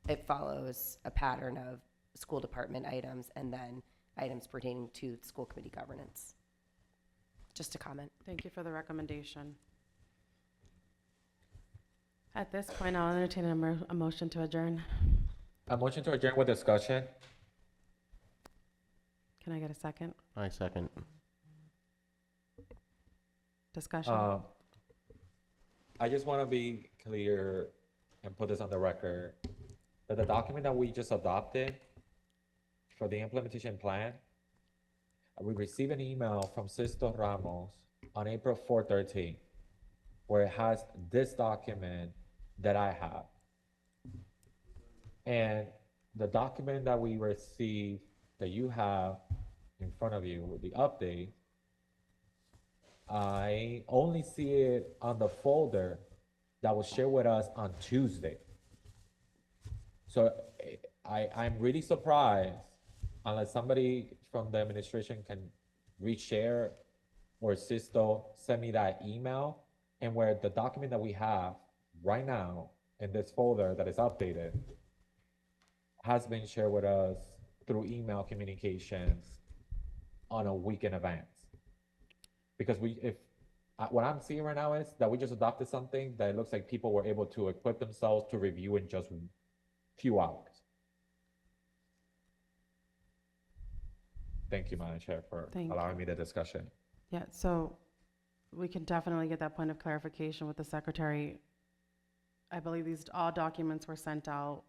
Speaker 9: it follows a pattern of school department items and then items pertaining to school committee governance. Just a comment.
Speaker 1: Thank you for the recommendation. At this point, I'll entertain a motion to adjourn.
Speaker 3: A motion to adjourn with discussion.
Speaker 1: Can I get a second?
Speaker 8: I second.
Speaker 1: Discussion?
Speaker 3: I just want to be clear and put this on the record that the document that we just adopted for the implementation plan, we received an email from Sisto Ramos on April 4/13, where it has this document that I have. And the document that we received, that you have in front of you with the update, I only see it on the folder that was shared with us on Tuesday. So I'm really surprised, unless somebody from the administration can reshare or Sisto send me that email, and where the document that we have right now in this folder that is updated has been shared with us through email communications on a week in advance. Because what I'm seeing right now is that we just adopted something that it looks like people were able to equip themselves to review in just a few hours. Thank you, Madam Chair, for allowing me the discussion.
Speaker 1: Yeah, so we can definitely get that point of clarification with the secretary. I believe these all documents were sent out.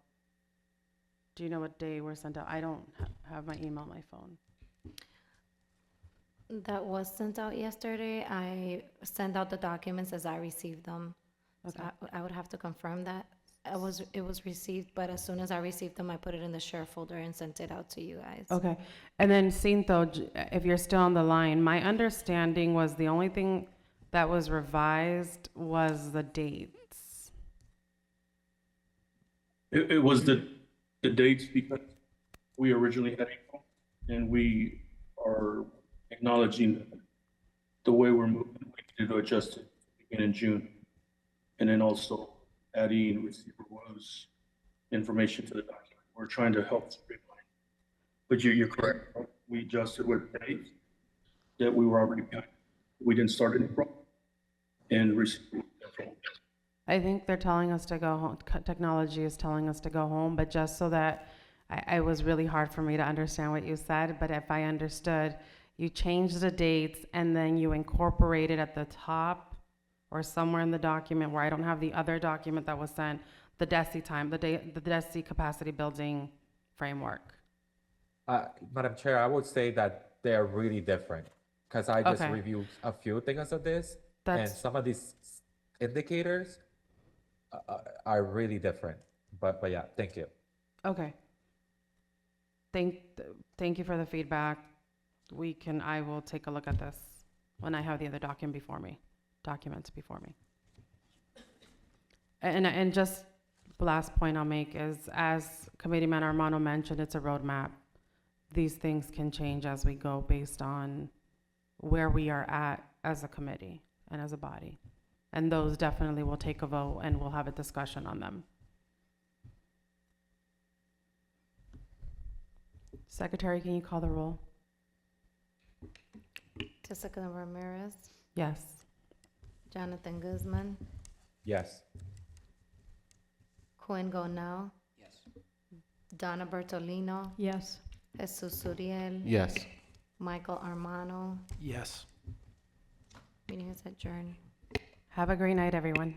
Speaker 1: Do you know what day were sent out? I don't have my email on my phone.
Speaker 2: That was sent out yesterday. I sent out the documents as I received them.
Speaker 1: Okay.
Speaker 2: So I would have to confirm that. It was received, but as soon as I received them, I put it in the share folder and sent it out to you guys.
Speaker 1: Okay, and then Cinto, if you're still on the line, my understanding was the only thing that was revised was the dates.
Speaker 11: It was the dates because we originally had April, and we are acknowledging the way we're moving. We needed to adjust it in June, and then also adding Receiver Wu's information to the document. We're trying to help streamline. But you're correct. We adjusted with dates that we were already behind. We didn't start in April, and Receiver.
Speaker 1: I think they're telling us to go home, technology is telling us to go home, but just so that, it was really hard for me to understand what you said, but if I understood, you changed the dates and then you incorporated at the top or somewhere in the document where I don't have the other document that was sent, the DESI time, the DESI capacity building framework.
Speaker 3: Madam Chair, I would say that they're really different, because I just
Speaker 1: Okay.
Speaker 3: reviewed a few things of this, and
Speaker 1: That's,
Speaker 3: some of these indicators are really different. But yeah, thank you.
Speaker 1: okay. Thank you for the feedback. I will take a look at this when I have the other documents before me. And just the last point I'll make is, as Committeeman Armando mentioned, it's a roadmap. These things can change as we go based on where we are at as a committee and as a body. And those definitely will take a vote and we'll have a discussion on them. Secretary, can you call the roll?
Speaker 2: Jessica Ramirez,
Speaker 1: Yes.
Speaker 2: Jonathan Guzman,
Speaker 3: Yes.
Speaker 2: Quinn Gonell. Yes. Donna Bertolino,
Speaker 4: Yes.
Speaker 2: Jesus Uriel,
Speaker 8: Yes.
Speaker 2: Michael Armano.
Speaker 10: Yes.
Speaker 2: Meeting is adjourned.
Speaker 1: Have a great night, everyone.